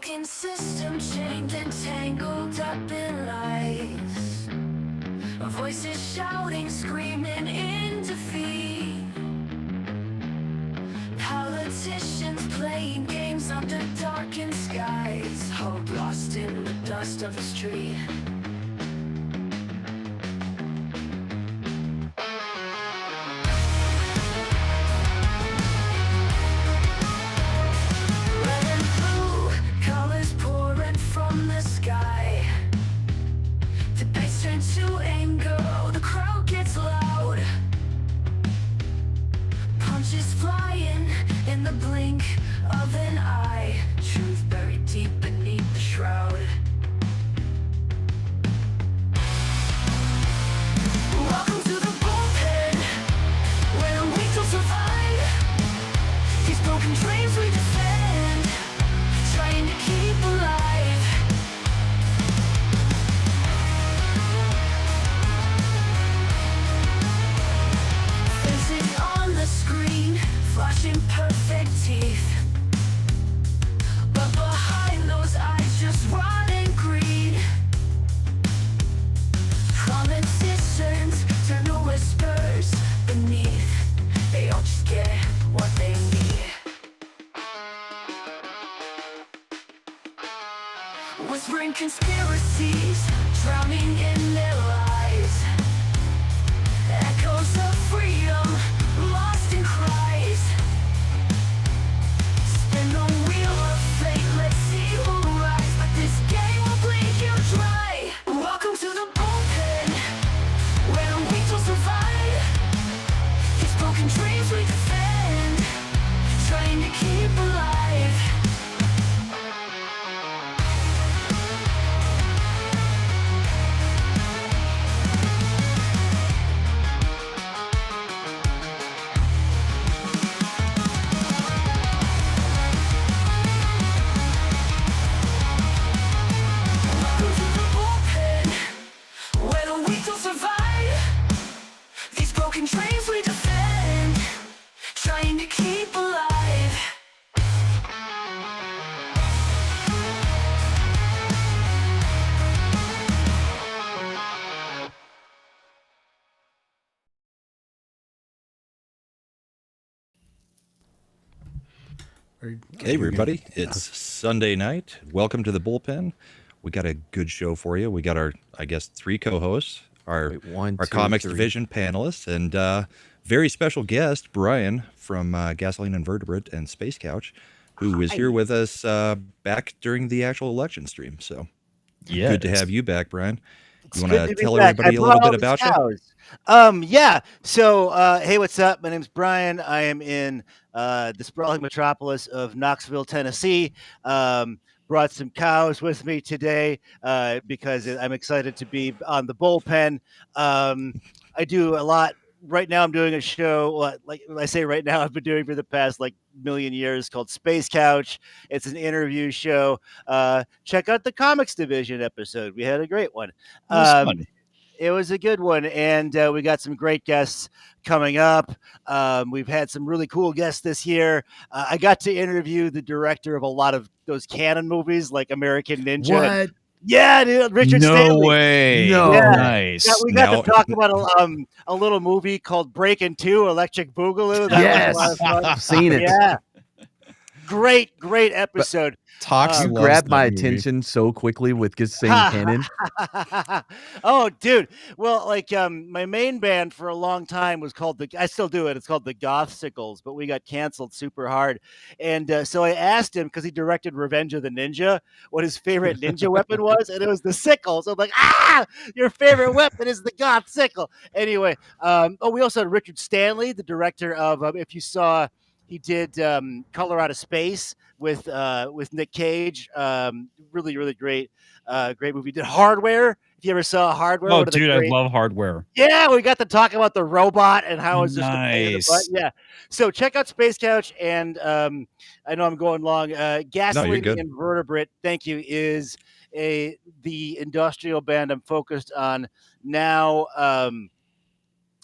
broken system, chained and tangled up in lies. Voices shouting, screaming in defeat. Politicians playing games under darkened skies. Hope lost in the dust of the street. Red and blue, colors pouring from the sky. Debates turn to anger, the crowd gets loud. Punches flying in the blink of an eye. Truth buried deep beneath the shroud. Welcome to the bullpen, where the weak don't survive. These broken dreams we defend, trying to keep alive. Faces on the screen, flashing perfect teeth. But behind those eyes, just rotting greed. Politicians turn to whispers beneath. They all just get what they need. Whispering conspiracies, drowning in their lies. Echoes of freedom, lost in cries. Spin the wheel of fate, let's see who rise. But this game will bleed you dry. Welcome to the bullpen, where the weak will survive. These broken dreams we defend, trying to keep alive. Welcome to the bullpen, where the weak will survive. These broken dreams we defend, trying to keep alive. Hey everybody, it's Sunday night. Welcome to the Bullpen. We got a good show for you. We got our, I guess, 3 co-hosts, our Comix division panelists, and very special guest, Brian from Gasoline Invertebrate and Space Couch, who was here with us back during the actual election stream. So good to have you back, Brian. You want to tell everybody a little bit about you? Yeah. So, hey, what's up? My name's Brian. I am in the sprawling metropolis of Knoxville, Tennessee. Brought some cows with me today because I'm excited to be on the bullpen. I do a lot. Right now, I'm doing a show, like I say right now, I've been doing for the past million years, called Space Couch. It's an interview show. Check out the Comix division episode. We had a great one. It was a good one, and we got some great guests coming up. We've had some really cool guests this year. I got to interview the director of a lot of those canon movies, like American Ninja. What? Yeah, dude, Richard Stanley. No way. No. Yeah. Nice. Yeah, we got to talk about a little movie called Breakin' 2, Electric Boogaloo. That was a lot of fun. I've seen it. Yeah. Great episode. Tox You loves grabbed that my movie. attention so quickly with just saying canon. Oh, dude. Well, my main band for a long time was called I still do it. It's called the Gothsicles, but we got canceled super hard. And so I asked him, because he directed Revenge of the Ninja, what his favorite ninja weapon was, and it was the sickle. So I'm like, your favorite weapon is the Gothsicle. Anyway, we also had Richard Stanley, the director of, if you saw, he did Color Out of Space with Nick Cage. Really, really great movie. He did Hardware. If you ever saw Hardware. Oh, dude, I love Hardware. Yeah, we got to talk about the robot and how it's just a pain in the butt. Nice. Yeah. So check out Space Couch, and I know I'm going long. Gasoline good. Invertebrate, thank you, is the industrial band I'm focused on now.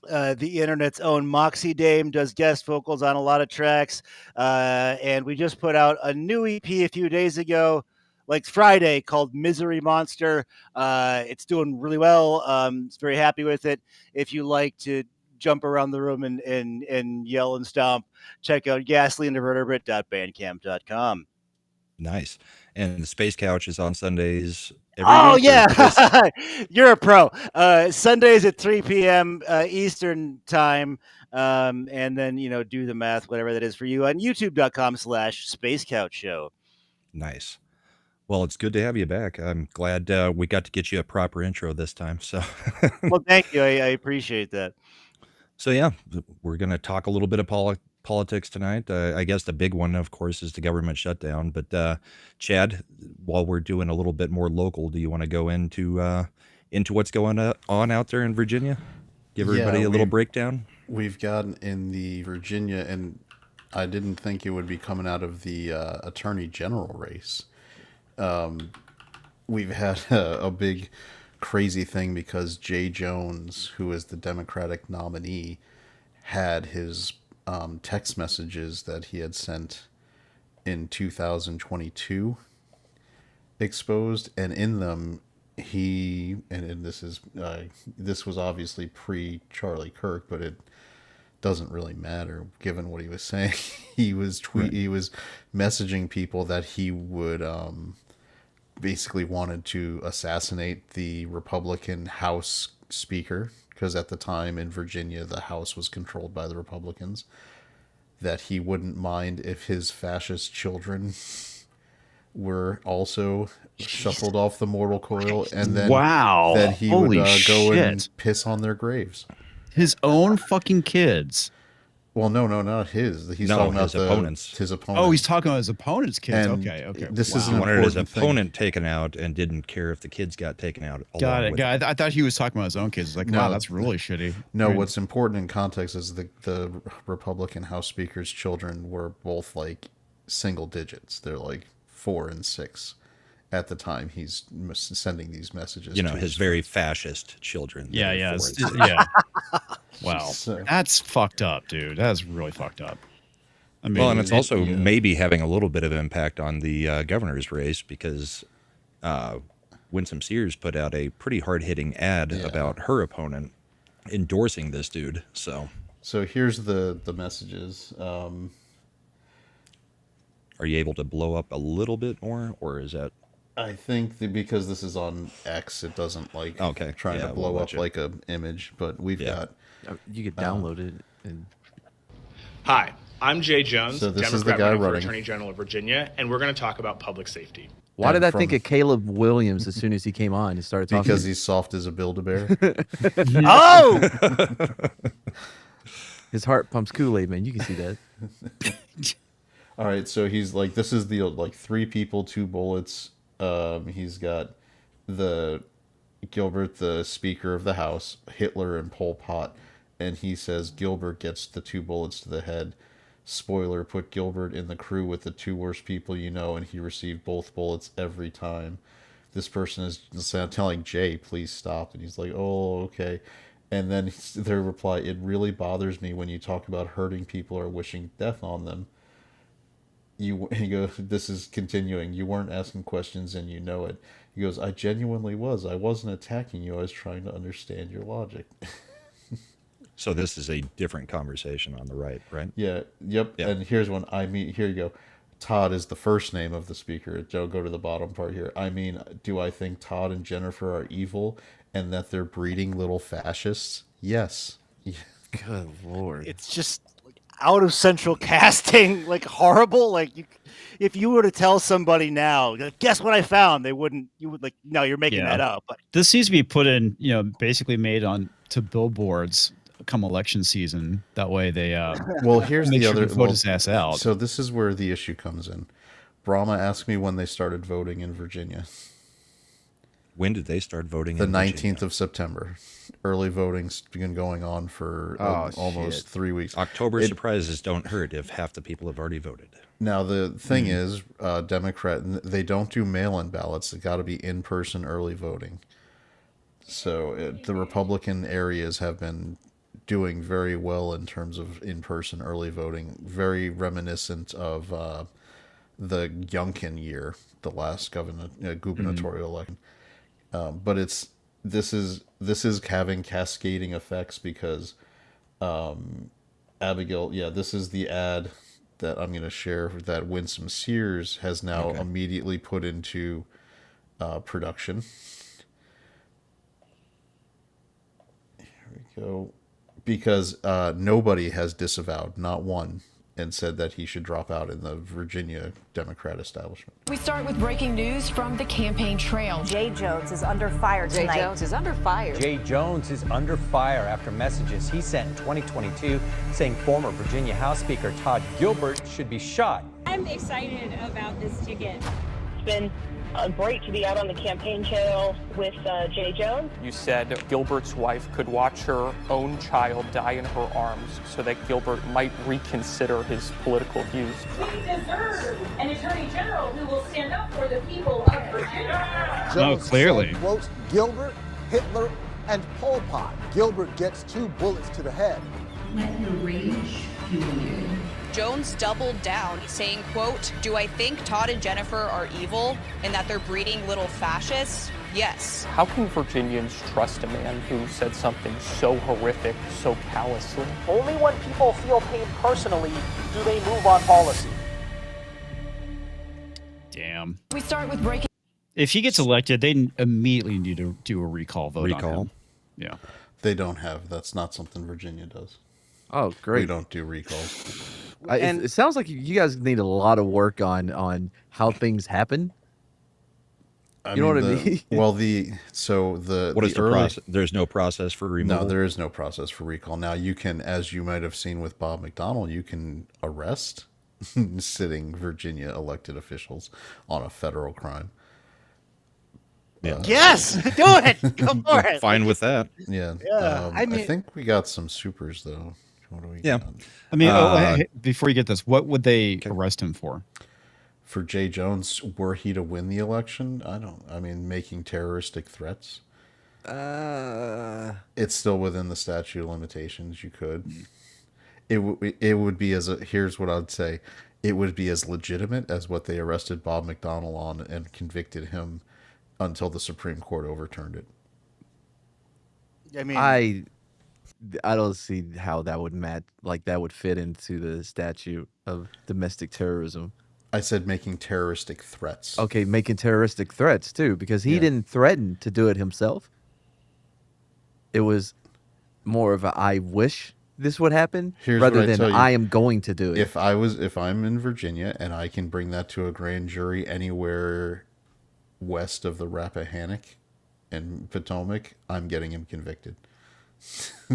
The internet's own Moxie Dame does guest vocals on a lot of tracks, and we just put out a new EP a few days ago like Friday called Misery Monster. It's doing really well. It's very happy with it. If you like to jump around the room and yell and stomp, check out gasolineinvertebrate.bandcamp.com. Nice. And the Space Couch is on Sundays every Oh week? yeah, you're a pro. Sundays at 3 p.m. Eastern time, and then do the math, whatever that is for you, on YouTube.com/Space Couch Show. Nice. Well, it's good to have you back. I'm glad we got to get you a proper intro this time. So, well, thank you. I appreciate that. So yeah, we're going to talk a little bit of politics tonight. I guess the big one, of course, is the government shutdown. But Chad, while we're doing a little bit more local, do you want to go into what's going on out there in Virginia? Give everybody a little breakdown. We've got in the Virginia, and I didn't think it would be coming out of the Attorney General race. We've had a big crazy thing because Jay Jones, who is the Democratic nominee, had his text messages that he had sent in 2022 exposed, and in them this was obviously pre Charlie Kirk, but it doesn't really matter given what he was saying. He was messaging people that he would basically wanted to assassinate the Republican House Speaker, because at the time in Virginia the House was controlled by the Republicans, that he wouldn't mind if his fascist children were also shuffled off the mortal coil, and then that he would go and piss on their graves. His own fucking kids. Well, no, not his. He's talking about his opponents. His opponents. Oh, he's talking about his opponent's kids. And okay. This is he wanted his opponent taken out and didn't care if the kids got taken out. Got it. I thought he was talking about his own kids. It's like, wow, that's really shitty. No, what's important in context is the Republican House Speaker's children were both like single digits. They're like 4 and 6 at the time he's sending these messages. His very fascist children. Yeah. Wow. That's fucked up, dude. That's really fucked up. I mean, and it's also maybe having a little bit of impact on the governor's race, because Winsome Sears put out a pretty hard-hitting ad about her opponent endorsing this dude. So here's the messages. Are you able to blow up a little bit more, or is that? I think because this is on X, it doesn't trying to blow up like a image, but we've got. You could download it. And... Hi, I'm Jay Jones, so this Democrat is the guy running for running. Attorney General of Virginia, and we're going to talk about public safety. Why did I think of Caleb Williams as soon as he came on and started talking? Because he's soft as a Build-A-Bear. Oh! His heart pumps Kool-Aid, man. You can see that. All right, so he's like, this is the 3 people, 2 bullets. He's got Gilbert, the Speaker of the House, Hitler, and Pol Pot. And he says Gilbert gets the 2 bullets to the head. Spoiler, put Gilbert in the crew with the 2 worst people you know, and he received both bullets every time. This person is telling Jay, please stop. And he's like, oh, okay. And then their reply, it really bothers me when you talk about hurting people or wishing death on them. He goes, this is continuing. You weren't asking questions and you know it. He goes, I genuinely was. I wasn't attacking you. I was trying to understand your logic. So this is a different conversation on the right? Yeah. Yep. Yeah. And here's one. Here you go. Todd is the first name of the speaker. Joe, go to the bottom part here. I mean, do I think Todd and Jennifer are evil and that they're breeding little fascists? Yes. Good Lord. It's just out of central casting, like horrible. Like if you were to tell somebody now, guess what I found, you would like, no, you're making that up. But this needs to be put in, basically made on to billboards come election season. That way they well, here's make the sure other to vote his ass out. So this is where the issue comes in. Brahma asked me when they started voting in Virginia. When did they start voting? The in 19th Virginia? of September. Early voting's been going on for almost 3 weeks. October surprises don't hurt if half the people have already voted. Now the thing is, Democrat, they don't do mail-in ballots. It got to be in-person early voting. So the Republican areas have been doing very well in terms of in-person early voting. Very reminiscent of the Youngkin year, the last gubernatorial election. But this is having cascading effects because Abigail, this is the ad that I'm going to share that Winsome Sears has now immediately put into production. Here we go. Because nobody has disavowed, not one, and said that he should drop out in the Virginia Democrat establishment. We start with breaking news from the campaign trail. Jay Jones is under fire tonight. Jay Jones is under fire. Jay Jones is under fire after messages he sent in 2022 saying former Virginia House Speaker Todd Gilbert should be shot. I'm excited about this ticket. It's been great to be out on the campaign trail with Jay Jones. You said Gilbert's wife could watch her own child die in her arms so that Gilbert might reconsider his political views. We deserve an attorney general who will stand up for the people of Virginia. Jones clearly. Said, quote, Gilbert, Hitler, and Pol Pot. Gilbert gets 2 bullets to the head. Let your rage fuel you. Jones doubled down, saying, quote, do I think Todd and Jennifer are evil and that they're breeding little fascists? Yes. How can Virginians trust a man who said something so horrific, so callously? Only when people feel pain personally do they move on policy. Damn. We start with breaking. If he gets elected, they immediately need to do a recall vote on him. Yeah. They don't have. That's not something Virginia does. Oh, great. We don't do recalls. It sounds like you guys need a lot of work on how things happen. You know what I mean? Well, what is the process? There's no process for removal. No, there is no process for recall. Now you can, as you might have seen with Bob McDonnell, you can arrest sitting Virginia elected officials on a federal crime. Yeah. Yes, do it. Go for it. Fine with that. Yeah. I think we got some supers though. What do we got? I mean, hey, before you get this, what would they arrest him for? For Jay Jones, were he to win the election, making terroristic threats. It's still within the statute of limitations. You could. It would be here's what I'd say. It would be as legitimate as what they arrested Bob McDonnell on and convicted him until the Supreme Court overturned it. I mean, I don't see how that would that would fit into the statute of domestic terrorism. I said making terroristic threats. Okay, making terroristic threats too, because he didn't threaten to do it himself. It was more of a I wish this would happen rather than I am going to do it. If I'm in Virginia and I can bring that to a grand jury anywhere west of the Rappahannock and Potomac, I'm getting him convicted.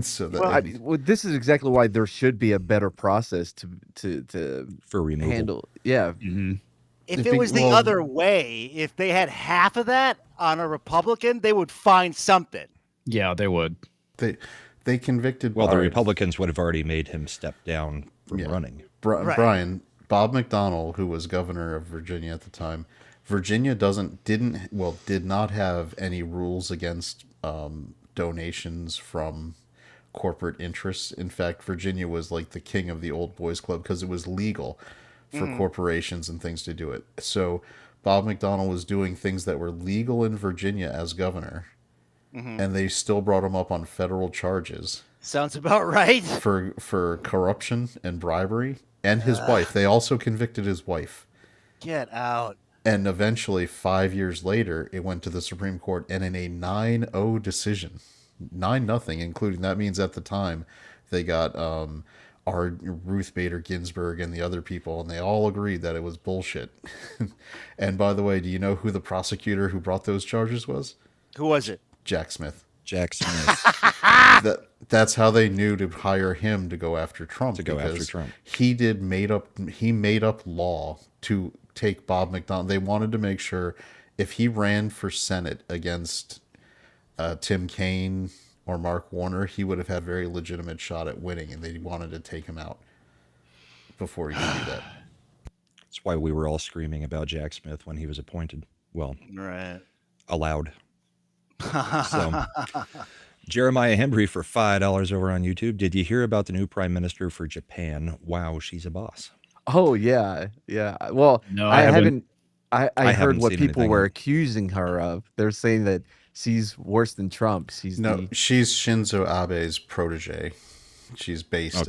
So that this is exactly why there should be a better process for removal. Handle. Yeah. Mm-hmm. If it was the other way, if they had half of that on a Republican, they would find something. Yeah, they would. They convicted. Well, the Republicans would have already made him step down from running. Brian, Bob McDonnell, who was governor of Virginia at the time, Virginia did not have any rules against donations from corporate interests. In fact, Virginia was like the king of the old boys club because it was legal for corporations and things to do it. So Bob McDonnell was doing things that were legal in Virginia as governor, and they still brought him up on federal charges. Sounds about right. For corruption and bribery, and his wife. They also convicted his wife. Get out. And eventually, 5 years later, it went to the Supreme Court, and in a 9-0 decision, 9-0, including that means at the time they got Ruth Bader Ginsburg and the other people, and they all agreed that it was bullshit. And by the way, do you know who the prosecutor who brought those charges was? Who was it? Jack Smith. Jack Smith. That's how they knew to hire him to go after Trump. He made up law to take Bob McDonnell. They wanted to make sure if he ran for Senate against Tim Kaine or Mark Warner, he would have had a very legitimate shot at winning, and they wanted to take him out before he could do that. That's why we were all screaming about Jack Smith when he was appointed. Well, allowed. So, Jeremiah Hembry for $5 over on YouTube. Did you hear about the new prime minister for Japan? Wow, she's a boss. Oh yeah, yeah. Well, No, I haven't. I I heard haven't what seen people anything were on- accusing her of. They're saying that she's worse than Trump. She's No, she's Shinzo Abe's protege. She's based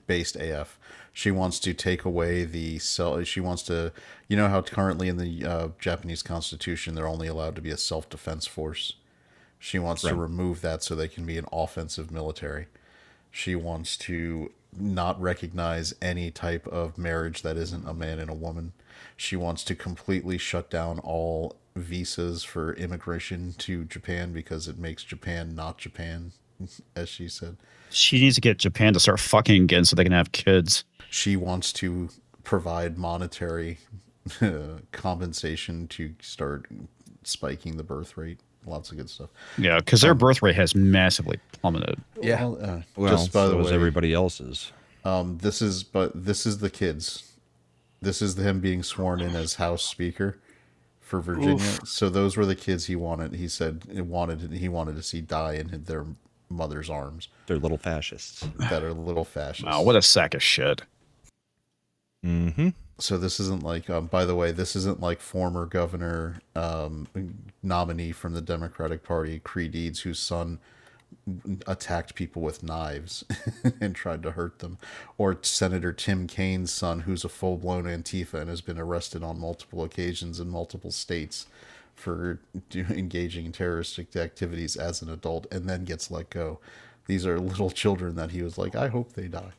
based AF. She wants to take away the She wants to. You know how currently in the Japanese Constitution they're only allowed to be a self-defense force. She wants to remove that so they can be an offensive military. She wants to not recognize any type of marriage that isn't a man and a woman. She wants to completely shut down all visas for immigration to Japan because it makes Japan not Japan, as she said. She needs to get Japan to start fucking again so they can have kids. She wants to provide monetary compensation to start spiking the birth rate. Lots of good stuff. Yeah, because their birth rate has massively plummeted. Yeah. Well, just by the way, everybody else's. This is the kids. This is him being sworn in as House Speaker for Virginia. Oof. So those were the kids he wanted. He said he wanted to see die in their mother's arms. They're little fascists. That are little fascists. Wow, what a sack of shit. Mm-hmm. So this isn't like, by the way, this isn't like former governor nominee from the Democratic Party, Cree Deeds, whose son attacked people with knives and tried to hurt them, or Senator Tim Kaine's son, who's a full-blown Antifa and has been arrested on multiple occasions in multiple states for engaging in terroristic activities as an adult and then gets let go. These are little children that he was like, I hope they die.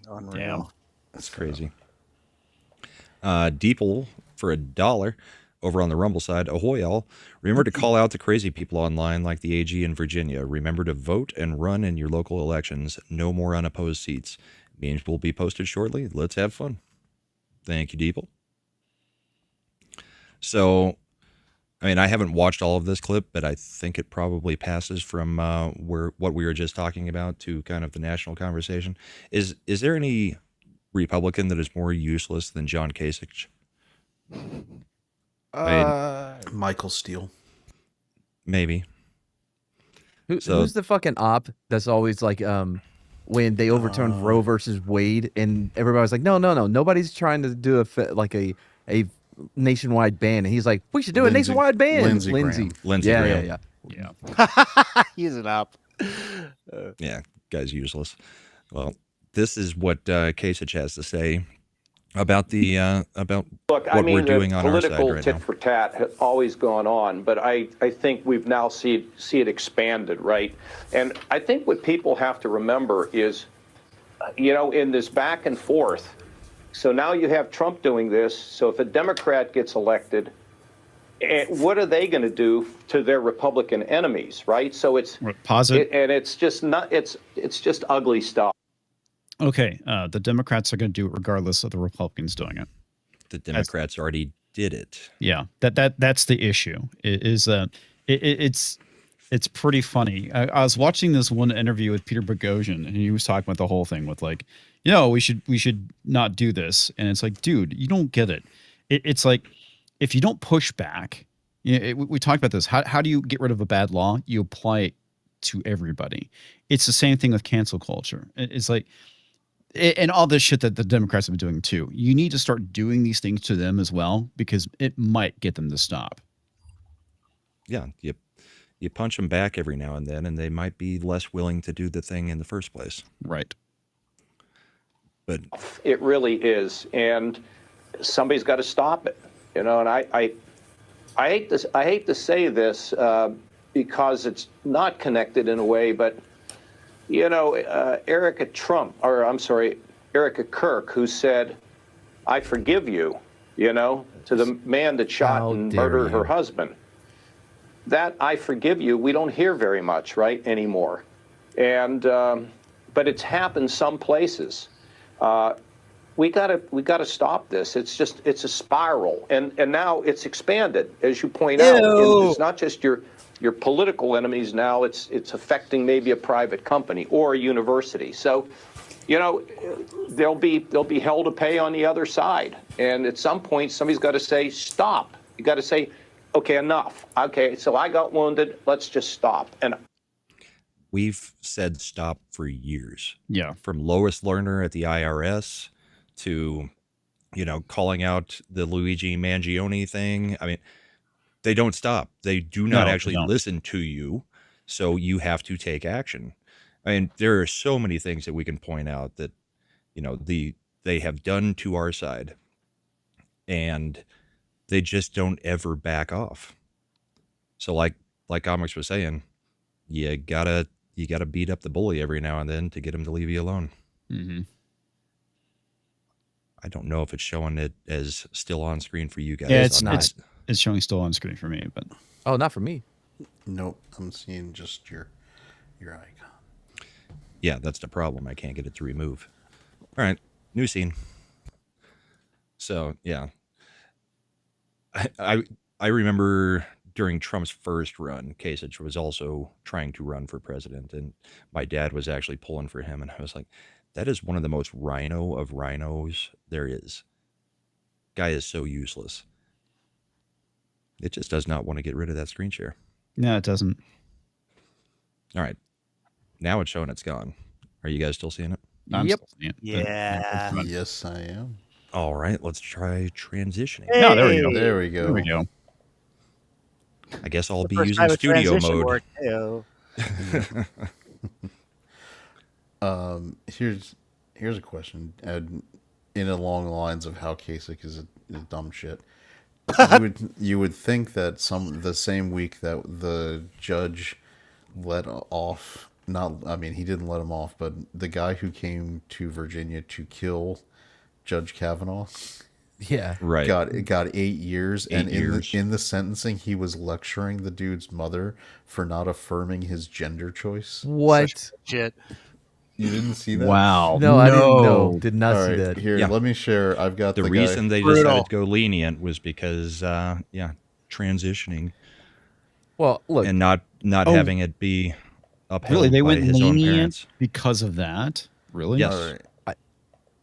Unreal. Damn. That's crazy. Deeple for $1 over on the Rumble side. Ahoy all. Remember to call out the crazy people online like the AG in Virginia. Remember to vote and run in your local elections. No more unopposed seats. Memes will be posted shortly. Let's have fun. Thank you, Deeple. So, I mean, I haven't watched all of this clip, but I think it probably passes from what we were just talking about to kind of the national conversation. Is there any Republican that is more useless than John Kasich? Michael Steele. Maybe. Who's the fucking op that's always like when they overturned Roe versus Wade and everybody's like, no, nobody's trying to do a nationwide ban, and he's like, we should do a nationwide ban. Lindsey. Yeah. He's an op. Yeah, guy's useless. Well, this is what Kasich has to say about the about what we're doing on our side right now. Political tit for tat has always gone on, but I think we've now see it expanded, right? And I think what people have to remember is, in this back and forth. So now you have Trump doing this. So if a Democrat gets elected, what are they going to do to their Republican enemies, right? So it's it's just not it's just ugly stuff. Okay, the Democrats are going to do it regardless of the Republicans doing it. The Democrats already did it. Yeah, that's the issue. It's pretty funny. I was watching this one interview with Peter Boghossian, and he was talking about the whole thing with like, we should not do this, and it's like, dude, you don't get it. It's like if you don't push back, we talked about this. How do you get rid of a bad law? You apply it to everybody. It's the same thing with cancel culture. It's like. And all this shit that the Democrats have been doing too. You need to start doing these things to them as well, because it might get them to stop. Yeah, you punch them back every now and then, and they might be less willing to do the thing in the first place. Right. But it really is, and somebody's got to stop it. And I hate to say this because it's not connected in a way, but. Erica Kirk, who said, I forgive you, to the man that shot and murdered her husband. That I forgive you, we don't hear very much, right, anymore. And, but it's happened some places. We gotta stop this. It's a spiral. And now it's expanded, as you point out. And it's not just your political enemies now, it's affecting maybe a private company or a university. So, they'll be hell to pay on the other side. And at some point, somebody's got to say, stop. You got to say, okay, enough. Okay, so I got wounded. Let's just stop. And we've said stop for years. Yeah. From Lois Lerner at the IRS to, calling out the Luigi Mangione thing. I mean, they don't stop. They do not actually listen to you. So you have to take action. I mean, there are so many things that we can point out that, they have done to our side, and they just don't ever back off. So like Comix was saying, you gotta beat up the bully every now and then to get him to leave you alone. Mm-hmm. I don't know if it's showing it as still on screen for you guys. Yeah, it's not. It's showing still on screen for me, but not for me. Nope, I'm seeing just your icon. Yeah, that's the problem. I can't get it to remove. All right, new scene. So yeah, I remember during Trump's first run, Kasich was also trying to run for president, and my dad was actually pulling for him, and I was like, that is one of the most rhino of rhinos there is. Guy is so useless. It just does not want to get rid of that screen share. No, it doesn't. All right. Now it's showing it's gone. Are you guys still seeing it? I'm Yep. still seeing it, Yeah. Yes, I am. All right. Let's try transitioning. Hey. No, there we go. There we go. There we go. I guess I'll be First using time a studio transition mode. worked, hey-o. Here's a question, and in along the lines of how Kasich is dumb shit. You would think that the same week that the judge let off, he didn't let him off, but the guy who came to Virginia to kill Judge Kavanaugh, right, got 8 years, and years. in the sentencing he was lecturing the dude's mother for not affirming his gender choice. What? Shit. You didn't see that? Wow. No, I didn't know. Did not see that. Here, Yeah. let me share. I've got The the reason guy. they decided to go lenient was because, transitioning. Well, look, and not having it be upheld. Really, they by went his own lenient parents. because of that. Really? Yes. All right.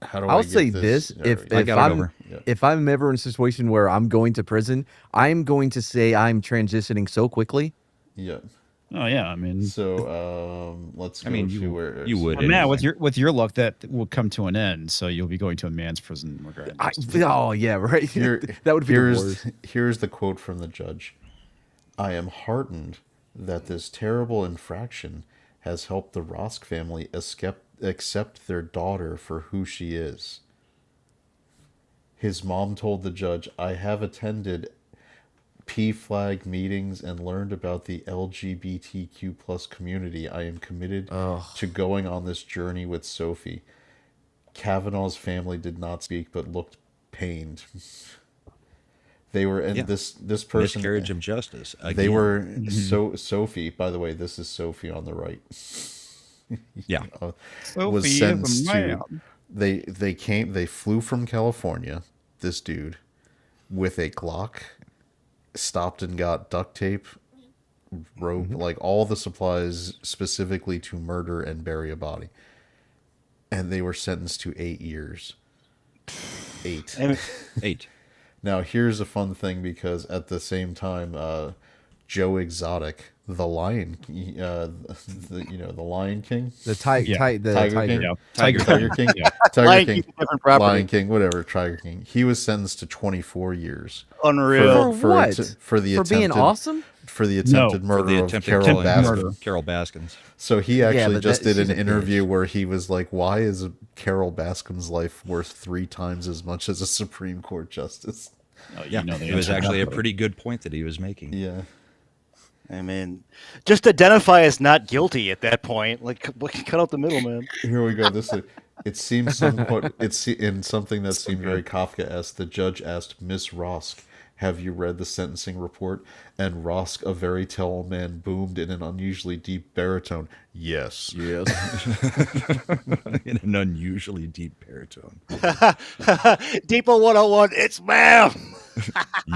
How do I'll I say get this: if I'm ever in a situation where I'm going to prison, I'm going to say I'm transitioning so quickly. Yeah. Oh yeah, I mean, so let's go to where you would. Well, Matt, with your luck, that will come to an end. So you'll be going to a man's prison regardless. Oh yeah, right. That would be the worst. Here's the quote from the judge. I am heartened that this terrible infraction has helped the Rosk family accept their daughter for who she is. His mom told the judge, I have attended P-flag meetings and learned about the LGBTQ plus community. I am committed to going on this journey with Sophie. Kavanaugh's family did not speak but looked pained. They were this person miscarriage of justice. Again. They were Sophie. By the way, this is Sophie on the right. Yeah, was sentenced to. They flew from California. This dude with a Glock stopped and got duct tape, rope, like all the supplies specifically to murder and bury a body. And they were sentenced to 8 years. 8. Now here's a fun thing, because at the same time, Joe Exotic, the Lion, the Lion King, Tiger King, Tiger King, Lion King, different property. Lion King, whatever, Tiger King. He was sentenced to 24 years. Unreal. For what? For being awesome? For the attempted murder of Carol Baskins. Carol Baskins. So he actually just did an interview where he was like, "Why is Carol Baskin's life worth 3 times as much as a Supreme Court justice?" Oh, yeah, it was actually a pretty good point that he was making. Yeah. I mean, just identify as not guilty at that point. Like, cut out the middle, man. Here we go. It seems it's in something that seemed very Kafka-esque. The judge asked Miss Rosk, "Have you read the sentencing report?" And Rosk, a very tall man, boomed in an unusually deep baritone, "Yes." Yes. In an unusually deep baritone. Deepo 101, it's ma'am.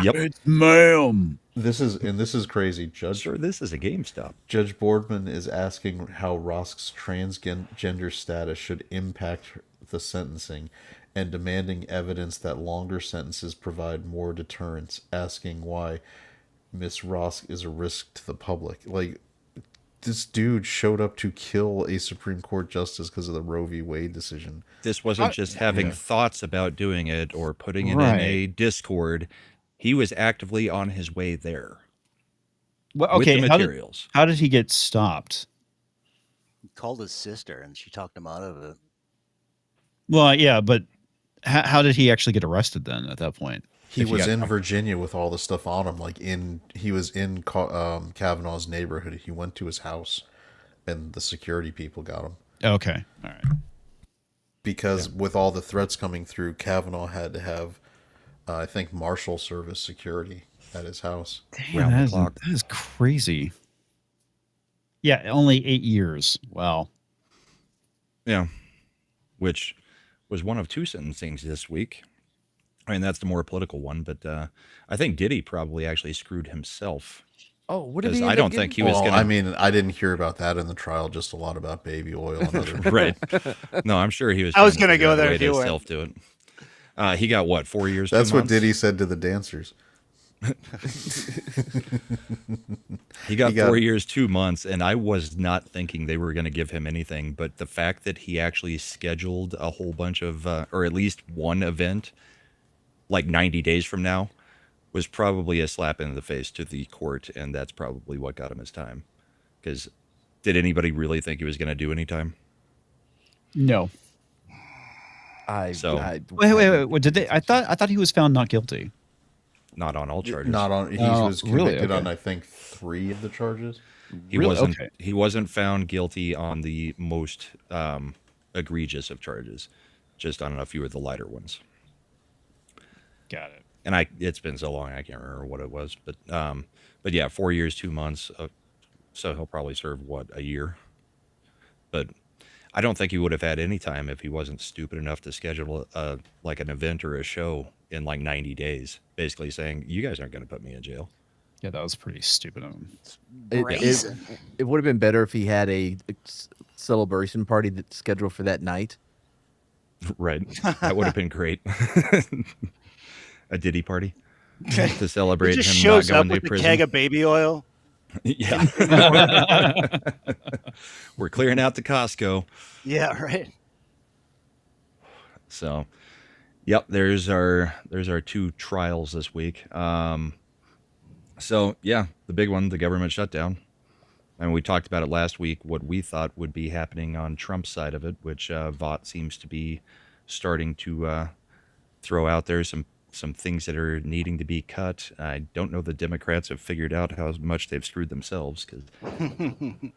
Yep. It's ma'am. This is crazy. Judge, sure, this is a GameStop. Judge Boardman is asking how Rosk's transgender status should impact the sentencing, and demanding evidence that longer sentences provide more deterrence, asking why Miss Rosk is a risk to the public. Like, this dude showed up to kill a Supreme Court justice because of the Roe v. Wade decision. This wasn't just having thoughts about doing it or putting it in Right. a Discord. He was actively on his way there. Well, okay. With the materials. How did he get stopped? He called his sister, and she talked him out of it. Well, yeah, but how did he actually get arrested then at that point? He was in Virginia with all the stuff on him. He was in Kavanaugh's neighborhood. He went to his house, and the security people got him. Okay, all right. Because with all the threats coming through, Kavanaugh had to have, I think, Marshal Service security at his house. Damn, that is crazy. Yeah, only 8 years. Wow. Yeah, which was one of 2 sentencings this week. I mean, that's the more political one, but I think Diddy probably actually screwed himself. Oh, what did he? I don't think he was going to. I mean, I didn't hear about that in the trial. Just a lot about baby oil and other. Right. No, I'm sure he was. I was going to go there if you were. Self do it. He got what, 4 years? That's 2 what months? Diddy said to the dancers. He got 4 years, 2 months, and I was not thinking they were going to give him anything. But the fact that he actually scheduled a whole bunch of, or at least one event, like 90 days from now, was probably a slap in the face to the court, and that's probably what got him his time. Because did anybody really think he was going to do any time? No. Wait. What did they? I thought he was found not guilty. Not on all charges. Not on. He was convicted really? on, I think, 3 of the charges. He wasn't. Okay. He wasn't found guilty on the most egregious of charges, just on a few of the lighter ones. Got it. And it's been so long I can't remember what it was, but yeah, 4 years, 2 months. So he'll probably serve a year. But I don't think he would have had any time if he wasn't stupid enough to schedule like an event or a show in like 90 days, basically saying, you guys aren't going to put me in jail. Yeah, that was pretty stupid of him. It would have been better if he had a celebration party that's scheduled for that night. Right. That would have been great. A Diddy party to celebrate he just him shows not going up to with prison. a keg of baby oil. Yeah. We're clearing out the Costco. Yeah, right. So, yep, there's our 2 trials this week. So, yeah, the big one, the government shutdown. And we talked about it last week, what we thought would be happening on Trump's side of it, which Vought seems to be starting to throw out there some things that are needing to be cut. I don't know the Democrats have figured out how much they've screwed themselves, because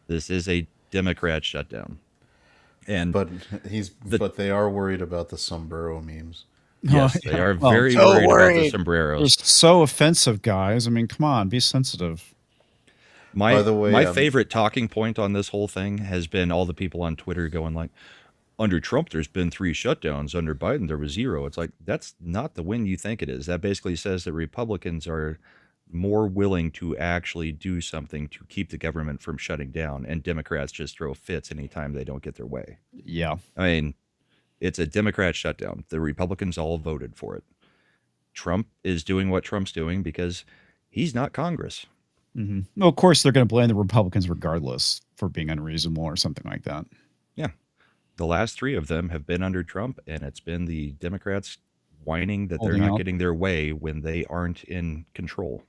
this is a Democrat shutdown. But they are worried about the sombrero memes. Yes, they are very worried about the sombreros. They're so offensive, guys. I mean, come on, be sensitive. By the way, my favorite talking point on this whole thing has been all the people on Twitter going like, under Trump, there's been 3 shutdowns. Under Biden, there was 0. It's like, that's not the win you think it is. That basically says that Republicans are more willing to actually do something to keep the government from shutting down, and Democrats just throw fits anytime they don't get their way. Yeah. I mean, it's a Democrat shutdown. The Republicans all voted for it. Trump is doing what Trump's doing because he's not Congress. Mm-hmm. Well, of course, they're going to blame the Republicans regardless for being unreasonable or something like that. Yeah. The last 3 of them have been under Trump, and it's been the Democrats whining that they're not getting their way when they aren't in control.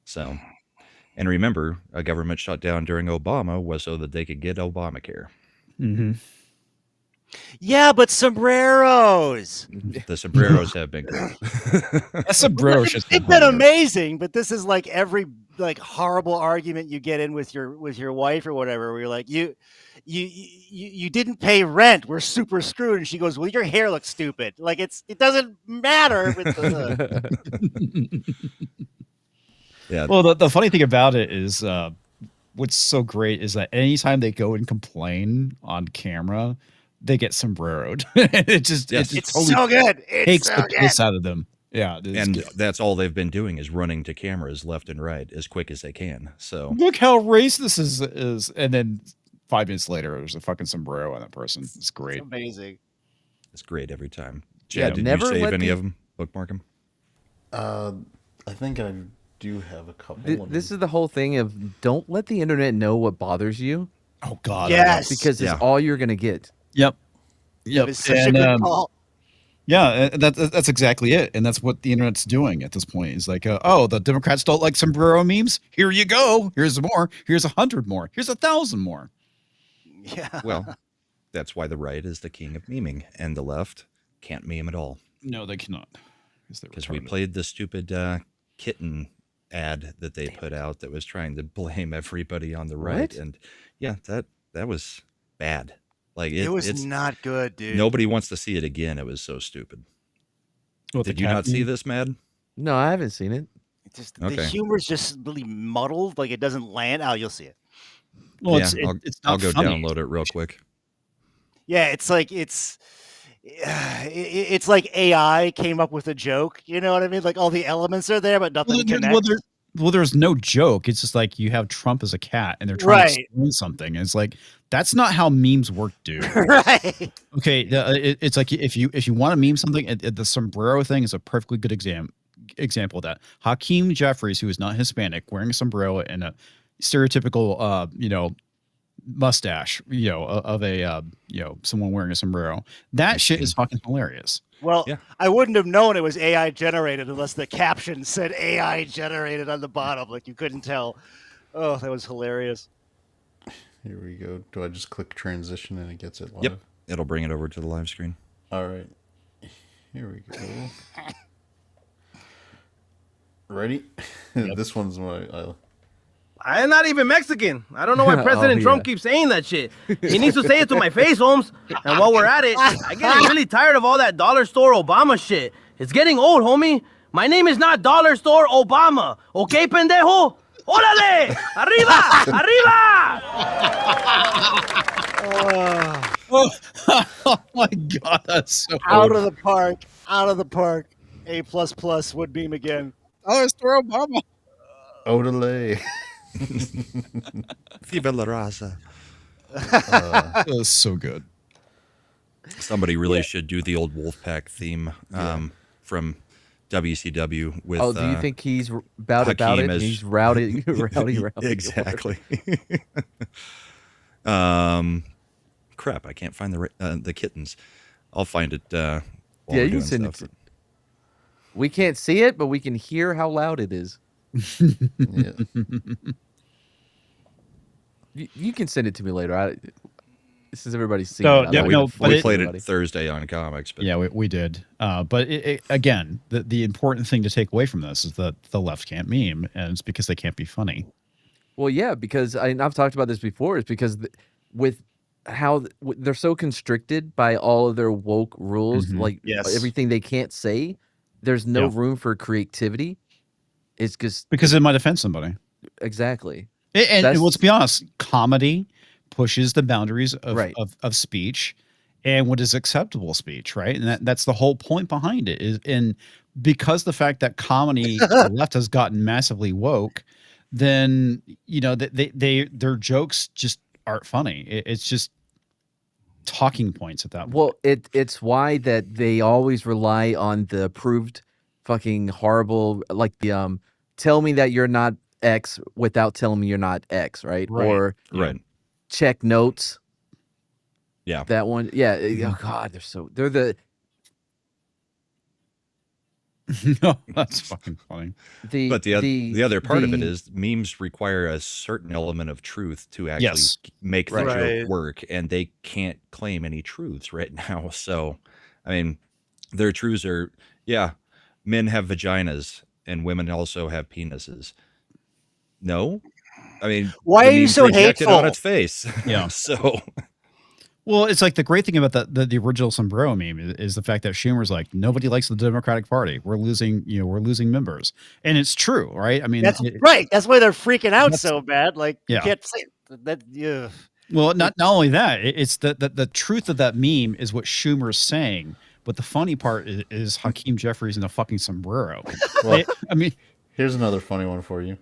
So, and remember, a government shutdown during Obama was so that they could get Obamacare. Mm-hmm. Yeah, but sombreros. The sombreros have been good. A sombrero it's been amazing, but this is like every horrible argument you get in with your wife or whatever, where you're like, you didn't pay rent, we're super screwed, and she goes, well, your hair looks stupid. Like it doesn't matter with the Yeah. Well, the funny thing about it is what's so great is that anytime they go and complain on camera, they get sombreroed. It's totally so good. Takes the piss out of them. Yeah, and that's all they've been doing is running to cameras left and right as quick as they can. So look how racist this is, and then 5 minutes later, there's a fucking sombrero on that person. It's great. It's amazing. It's great every time. Yeah, Chad, did you save any of them? Bookmark them? I think I do have a couple. This is the whole thing of don't let the internet know what bothers you. Oh God, yes, because it's all you're gonna get. Yep. It's such a good call. Yeah, that's exactly it, and that's what the internet's doing at this point. Is like, oh, the Democrats don't like sombrero memes. Here you go. Here's more. Here's 100 more. Here's 1,000 more. Yeah. Well, that's why the right is the king of memeing, and the left can't meme at all. No, they cannot. Because we played the stupid kitten ad that they put out that was trying to blame everybody on the right, and yeah, that was bad. Like it was it's not good, dude. Nobody wants to see it again. It was so stupid. Did you not see this, Mad? No, I haven't seen it. The humor's just really muddled. Like it doesn't land. Oh, you'll see it. Well, yeah, I'll go download it real quick. Yeah, it's like it's like AI came up with a joke. You know what I mean? Like all the elements are there, but nothing connects. Well, there's no joke. It's just like you have Trump as a cat, and they're trying to explain something. And it's like that's not how memes work, dude. Right? Okay, it's like if you want to meme something, the sombrero thing is a perfectly good example of that. Hakeem Jeffries, who is not Hispanic, wearing a sombrero and a stereotypical, mustache, of a someone wearing a sombrero. That shit is fucking hilarious. Well, yeah. I wouldn't have known it was AI generated unless the caption said AI generated on the bottom. Like you couldn't tell. Oh, that was hilarious. Here we go. Do I just click transition and it gets it live? Yep. It'll bring it over to the live screen. All right. Here we go. Ready? Yep. This one's my... I'm not even Mexican. I don't know why President Trump keeps saying that shit. He needs to say it to my face, Holmes. And while we're at it, I get really tired of all that dollar store Obama shit. It's getting old, homie. My name is not Dollar Store Obama. Okay, pendejo? Órale! Arriba! Arriba! Oh my God, that's so out of the park. Out of the park. A++ would beam again. Dollar Store Obama. Odele. Viva la raza. That was so good. Somebody really should do the old Wolfpack theme from WCW with. Oh, do you think he's about it? He's rowdy. Exactly. Crap! I can't find the kittens. I'll find it. Yeah, you send it. We can't see it, but we can hear how loud it is. Yeah. You can send it to me later. Since everybody's seen so, it. Yeah, we played it Thursday on Comix. But. Yeah, we did. But again, the important thing to take away from this is that the left can't meme, and it's because they can't be funny. Well, yeah, because I've talked about this before. It's because with how they're so constricted by all of their woke rules, like everything they can't say, there's no room for creativity. It's just because it might offend somebody. Exactly. And let's be honest, comedy pushes the boundaries of speech and what is acceptable speech, right? And that's the whole point behind it. And because the fact that comedy the left has gotten massively woke, then their jokes just aren't funny. It's just talking points at that point. Well, it's why that they always rely on the approved fucking horrible, like the tell me that you're not X without telling me you're not X, right? Or check notes. Yeah. That one. Yeah. Oh God, they're the no, that's fucking funny. But the other part of it is memes require a certain element of truth to actually make the joke work, and they can't claim any truths right now. So, I mean, their truths are, men have vaginas and women also have penises. No, I mean, why are you so hateful on its face? Yeah. So, well, it's like the great thing about the original sombrero meme is the fact that Schumer's like, nobody likes the Democratic Party. We're losing members, and it's true, right? I mean, that's right. That's why they're freaking out so bad. Like, you can't say that. Yeah. Well, not only that, it's the truth of that meme is what Schumer's saying. But the funny part is Hakeem Jeffries in a fucking sombrero. Well, I mean, here's another funny one for you.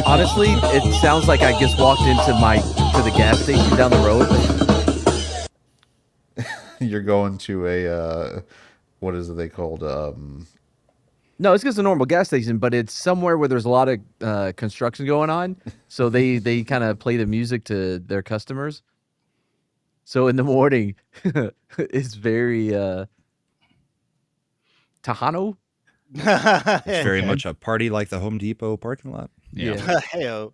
Honestly, it sounds like I just walked into the gas station down the road. You're going to a what is it they called? No, it's just a normal gas station, but it's somewhere where there's a lot of construction going on. So they kind of play the music to their customers. So in the morning, it's very Tejano. It's very much a party like the Home Depot parking lot. Yeah. Heyo.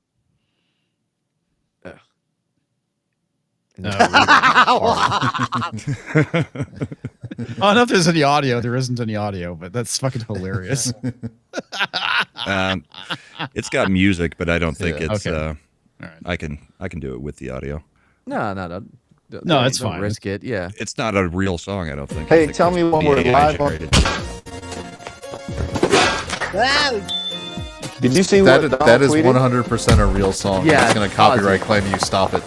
I don't know if there's any audio. There isn't any audio, but that's fucking hilarious. It's got music, but I don't think it's. Okay. I can do it with the audio. No, it's don't fine. risk it. Yeah. It's not a real song, I don't think. Hey, I think tell it's me when we're AI live on- generated. Did you see that? what That is tweeted? 100% a real song. Yeah, It's going to copyright claim you. Stop it.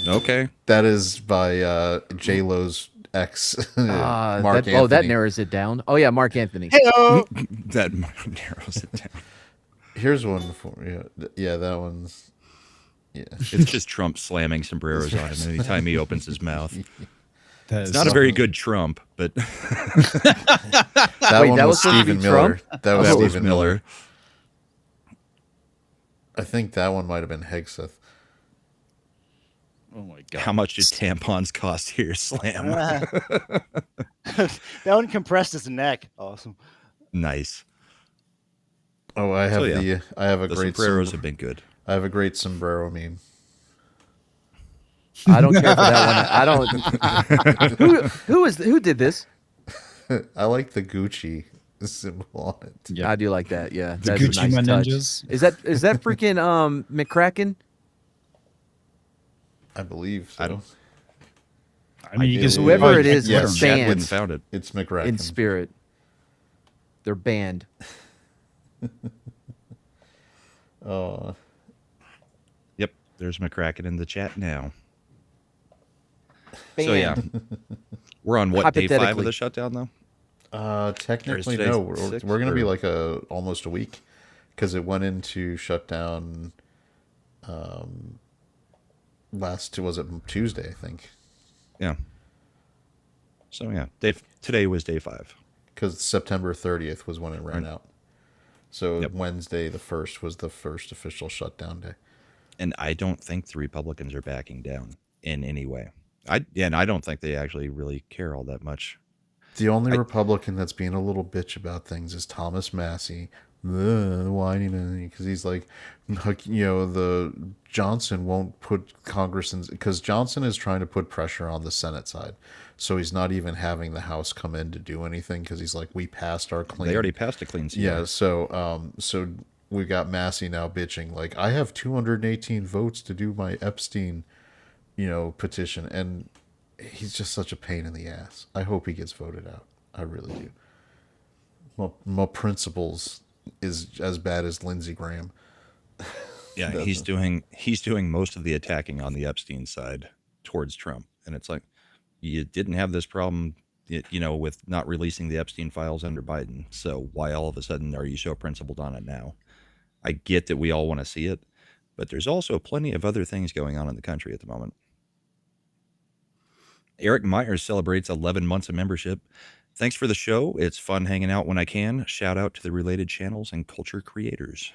Okay. That is by J Lo's ex, Mark Anthony. that narrows it down. Oh yeah, Mark Anthony. That narrows it down. Here's one for you. Yeah, that one's. Yeah, It's just Trump slamming sombreros on him anytime he opens his mouth. That It's is not a very good Trump, but that Wait, one that was was supposed to Stephen be Miller. Trump? That was that was Stephen Miller. I think that one might have been Hegseth. Oh my god! how much did tampons cost here, Slam? That one compressed his neck. Awesome. Nice. Oh, I have So, yeah, I have a The great sombreros have been good. I have a great sombrero meme. I don't care for that one. I don't. Who did this? I like the Gucci symbol on it. Yeah. I do like that. Yeah, The that's Gucci a nice Man touch. Ninjas. Is that freaking McCracken? I believe so. I don't. I mean, you can Whoever it is, Yes, they're Chad wouldn't banned found it. It's McRacken. in spirit. They're banned. Oh, Yep, there's McCracken in the chat now. So yeah, we're on what, day 5 of Hypothetically. the shutdown though? technically today's no. We're 6th, going to be or- like almost a week because it went into shutdown. Was it Tuesday? I think. Yeah. So yeah, today was day 5. Because September 30th was when it ran out. So Yep. Wednesday the 1st was the first official shutdown day. And I don't think the Republicans are backing down in any way. And I don't think they actually really care all that much. The only Republican that's being a little bitch about things is Thomas Massey, whining because he's like, the Johnson won't put Congress in, because Johnson is trying to put pressure on the Senate side, so he's not even having the House come in to do anything because he's like, we passed our clean. They already passed a clean CR. Yeah, so we got Massey now bitching like, I have 218 votes to do my Epstein, petition, and he's just such a pain in the ass. I hope he gets voted out. I really do. My principles is as bad as Lindsey Graham. Yeah, he's doing most of the attacking on the Epstein side towards Trump, and it's like, you didn't have this problem, with not releasing the Epstein files under Biden. So why all of a sudden are you so principled on it now? I get that we all want to see it, but there's also plenty of other things going on in the country at the moment. Eric Myers celebrates 11 months of membership. Thanks for the show. It's fun hanging out when I can. Shout out to the related channels and culture creators.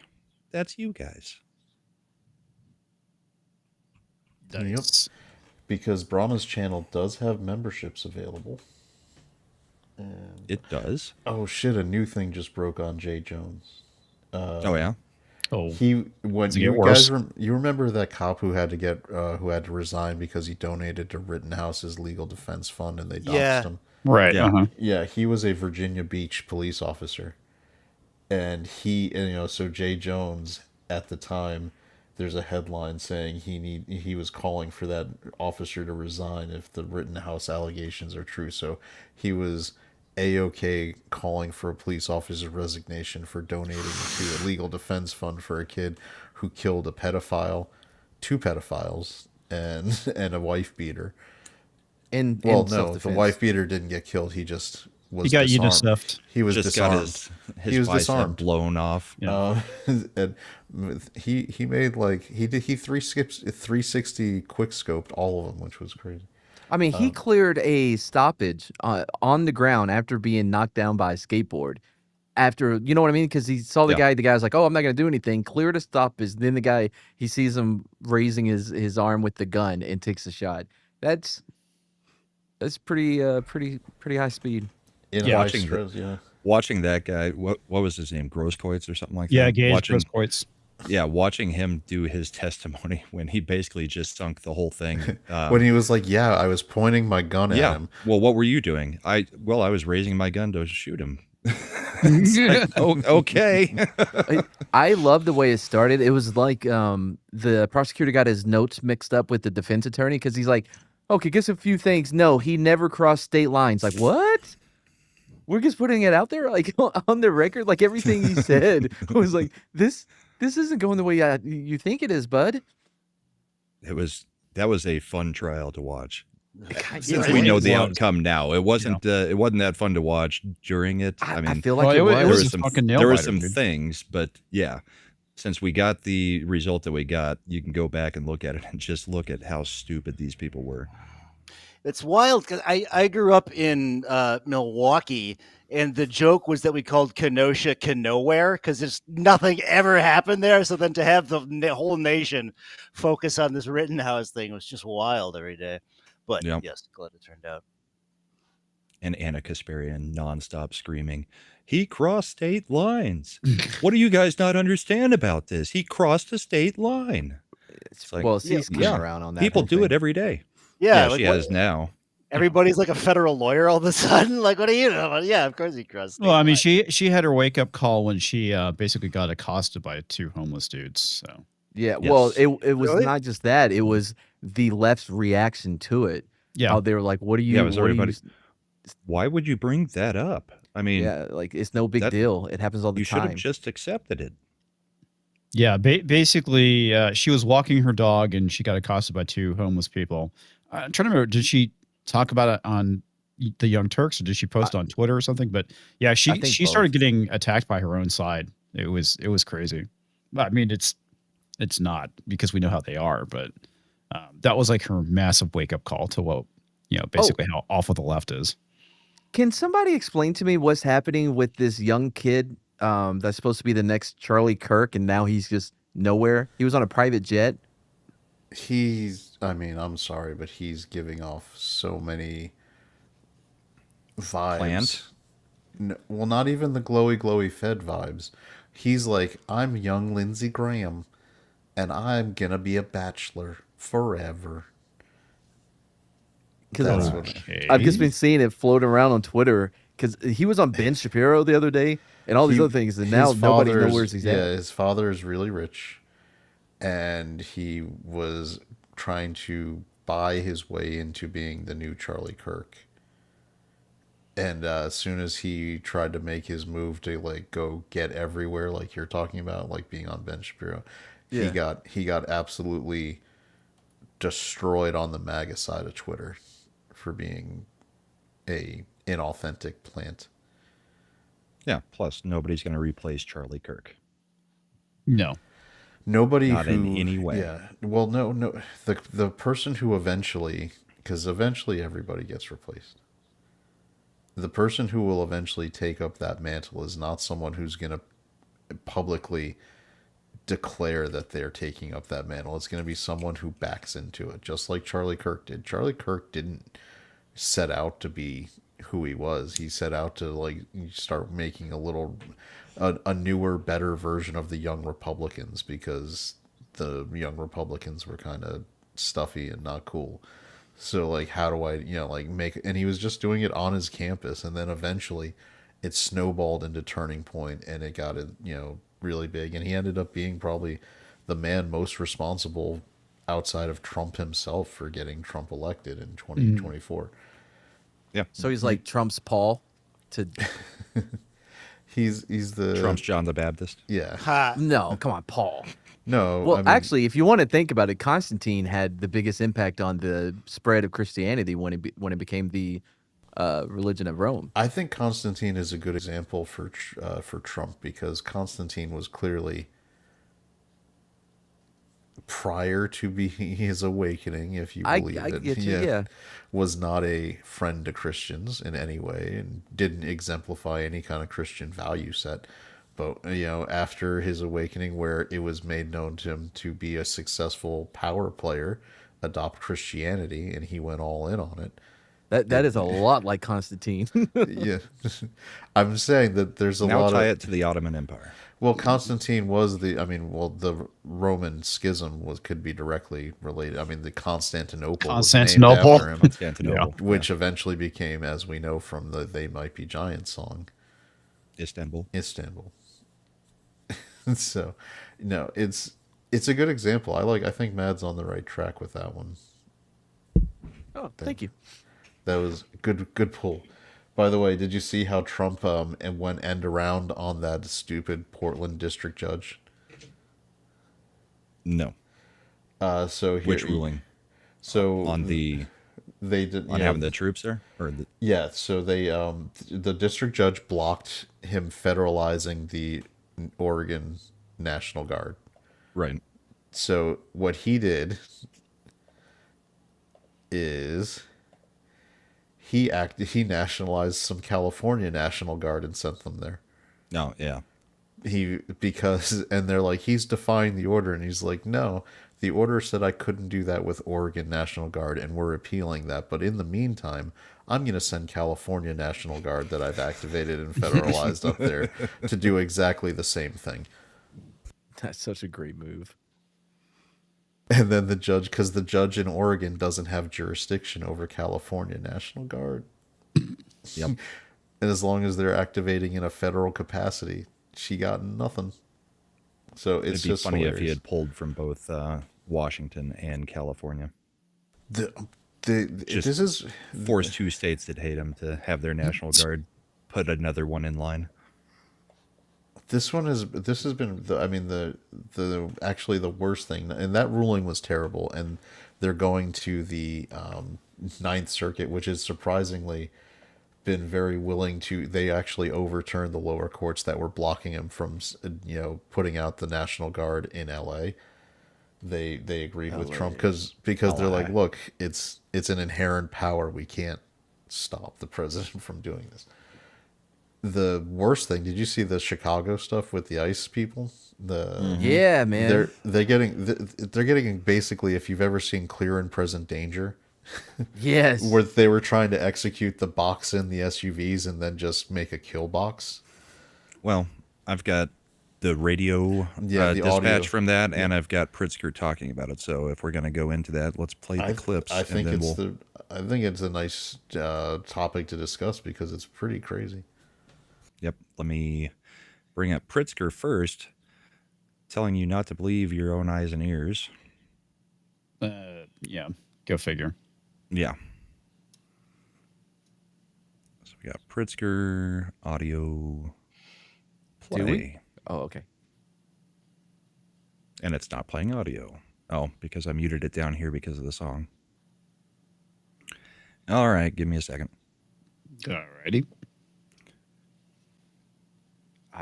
That's you guys. Nice. Yep. Because Brahma's channel does have memberships available. And It does. oh shit, a new thing just broke on Jay Jones. Oh yeah. Oh, When Does it you get guys worse? you remember that cop who had to resign because he donated to Rittenhouse's legal defense fund and they doxed Yeah. him. right. Yeah. Uh-huh. Yeah, he was a Virginia Beach police officer. And so Jay Jones at the time, there's a headline saying he was calling for that officer to resign if the Rittenhouse allegations are true. So he was A-OK calling for a police officer's resignation for donating to a legal defense fund for a kid who killed a pedophile, 2 pedophiles, and a wife beater. In Well, no, self-defense. the wife beater didn't get killed. He just was got disarmed. UNICEF. He was just disarmed. got his he was bicep disarmed. blown off. Yeah. And he made like he 360 quick scoped all of them, which was crazy. I mean, he cleared a stoppage on the ground after being knocked down by a skateboard. After, you know what I mean? Because he saw the guy was like, oh, I'm not going to do anything. Cleared a stoppage. Then the guy, he sees him raising his arm with the gun and takes a shot. That's pretty high speed. Watching that guy, what was his name? Grosskreutz or something like that? Yeah, Gage Grosskreutz. Yeah, watching him do his testimony when he basically just sunk the whole thing. When he was like, yeah, I was pointing my gun at him. Well, what were you doing? I was raising my gun to shoot him. Like, okay. I love the way it started. It was like the prosecutor got his notes mixed up with the defense attorney because he's like, okay, guess a few things. No, he never crossed state lines. Like, what? We're just putting it out there, like on the record. Like everything he said was like, this isn't going the way you think it is, bud. That was a fun trial to watch. Since we know the outcome now, it wasn't that fun to watch during it. I mean, I feel like there were some dude. things, but yeah, since we got the result that we got, you can go back and look at it and just look at how stupid these people were. It's wild because I grew up in Milwaukee, and the joke was that we called Kenosha Kenowhere because there's nothing ever happened there. So then to have the whole nation focus on this Rittenhouse thing was just wild every day. But yes, glad it turned out. And Anna Kasparian nonstop screaming, "He crossed state lines. What do you guys not understand about this? He crossed a state line." It's like, she's coming around on that. People do it every day. Yeah, she has now. Everybody's like a federal lawyer all of a sudden. Like, what do you know? Yeah, of course he crossed. Well, I mean, she had her wake up call when she basically got accosted by two homeless dudes. So yeah, well, it was not just that; it was the left's reaction to it. Yeah, how they were like, "What are you?" Yeah, was everybody? Why would you bring that up? I mean, yeah, like it's no big deal. It happens all the time. You should have just accepted it. Yeah, basically, she was walking her dog and she got accosted by two homeless people. I'm trying to remember, did she talk about it on the Young Turks or did she post on Twitter or something? But yeah, she started getting attacked by her own side. It was crazy. I mean, it's not because we know how they are, but that was like her massive wake up call to what, basically how awful the left is. Can somebody explain to me what's happening with this young kid that's supposed to be the next Charlie Kirk, and now he's just nowhere? He was on a private jet. I'm sorry, but he's giving off so many vibes. Plant? No, well, not even the glowy Fed vibes. He's like, I'm young Lindsey Graham, and I'm gonna be a bachelor forever. Because I've just been seeing it float around on Twitter because he was on Ben Shapiro the other day and all these other things, and now nobody knows where he's at. Yeah, his father is really rich, and he was trying to buy his way into being the new Charlie Kirk. And as soon as he tried to make his move to like go get everywhere, like you're talking about, like being on Ben Shapiro, he got absolutely destroyed on the MAGA side of Twitter for being a inauthentic plant. Yeah. Plus, nobody's going to replace Charlie Kirk. No. Nobody not who, in any way. Yeah. Well, no. The person who eventually, because eventually everybody gets replaced. The person who will eventually take up that mantle is not someone who's going to publicly declare that they're taking up that mantle. It's going to be someone who backs into it, just like Charlie Kirk did. Charlie Kirk didn't set out to be who he was. He set out to like start making a newer, better version of the Young Republicans because the Young Republicans were kind of stuffy and not cool. So like, how do I, make, and he was just doing it on his campus. And then eventually it snowballed into Turning Point and it got it, really big. And he ended up being probably the man most responsible outside of Trump himself for getting Trump elected in 2024. Yeah. So he's like Trump's Paul to he's the Trump's John the Baptist. Yeah. No, come on, Paul. No. Well, actually, if you want to think about it, Constantine had the biggest impact on the spread of Christianity when it became the religion of Rome. I think Constantine is a good example for Trump, because Constantine was clearly, prior to his awakening, if you believe it, was not a friend to Christians in any way and didn't exemplify any kind of Christian value set. But, after his awakening, where it was made known to him to be a successful power player, adopt Christianity, and he went all in on it. That is a lot like Constantine. Yeah. I'm saying that there's a now lot tie it to the Ottoman Empire. Well, Constantine was the Roman schism could be directly related. I mean, the Constantinople. Was named after him, Constantinople. Which eventually became, as we know from the They Might Be Giants song, Istanbul. So, no, it's a good example. I think Mad's on the right track with that one. Oh, thank you. That was good pull. By the way, did you see how Trump went end around on that stupid Portland district judge? No. So which ruling? So on having the troops there, yeah. So they the district judge blocked him federalizing the Oregon National Guard. Right. So what he did is he nationalized some California National Guard and sent them there. No, yeah. And they're like, he's defying the order, and he's like, no, the order said I couldn't do that with Oregon National Guard, and we're appealing that. But in the meantime, I'm going to send California National Guard that I've activated and federalized up there to do exactly the same thing. That's such a great move. And then because the judge in Oregon doesn't have jurisdiction over California National Guard. Yep. And as long as they're activating in a federal capacity, she got nothing. So it's It'd be funny hilarious. if he had pulled from both Washington and California. This is force two states that hate him to have their National Guard put another one in line. This has been actually the worst thing, and that ruling was terrible. And they're going to the Ninth Circuit, which is surprisingly been very willing to. They actually overturned the lower courts that were blocking him from putting out the National Guard in L.A. They agreed with Trump because they're like, look, it's an inherent power. We can't stop the president from doing this. The worst thing, did you see the Chicago stuff with the ICE people? Yeah, man. They're getting basically, if you've ever seen Clear and Present Danger. Yes. Where they were trying to execute the box in the SUVs and then just make a kill box. Well, I've got the radio the dispatch audio from that, and I've got Pritzker talking about it. So if we're going to go into that, let's play the clips. I think it's a nice topic to discuss because it's pretty crazy. Yep. Let me bring up Pritzker first, telling you not to believe your own eyes and ears. Yeah. Go figure. Yeah. So we got Pritzker audio play. Do we? Oh, okay. And it's not playing audio. Oh, because I muted it down here because of the song. All right, give me a second. Alrighty.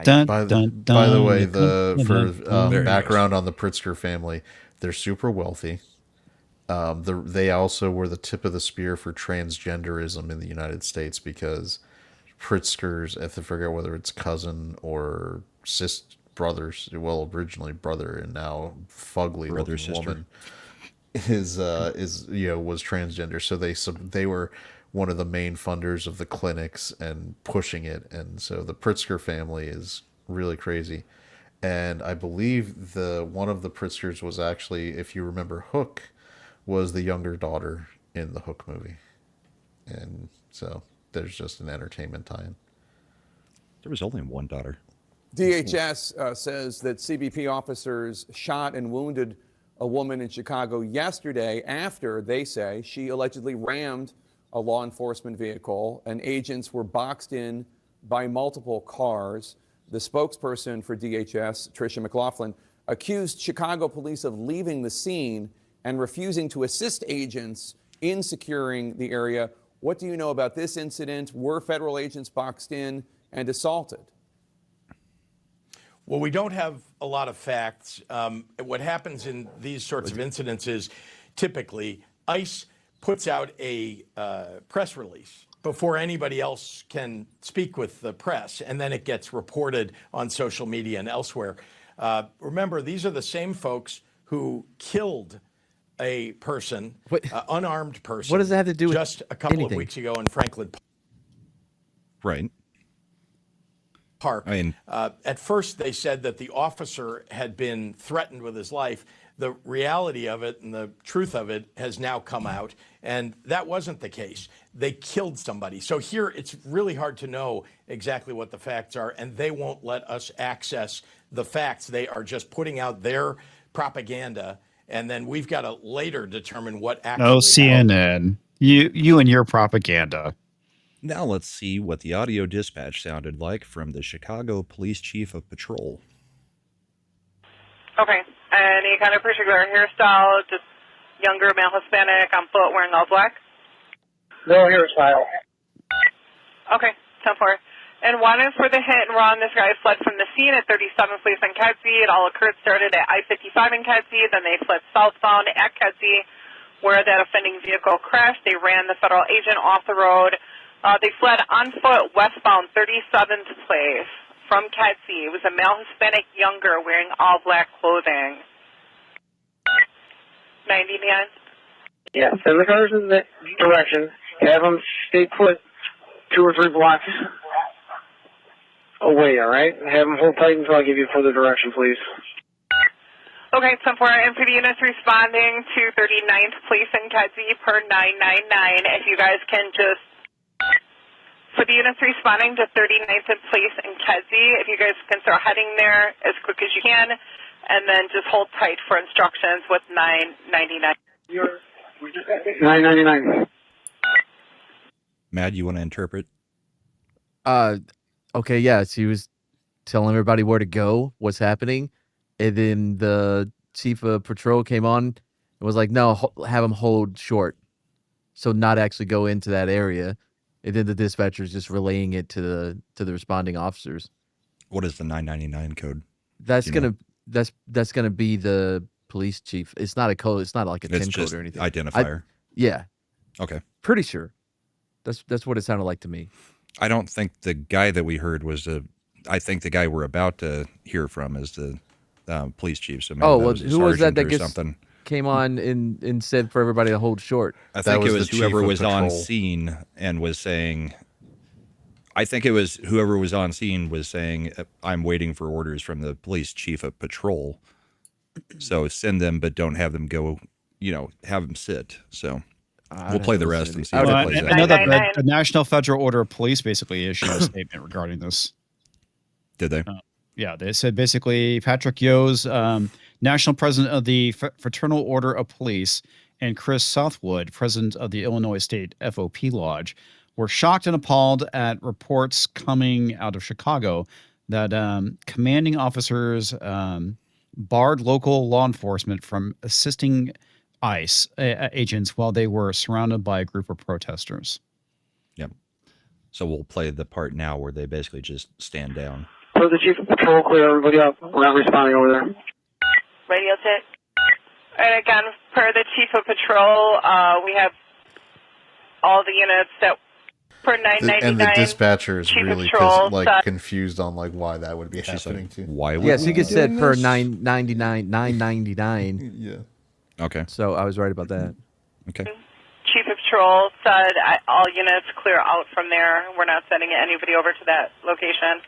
By the way, for background on the Pritzker family, they're super wealthy. They also were the tip of the spear for transgenderism in the United States because Pritzker's, I forget whether it's cousin or brothers, well, originally brother and now fugly looking woman was transgender. So they were one of the main funders of the clinics and pushing it. And so the Pritzker family is really crazy. And I believe one of the Pritzkers was actually, if you remember Hook, was the younger daughter in the Hook movie. And so there's just an entertainment tie-in. There was only one daughter. DHS says that CBP officers shot and wounded a woman in Chicago yesterday after, they say, she allegedly rammed a law enforcement vehicle, and agents were boxed in by multiple cars. The spokesperson for DHS, Tricia McLaughlin, accused Chicago police of leaving the scene and refusing to assist agents in securing the area What do you know about this incident? Were federal agents boxed in and assaulted? Well, we don't have a lot of facts. What happens in these sorts of incidents is typically ICE puts out a press release before anybody else can speak with the press, and then it gets reported on social media and elsewhere. Remember, these are the same folks who killed a person, unarmed person. What does that have to do with just a couple anything? of weeks ago in Franklin Right. Park? I mean, at first they said that the officer had been threatened with his life. The reality of it and the truth of it has now come out, and that wasn't the case. They killed somebody. So here it's really hard to know exactly what the facts are, and they won't let us access the facts. They are just putting out their propaganda, and then we've got to later determine what actually No CNN. You and your propaganda. now let's see what the audio dispatch sounded like from the Chicago Police Chief of Patrol. Okay. Any kind of particular hairstyle, just younger male Hispanic on foot wearing all black? No hairstyle. Okay, 10-4. And wanted for the hit and run, this guy fled from the scene at 37th Place in Kedzie. It all started at I-55 in Kedzie. Then they fled southbound at Kedzie, where that offending vehicle crashed. They ran the federal agent off the road. They fled on foot westbound 37th Place from Kedzie. It was a male Hispanic younger wearing all black clothing. 99. Yeah, send the cars in that direction. Have them stay put 2 or 3 blocks away, all right? Have them hold tight until I give you further direction, please. Okay, 10-4. And for the units responding to 39th Place in Kedzie per 999, if you guys can just, for the units responding to 39th Place in Kedzie, if you guys can start heading there as quick as you can, and then just hold tight for instructions with 999. 999. Mad, you want to interpret? Okay, yeah. So he was telling everybody where to go, what's happening, and then the chief of patrol came on and was like, "No, have them hold short, so not actually go into that area." And then the dispatcher's just relaying it to the responding officers. What is the 999 code? That's gonna be the police chief. It's not a code. It's not like a 10 just code or anything. Identifier. Yeah. Okay. Pretty sure. That's what it sounded like to me. I don't think the guy that we heard was I think the guy we're about to hear from is the police chief. So maybe who was that something came on and said for everybody to hold short? I think it was whoever was on scene and was saying. I think it was whoever was on scene was saying, "I'm waiting for orders from the police chief of patrol. So send them, but don't have them go. Have them sit." So we'll play the rest and see. How it plays out. I know that the National Federal Order of Police basically issued a statement regarding this. Did they? Yeah, they said basically Patrick Yo's national president of the Fraternal Order of Police and Chris Southwood, president of the Illinois State FOP Lodge, were shocked and appalled at reports coming out of Chicago that commanding officers barred local law enforcement from assisting ICE agents while they were surrounded by a group of protesters. Yep. So we'll play the part now where they basically just stand down. So the chief of patrol, clear everybody up. We're not responding over there. Radio check. And again, per the chief of patrol, we have all the units that per 999. And the dispatcher is Chief really Patrol confused on why that would be happening too. Why? Yes, you could said per 999. Yeah. Okay. So I was right about that. Okay. Chief of patrol said all units clear out from there. We're not sending anybody over to that location.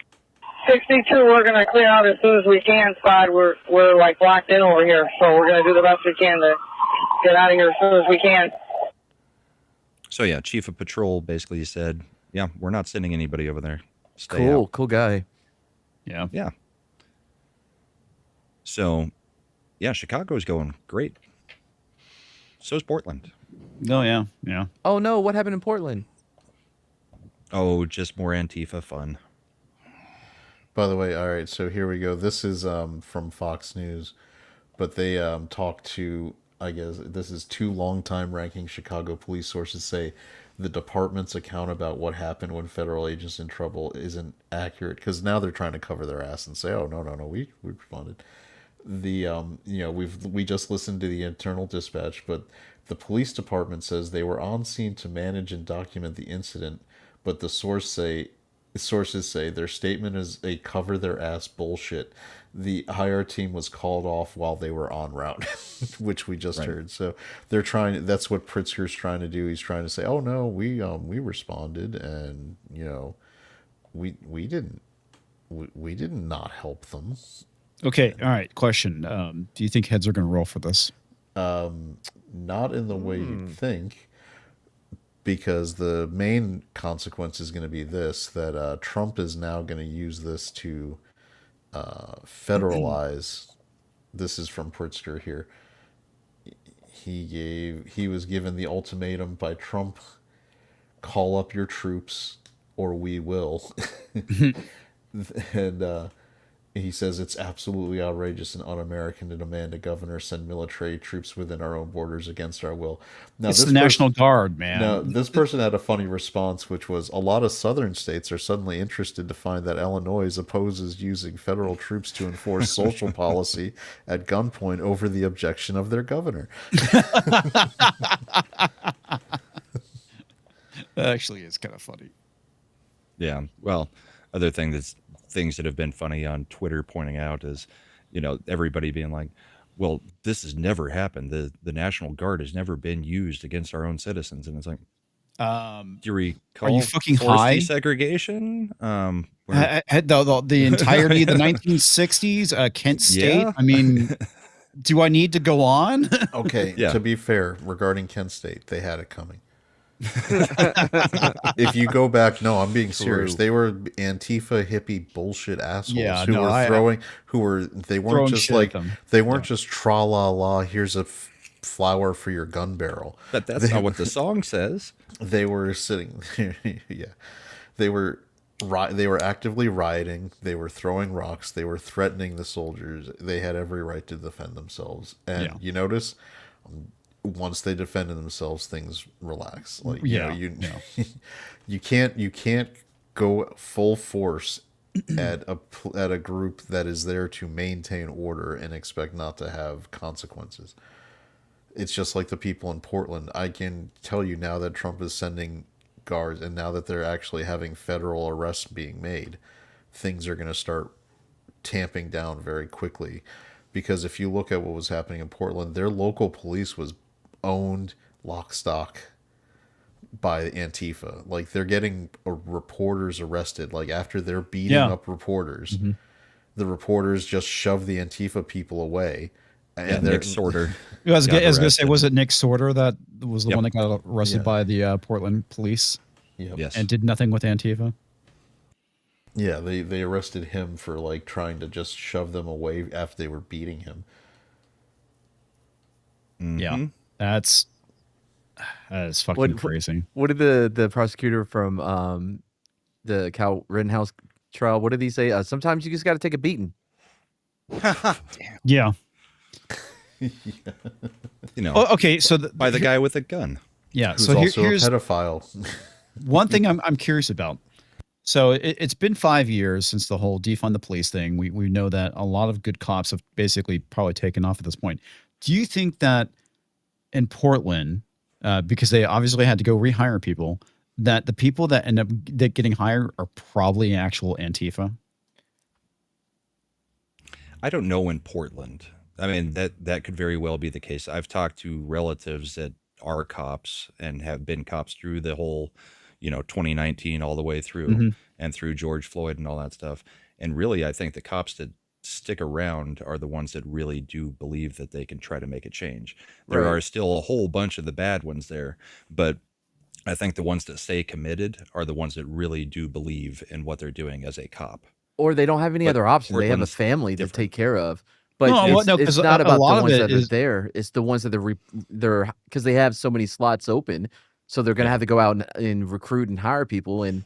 62, we're going to clear out as soon as we can, Spot. We're like locked in over here, so we're going to do the best we can to get out of here as soon as we can. So yeah, chief of patrol basically said, "Yeah, we're not sending anybody over there. Stay Cool, out." cool guy. Yeah. Yeah. So, yeah, Chicago's going great. So's Portland. Oh yeah, yeah. Oh no, what happened in Portland? Oh, just more Antifa fun. By the way, all right, so here we go. This is from Fox News, but they talked to, I guess, this is 2 longtime ranking Chicago police sources say the department's account about what happened when federal agents in trouble isn't accurate, because now they're trying to cover their ass and say, oh, no, we responded. We just listened to the internal dispatch, but the police department says they were on scene to manage and document the incident, but the sources say their statement is a cover their ass bullshit. The IR team was called off while they were en route, which we just heard. So they're trying. That's what Pritzker's trying to do. He's trying to say, "Oh no, we responded, and we didn't not help them." Okay, all right. Question: do you think heads are going to roll for this? Not in the way you'd think, because the main consequence is going to be this: that Trump is now going to use this to federalize. This is from Pritzker here. He was given the ultimatum by Trump: call up your troops or we will. And he says it's absolutely outrageous and un-American to demand a governor send military troops within our own borders against our will. Now, it's the National Guard, man. Now, this person had a funny response, which was, a lot of southern states are suddenly interested to find that Illinois opposes using federal troops to enforce social policy at gunpoint over the objection of their governor. Actually, it's kind of funny. Yeah. Well, other things that have been funny on Twitter pointing out is, everybody being like, well, this has never happened. The National Guard has never been used against our own citizens. And it's like, do you recall are you fucking forced high? Desegregation? The entirety of the 1960s, Kent State. Yeah. I mean, do I need to go on? Okay, to be fair, regarding Kent State, they had it coming. If you go back, no, I'm being serious. They were Antifa hippie bullshit assholes they weren't just like they weren't just tra la la. Here's a flower for your gun barrel. But that's not what the song says. They were sitting, yeah. They were actively rioting. They were throwing rocks. They were threatening the soldiers. They had every right to defend themselves. And you notice, once they defended themselves, things relax. Like you can't go full force at a group that is there to maintain order and expect not to have consequences. It's just like the people in Portland. I can tell you now that Trump is sending guards, and now that they're actually having federal arrests being made, things are going to start tamping down very quickly. Because if you look at what was happening in Portland, their local police was owned lock stock by Antifa. Like, they're getting reporters arrested. Like, after they're beating up reporters, the reporters just shove the Antifa people away. And Nick Sorter. I was going to say, was it Nick Sorter that was the one that got arrested by the Portland police? Yes. And did nothing with Antifa? Yeah, they arrested him for like trying to just shove them away after they were beating him. Yeah, that's fucking crazy. What did the prosecutor from the Kyle Rittenhouse trial? What did he say? Sometimes you just got to take a beating. Yeah. Okay, so by the guy with a gun. Yeah, who's so also here's a pedophile. One thing I'm curious about. So it's been 5 years since the whole defund the police thing. We know that a lot of good cops have basically probably taken off at this point. Do you think that in Portland, because they obviously had to go rehire people, that the people that end up getting hired are probably actual Antifa? I don't know in Portland. I mean, that could very well be the case. I've talked to relatives that are cops and have been cops through the whole, 2019 all the way through and through George Floyd and all that stuff. And really, I think the cops that stick around are the ones that really do believe that they can try to make a change. There are still a whole bunch of the bad ones there, but I think the ones that stay committed are the ones that really do believe in what they're doing as a cop. Or they don't have any other option. They have a family to take care of. But it's not about the ones that are there. It's the ones that they're because they have so many slots open. So they're going to have to go out and recruit and hire people. And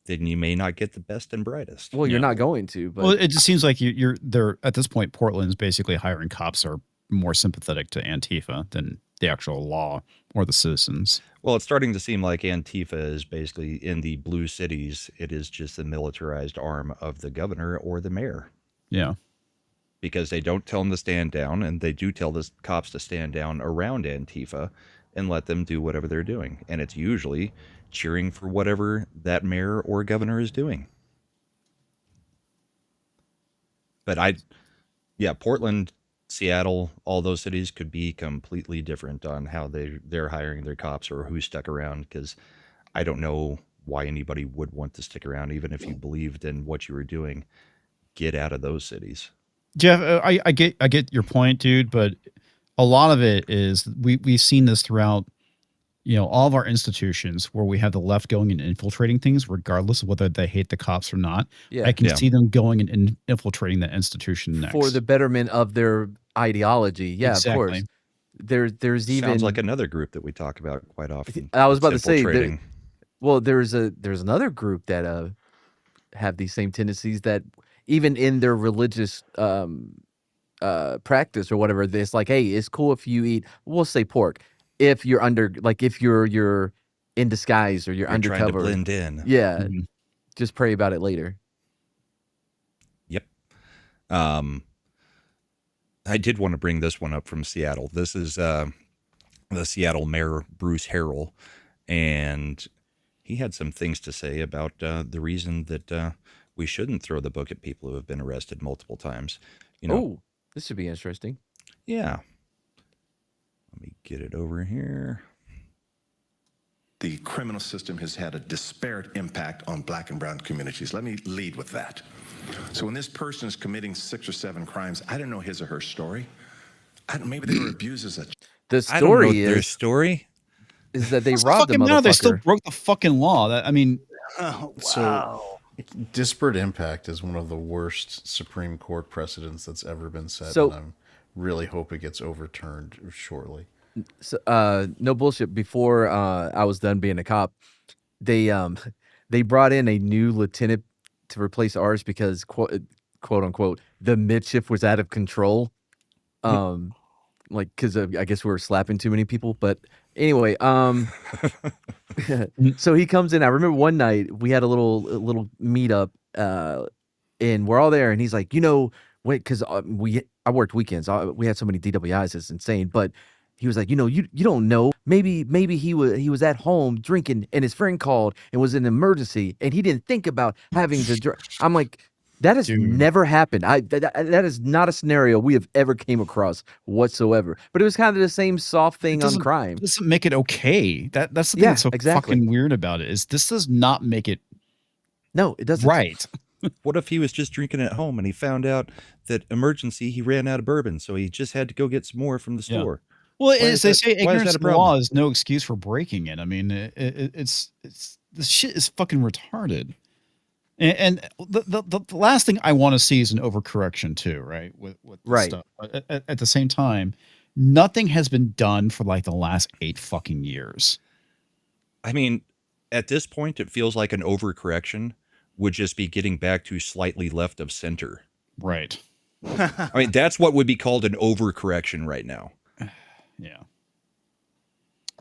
then you may not get the best and brightest. Well, you're not going to. But well, it just seems like they're at this point, Portland's basically hiring cops are more sympathetic to Antifa than the actual law or the citizens. Well, it's starting to seem like Antifa is basically in the blue cities. It is just the militarized arm of the governor or the mayor. Yeah. Because they don't tell them to stand down, and they do tell the cops to stand down around Antifa and let them do whatever they're doing. And it's usually cheering for whatever that mayor or governor is doing. But Portland, Seattle, all those cities could be completely different on how they're hiring their cops or who stuck around, because I don't know why anybody would want to stick around, even if you believed in what you were doing. Get out of those cities. Jeff, I get your point, dude, but a lot of it is we've seen this throughout, all of our institutions where we have the left going and infiltrating things, regardless of whether they hate the cops or not. Yeah. I can see them going and infiltrating the institution next for the betterment of their ideology. Yeah, exactly. Of course. There's even sounds like another group that we talk about quite often. I was about to say, there's another group that have these same tendencies that even in their religious practice or whatever, it's like, hey, it's cool if you eat, we'll say pork, if you're if you're in disguise or you're undercover, trying to blend in. Yeah, just pray about it later. Yep. I did want to bring this one up from Seattle. This is the Seattle Mayor Bruce Harrell, and he had some things to say about the reason that we shouldn't throw the book at people who have been arrested multiple times. Oh, this should be interesting. Yeah. Let me get it over here. The criminal system has had a disparate impact on black and brown communities. Let me lead with that. So when this person is committing 6 or 7 crimes, I don't know his or her story. Maybe they were abused as a... The story their story is that they robbed the motherfucker. They still broke the fucking law. Wow. So disparate impact is one of the worst Supreme Court precedents that's ever been set. So, and I really hope it gets overturned shortly. So, no bullshit. Before I was done being a cop, they brought in a new lieutenant to replace ours because quote unquote the midship was out of control. Because I guess we were slapping too many people. But anyway, so he comes in. I remember one night we had a little meetup, and we're all there, and he's like, because I worked weekends. We had so many DWIs, it's insane. But he was like, you don't know. Maybe he was at home drinking, and his friend called and was an emergency, and he didn't think about having to drink. I'm like, that has never happened. That is not a scenario we have ever came across whatsoever. But it was kind of the same soft thing on crime. It doesn't make it okay. That's the thing that's so fucking weird about it. Is this does not make it. No, it doesn't. Right. What if he was just drinking at home and he found out that emergency he ran out of bourbon, so he just had to go get some more from the store? Well, they say ignorance of the law is no excuse for breaking it. I mean, it's this shit is fucking retarded. And the last thing I want to see is an overcorrection too, right? With right. Stuff. At the same time, nothing has been done for like the last 8 fucking years. I mean, at this point, it feels like an overcorrection would just be getting back to slightly left of center. Right. I mean, that's what would be called an overcorrection right now. Yeah.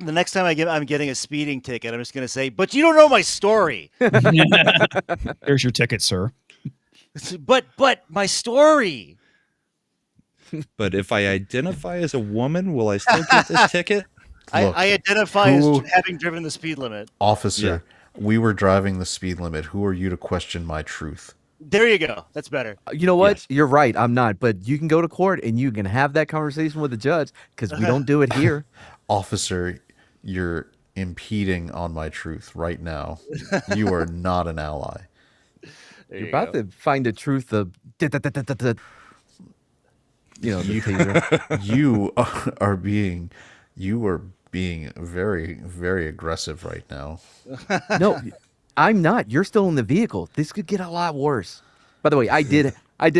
The next time I'm getting a speeding ticket, I'm just going to say, but you don't know my story. Here's your ticket, sir. But my story. But if I identify as a woman, will I still get this ticket? I identify as having driven the speed limit. Officer, we were driving the speed limit. Who are you to question my truth? There you go. That's better. You know what? Yes. You're right. I'm not. But you can go to court and you can have that conversation with the judge because we don't do it here. Officer, you're impeding on my truth right now. You are not an ally. You're about to find the truth of you are being very, very aggressive right now. No, I'm not. You're still in the vehicle. This could get a lot worse. By the way, I did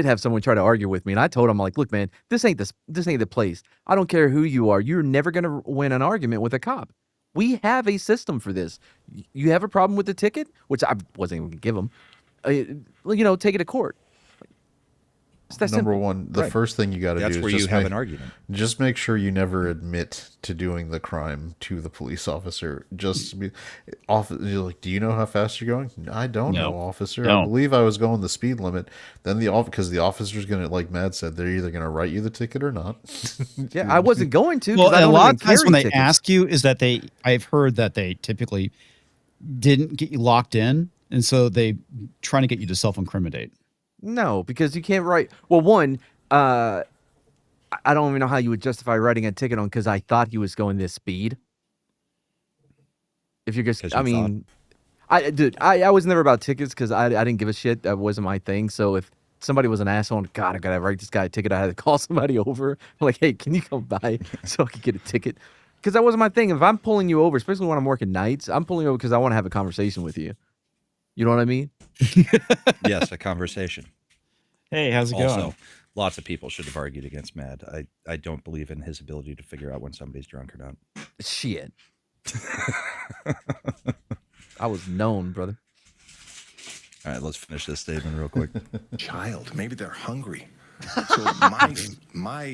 have someone try to argue with me, and I told him, like, look, man, this ain't the place. I don't care who you are. You're never gonna win an argument with a cop. We have a system for this. You have a problem with the ticket, which I wasn't even gonna give him. Take it to court. that number simple. one, the first thing you got to do That's is where just you have make, an argument. Just make sure you never admit to doing the crime to the police officer. Just be you're like, do you know how fast you're going? I don't know, officer. I believe I was going the speed limit. Then because the officer's gonna, like Matt said, they're either gonna write you the ticket or not. Yeah, I wasn't going to. Well, I don't a lot even of times carry when they tickets. ask you is that I've heard that they typically didn't get you locked in, and so they trying to get you to self-incriminate. No, because you can't write. Well, one, I don't even know how you would justify writing a ticket on because I thought he was going this speed. If you're just, I mean, I was never about tickets because I didn't give a shit. That wasn't my thing. So if somebody was an asshole, and God, I gotta write this guy a ticket, I had to call somebody over. I'm like, hey, can you come by so I could get a ticket? Because that wasn't my thing. If I'm pulling you over, especially when I'm working nights, I'm pulling you over because I want to have a conversation with you. You know what I mean? Yes, a conversation. Hey, how's it Also, going? lots of people should have argued against Mad. I don't believe in his ability to figure out when somebody's drunk or not. Shit. I was known, brother. All right, let's finish this statement real quick. Child, maybe they're hungry. So my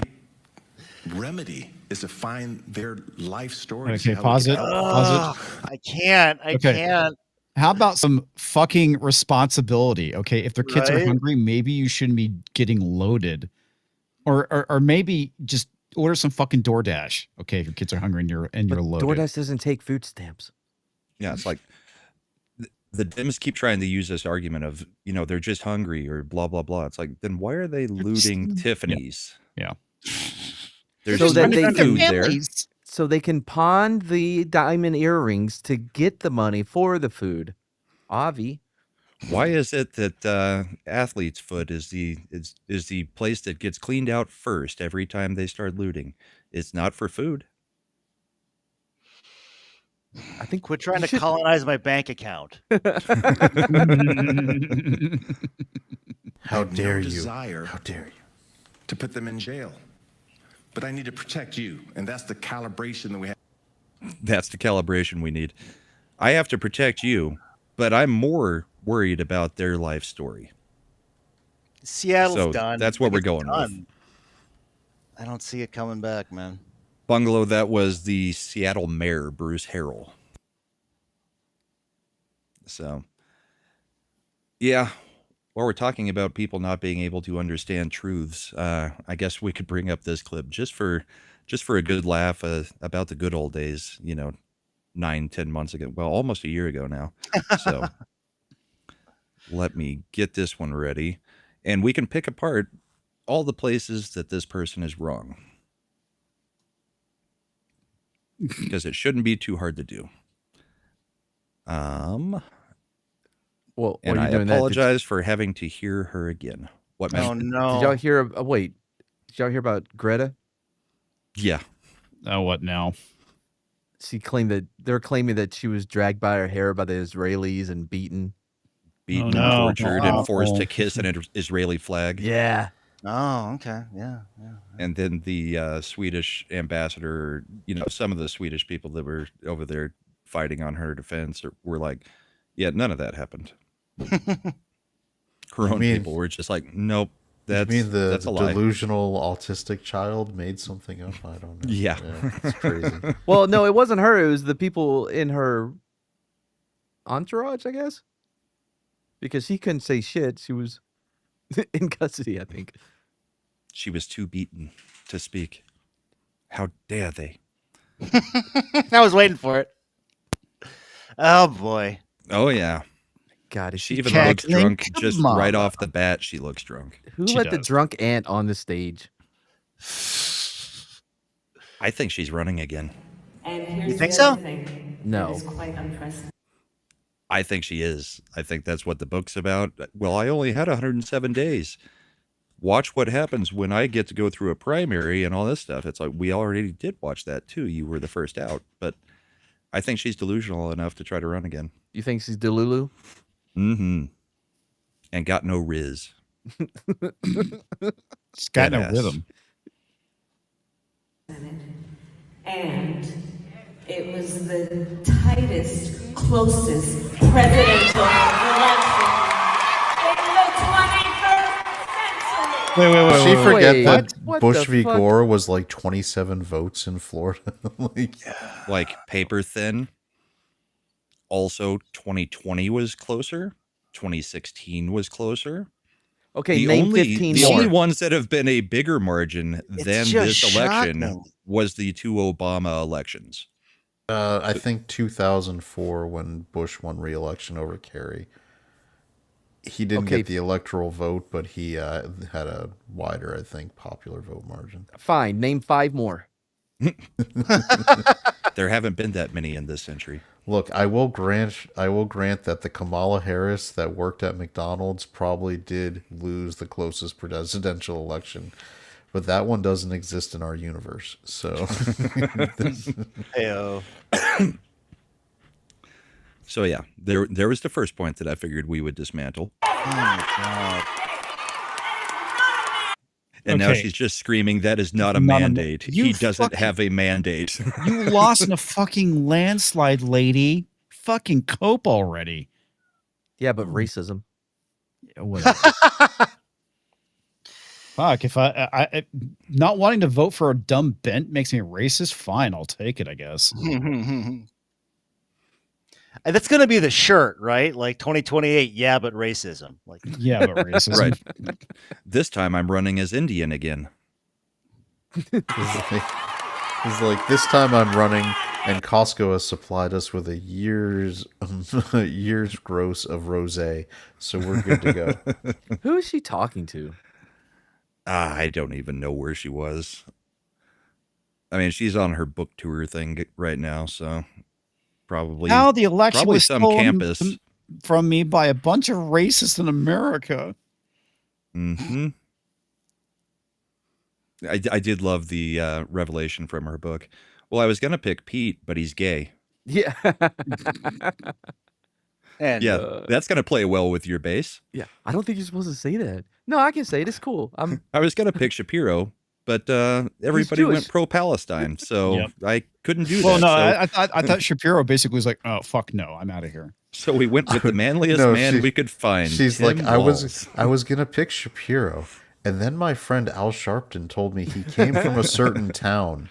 remedy is to find their life stories. Okay, pause it. Pause it. I can't. I can't. How about some fucking responsibility? Okay, if their kids are Right? hungry, maybe you shouldn't be getting loaded, or maybe just order some fucking DoorDash. Okay, if your kids are hungry and you're loaded. DoorDash doesn't take food stamps. Yeah, it's like the Dems keep trying to use this argument of, they're just hungry or blah, blah, blah. It's like, then why are they looting Tiffany's? Yeah. There's So that they food there. So they can pawn the diamond earrings to get the money for the food. Avi. Why is it that Athlete's Foot is the place that gets cleaned out first every time they start looting? It's not for food. I think Quit trying to colonize my bank account. How dare you? Desire How dare you? to put them in jail. But I need to protect you, and that's the calibration that we have. That's the calibration we need. I have to protect you, but I'm more worried about their life story. Seattle's done. That's what Like, we're it's going with. done. I don't see it coming back, man. Bungalow, that was the Seattle mayor, Bruce Harrell. So, yeah, while we're talking about people not being able to understand truths, I guess we could bring up this clip just for a good laugh about the good old days, 9-10 months ago. Well, almost a year ago now. So let me get this one ready, and we can pick apart all the places that this person is wrong. Because it shouldn't be too hard to do. Well, and while I you're doing that, apologize for having to hear her again. What? Oh, no. Did y'all hear? Wait, did y'all hear about Greta? Yeah. Oh, what now? She claimed that they're claiming that she was dragged by her hair by the Israelis and beaten, and tortured, and forced to kiss an Israeli flag. Yeah. Oh, okay. Yeah. And then the Swedish ambassador, some of the Swedish people that were over there fighting on her defense were like, yeah, none of that happened. Her own people were just like, nope, that's a lie. Delusional autistic child made something up? I don't know. Yeah. It's crazy. Well, no, it wasn't her. It was the people in her entourage, I guess. Because she couldn't say shit. She was in custody, I think. She was too beaten to speak. How dare they? I was waiting for it. Oh, boy. Oh, yeah. God, she even looks drunk just right off the bat. She looks drunk. Who let the drunk ant on the stage? I think she's running again. And here's You think the so? other thing No. that is quite unprecedented. I think she is. I think that's what the book's about. Well, I only had 107 days. Watch what happens when I get to go through a primary and all this stuff. It's like, we already did watch that too. You were the first out. But I think she's delusional enough to try to run again. You think she's Delulu? Mm-hmm. And got no riz. She's got no rhythm. And it was the tightest, closest presidential election in the 21st century. Does she forget that What Bush the v. fuck? Gore was like 27 votes in Florida? Like paper thin. Also, 2020 was closer. 2016 was closer. Okay, The name only 15 the more. only ones that have been a bigger margin than just this election shocking. was the 2 Obama elections. I think 2004 when Bush won re-election over Keri. He didn't Okay. get the electoral vote, but he had a wider, I think, popular vote margin. Fine, name 5 more. There haven't been that many in this century. Look, I will grant that the Kamala Harris that worked at McDonald's probably did lose the closest presidential election, but that one doesn't exist in our universe. So, Heyo. So yeah, there was the first point that I figured we would dismantle. Oh my God. And now Okay. she's just screaming, that is not a Not a ma- mandate. You He doesn't fucking- have a mandate. You lost in a fucking landslide, lady. Fucking cope already. Yeah, but racism. Yeah, whatever. Fuck, if I not wanting to vote for a dumb bent makes me racist, fine, I'll take it, I guess. And that's gonna be the shirt, right? Like 2028, yeah, but racism. Like, Yeah, but racism. Right. This time I'm running as Indian again. he's like, this time I'm running, and Costco has supplied us with a year's gross of rosé, so we're good to go. Who is she talking to? I don't even know where she was. I mean, she's on her book tour thing right now, so probably Now the election probably was some stolen campus. from me by a bunch of racists in America. Mm-hmm. I did love the revelation from her book. Well, I was gonna pick Pete, but he's gay. Yeah. and Yeah, that's gonna play well with your base. Yeah. I don't think you're supposed to say that. No, I can say it. It's cool. I was gonna pick Shapiro, but everybody went Jewish. pro-Palestine, so Yep. I couldn't do Well, that. no, I thought Shapiro basically was like, "Oh fuck, no, I'm out of here." So we went with the manliest No, man she- we could find. She's Tim like, Walz. I was gonna pick Shapiro, and then my friend Al Sharpton told me he came from a certain town.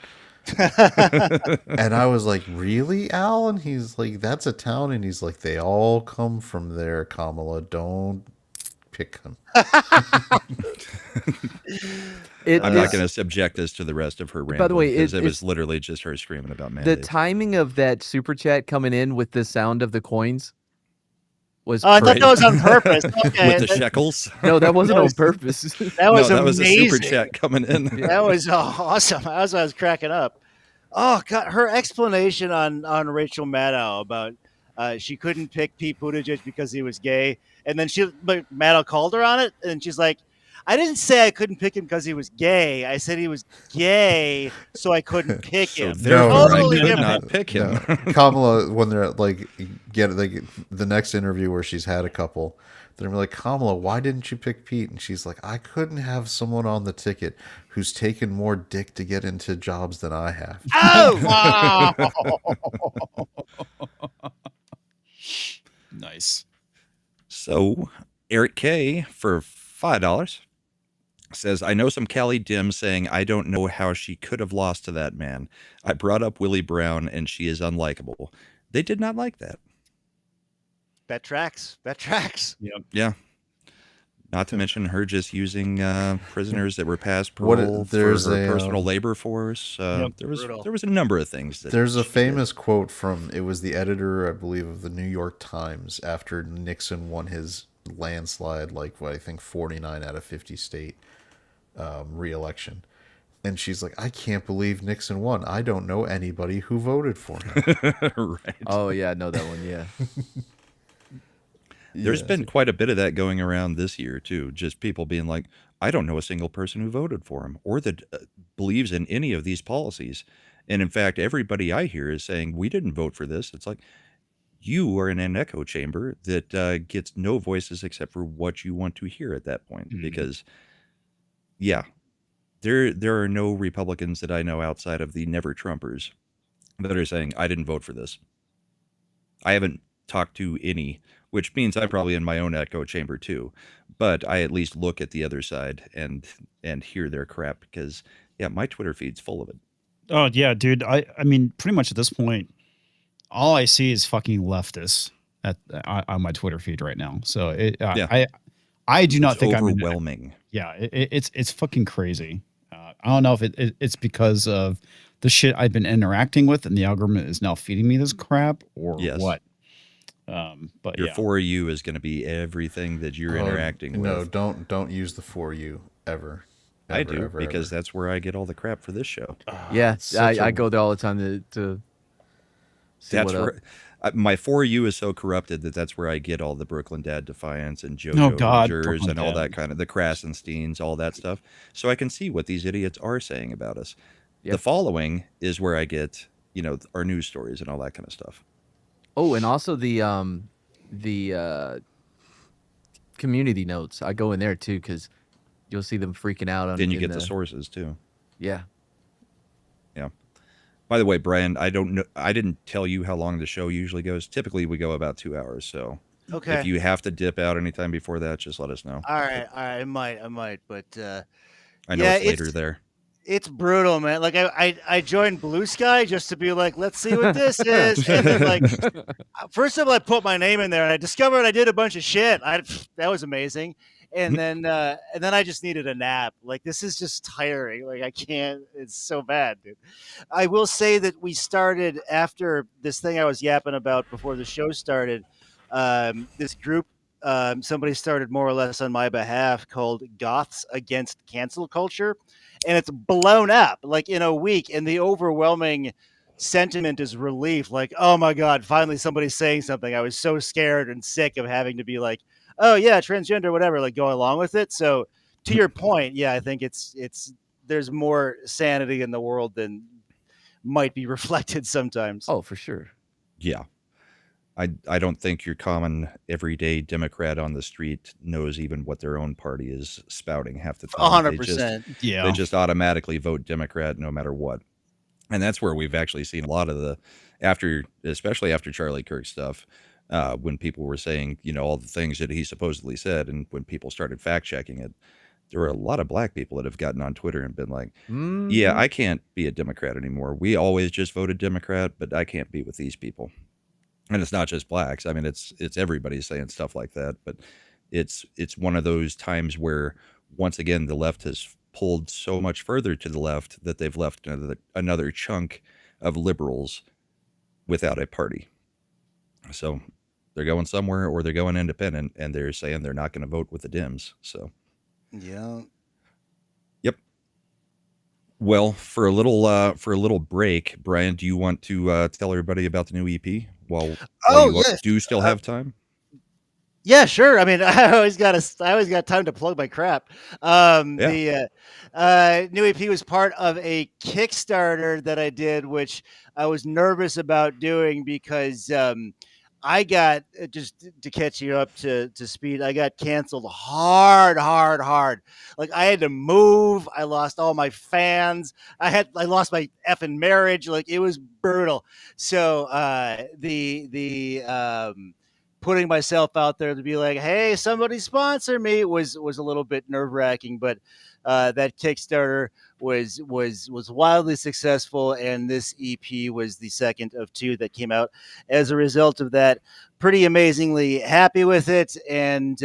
And I was like, really, Al? And he's like, that's a town. And he's like, they all come from there, Kamala. Don't pick them. I'm not going to subject this to the rest of her rant. By the way, because it was it's- literally just her screaming about The mandates. timing of that super chat coming in with the sound of the coins was oh, I thought perfect. that was on purpose. Okay, With the shekels. No, that wasn't That on was- purpose. That was no, that was a amazing. super chat coming in. That was awesome. I was cracking up. Oh God, her explanation on Rachel Maddow about she couldn't pick Pete Buttigieg because he was gay, and then Maddow called her on it, and she's like, "I didn't say I couldn't pick him because he was gay. I said he was gay, so I couldn't pick him." therefore Totally I could different. not pick him. No. Kamala, when they're like, get the next interview where she's had a couple, they're like, Kamala, why didn't you pick Pete? And she's like, I couldn't have someone on the ticket who's taken more dick to get into jobs than I have. Oh, Nice. So Eric K for $5 says, I know some Callie Dim saying, I don't know how she could have lost to that man. I brought up Willie Brown and she is unlikable. They did not like that. that tracks. That tracks. Yep. Yeah. Not to mention her just using prisoners that were past parole for there's her a, personal labor force. Yep. There was Brutal. there was a number of things. That There's a she did. famous quote from, it was the editor, I believe, of the New York Times after Nixon won his landslide, like what I think 49 out of 50 state re-election. And she's like, I can't believe Nixon won. I don't know anybody who voted for him. Right. Oh yeah, I know that one. Yeah. There's been quite a bit of that going around this year too. Just people being like, I don't know a single person who voted for him or that believes in any of these policies. And in fact, everybody I hear is saying, we didn't vote for this. It's like, you are in an echo chamber that gets no voices except for what you want to hear at that point. Mhm. Because, yeah, there are no Republicans that I know outside of the never Trumpers that are saying, I didn't vote for this. I haven't talked to any which means I'm probably in my own echo chamber too. But I at least look at the other side and hear their crap because yeah, my Twitter feed's full of it. Oh yeah, dude. I mean, pretty much at this point, all I see is fucking leftists on my Twitter feed right now. So I do not think overwhelming. It's fucking crazy. I don't know if it's because of the shit I've been interacting with, and the algorithm is now feeding me this crap, or what. But your For You is going to be everything that you're interacting with. No, don't use the For You ever. I do because that's where I get all the crap for this show. Yeah, I go there all the time to see that's what where my For You is so corrupted that's where I get all the Brooklyn Dad Defiance and JoJo Rogers and all that kind of the Krasensteins, all that stuff. So I can see what these idiots are saying about us. Yep. The following is where I get, our news stories and all that kind of stuff. Oh, and also the community notes. I go in there too because you'll see them freaking out. Then you get the sources too. Yeah. Yeah. By the way, Brian, I didn't tell you how long the show usually goes. Typically, we go about 2 hours. So if you have to dip out anytime before that, just let us know. All right. I might, but I know it's later there. It's brutal, man. Like I joined Blue Sky just to be like, let's see what this is. And then like, first of all, I put my name in there and I discovered I did a bunch of shit. That was amazing. And then I just needed a nap. Like, this is just tiring. Like, I can't. It's so bad, dude. I will say that we started after this thing I was yapping about before the show started. This group, somebody started more or less on my behalf called Goths Against Cancel Culture. And it's blown up like in a week. And the overwhelming sentiment is relief. Like, oh my God, finally somebody's saying something. I was so scared and sick of having to be like, oh yeah, transgender, whatever, like going along with it. So to your point, yeah, I think there's more sanity in the world than might be reflected sometimes. Oh, for sure. Yeah. I don't think your common everyday Democrat on the street knows even what their own party is spouting half the time. 100%. They just automatically vote Democrat no matter what. And that's where we've actually seen a lot of especially after Charlie Kirk stuff, when people were saying, all the things that he supposedly said. And when people started fact checking it, there were a lot of black people that have gotten on Twitter and been like, yeah, I can't be a Democrat anymore. We always just voted Democrat, but I can't be with these people. And it's not just blacks. I mean, it's everybody saying stuff like that. But it's one of those times where, once again, the left has pulled so much further to the left that they've left another chunk of liberals without a party. So they're going somewhere or they're going independent, and they're saying they're not going to vote with the Dems. So, yeah. Yep. Well, for a little break, Brian, do you want to tell everybody about the new EP while you do still have time? Yeah, sure. I mean, I always got time to plug my crap. The new EP was part of a Kickstarter that I did, which I was nervous about doing because I got, just to catch you up to speed, I got canceled hard. Like, I had to move. I lost all my fans. I lost my effing marriage. Like, it was brutal. So putting myself out there to be like, hey, somebody sponsor me was a little bit nerve-wracking, but that Kickstarter was wildly successful, and this EP was the second of two that came out as a result of that. Pretty amazingly happy with it, and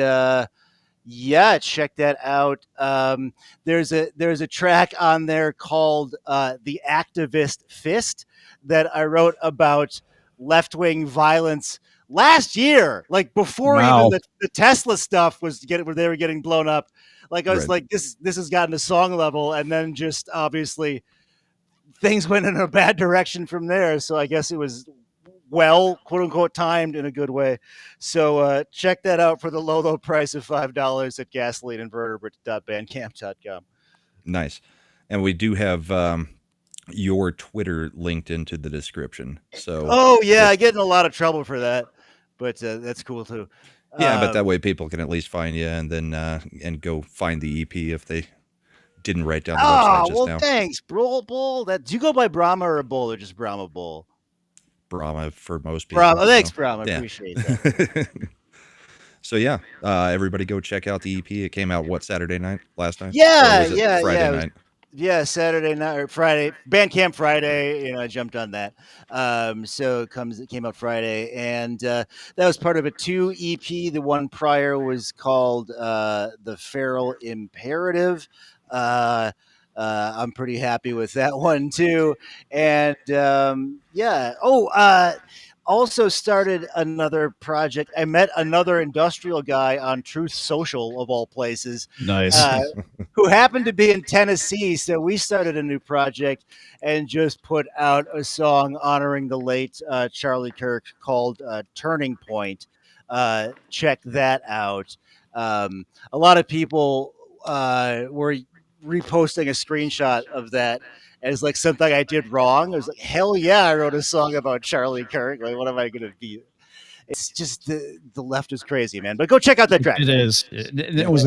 yeah, check that out. There's a track on there called The Activist Fist that I wrote about left-wing violence last year, like before even the Tesla stuff where they were getting blown up. Like, I was like, this has gotten to song level, and then just obviously things went in a bad direction from there. So I guess it was quote unquote timed in a good way. So check that out for the low price of $5 at gasolineinverter.bandcamp.com. Nice. And we do have your Twitter linked into the description. So I get in a lot of trouble for that, but that's cool too. Yeah, but that way people can at least find you and then and go find the EP if they didn't write down the website just now. Thanks, Bull. Do you go by Brahma or Bull, or just Brahma Bull? Brahma for most people. Brahma. Thanks, Brahma. Yeah. Appreciate that. So yeah, everybody go check out the EP. It came out Saturday night last night? Yeah, or was it Friday night? Yeah, Saturday night or Friday, Bandcamp Friday. I jumped on that. So it came out Friday, and that was part of a 2 EP. The one prior was called The Feral Imperative. I'm pretty happy with that one too, and also started another project. I met another industrial guy on Truth Social, of all places. Nice. Who happened to be in Tennessee. So we started a new project and just put out a song honoring the late Charlie Kirk called Turning Point. Check that out. A lot of people were reposting a screenshot of that as like something I did wrong. I was like, hell yeah, I wrote a song about Charlie Kirk. Like, what am I going to be? It's just the left is crazy, man. But go check out that track. It is. It was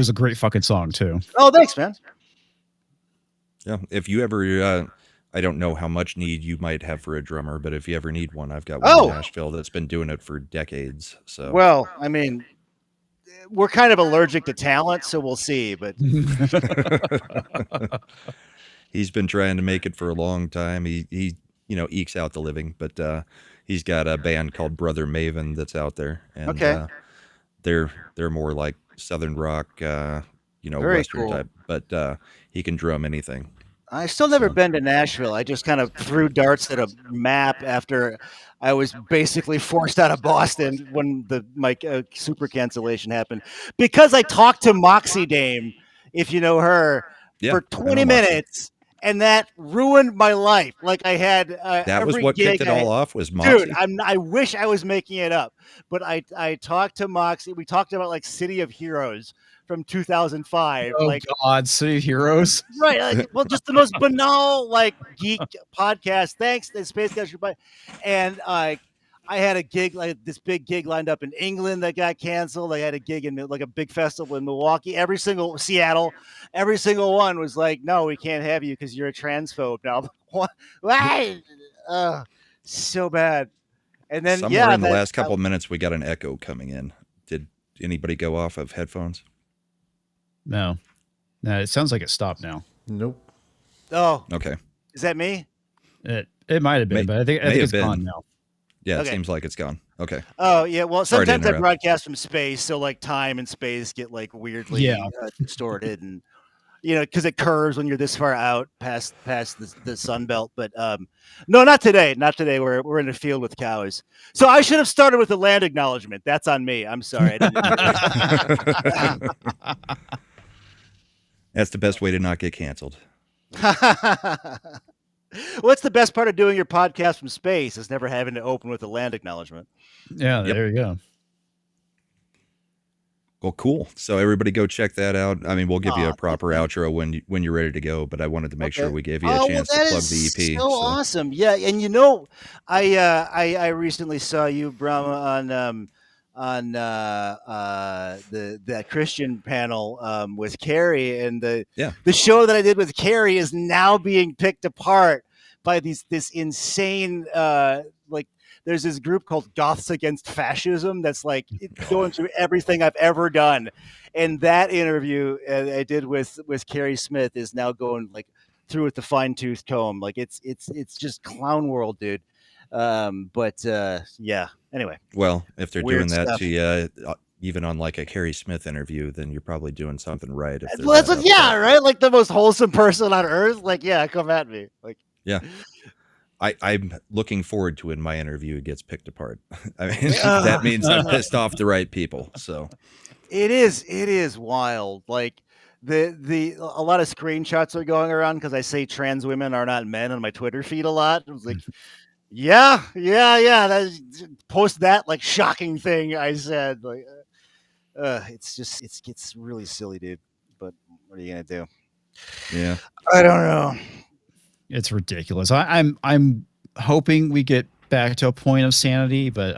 a great fucking song too. Oh, thanks, man. Yeah. If you ever, I don't know how much need you might have for a drummer, but if you ever need one, I've got one in Nashville that's been doing it for decades. So, well, I mean, we're kind of allergic to talent, so we'll see. But he's been trying to make it for a long time. He ekes out the living, but he's got a band called Brother Maven that's out there, and they're more like Southern rock, Very Western cool. type. But he can drum anything. I still never been to Nashville. I just kind of threw darts at a map after I was basically forced out of Boston when my super cancellation happened, because I talked to Moxie Dame, if you know her, for 20 minutes. And that ruined my life. Like I had that was what kicked it all off. Was Moxie? Dude, I wish I was making it up, but I talked to Moxie. We talked about like City of Heroes from 2005. Oh like God, City of Heroes. Right. Like, well, just the most banal like geek podcast. Thanks, the Space Guys. And I had a gig, like this big gig lined up in England that got canceled. I had a gig in like a big festival in Milwaukee. Seattle, every single one was like, no, we can't have you because you're a transphobe now. Why? So bad. And then somewhere in the last couple of minutes, we got an echo coming in. Did anybody go off of headphones? No, it sounds like it stopped now. Nope. Oh, okay. Is that me? It might have been, but I think it's gone now. Yeah, it seems like it's gone. Okay. Oh, yeah. Well, sometimes I broadcast from space, so like time and space get like weirdly distorted, and because it curves when you're this far out past the sun belt. But no, not today. Not today. We're in the field with cows. So I should have started with the land acknowledgement. That's on me. I'm sorry. I didn't That's the best way to not get canceled. What's the best part of doing your podcast from space is never having to open with a land acknowledgement. Yeah, there you go. Well, cool. So everybody go check that out. I mean, we'll give you a proper outro when you're ready to go, but I wanted to make sure we gave you a chance to plug the EP. So awesome. Yeah, and I recently saw you, Brahma, on that Christian panel with Keri, and the show that I did with Keri is now being picked apart by this insane like there's this group called Goths Against Fascism that's like going through everything I've ever done, and that interview I did with Keri Smith is now going like through with the fine-tooth comb. Like it's just clown world, dude. Yeah. Anyway. Well, if they're doing that stuff. to you, even on like a Keri Smith interview, then you're probably doing something right. Right? Like the most wholesome person on earth. Like, yeah, come at me. Like, yeah. I'm looking forward to when my interview gets picked apart. I mean, that means I've pissed off the right people. So it is wild. Like a lot of screenshots are going around because I say trans women are not men on my Twitter feed a lot. It was like, yeah. Post that like shocking thing I said. Like, it gets really silly, dude. But what are you gonna do? Yeah, I don't know. It's ridiculous. I'm hoping we get back to a point of sanity, but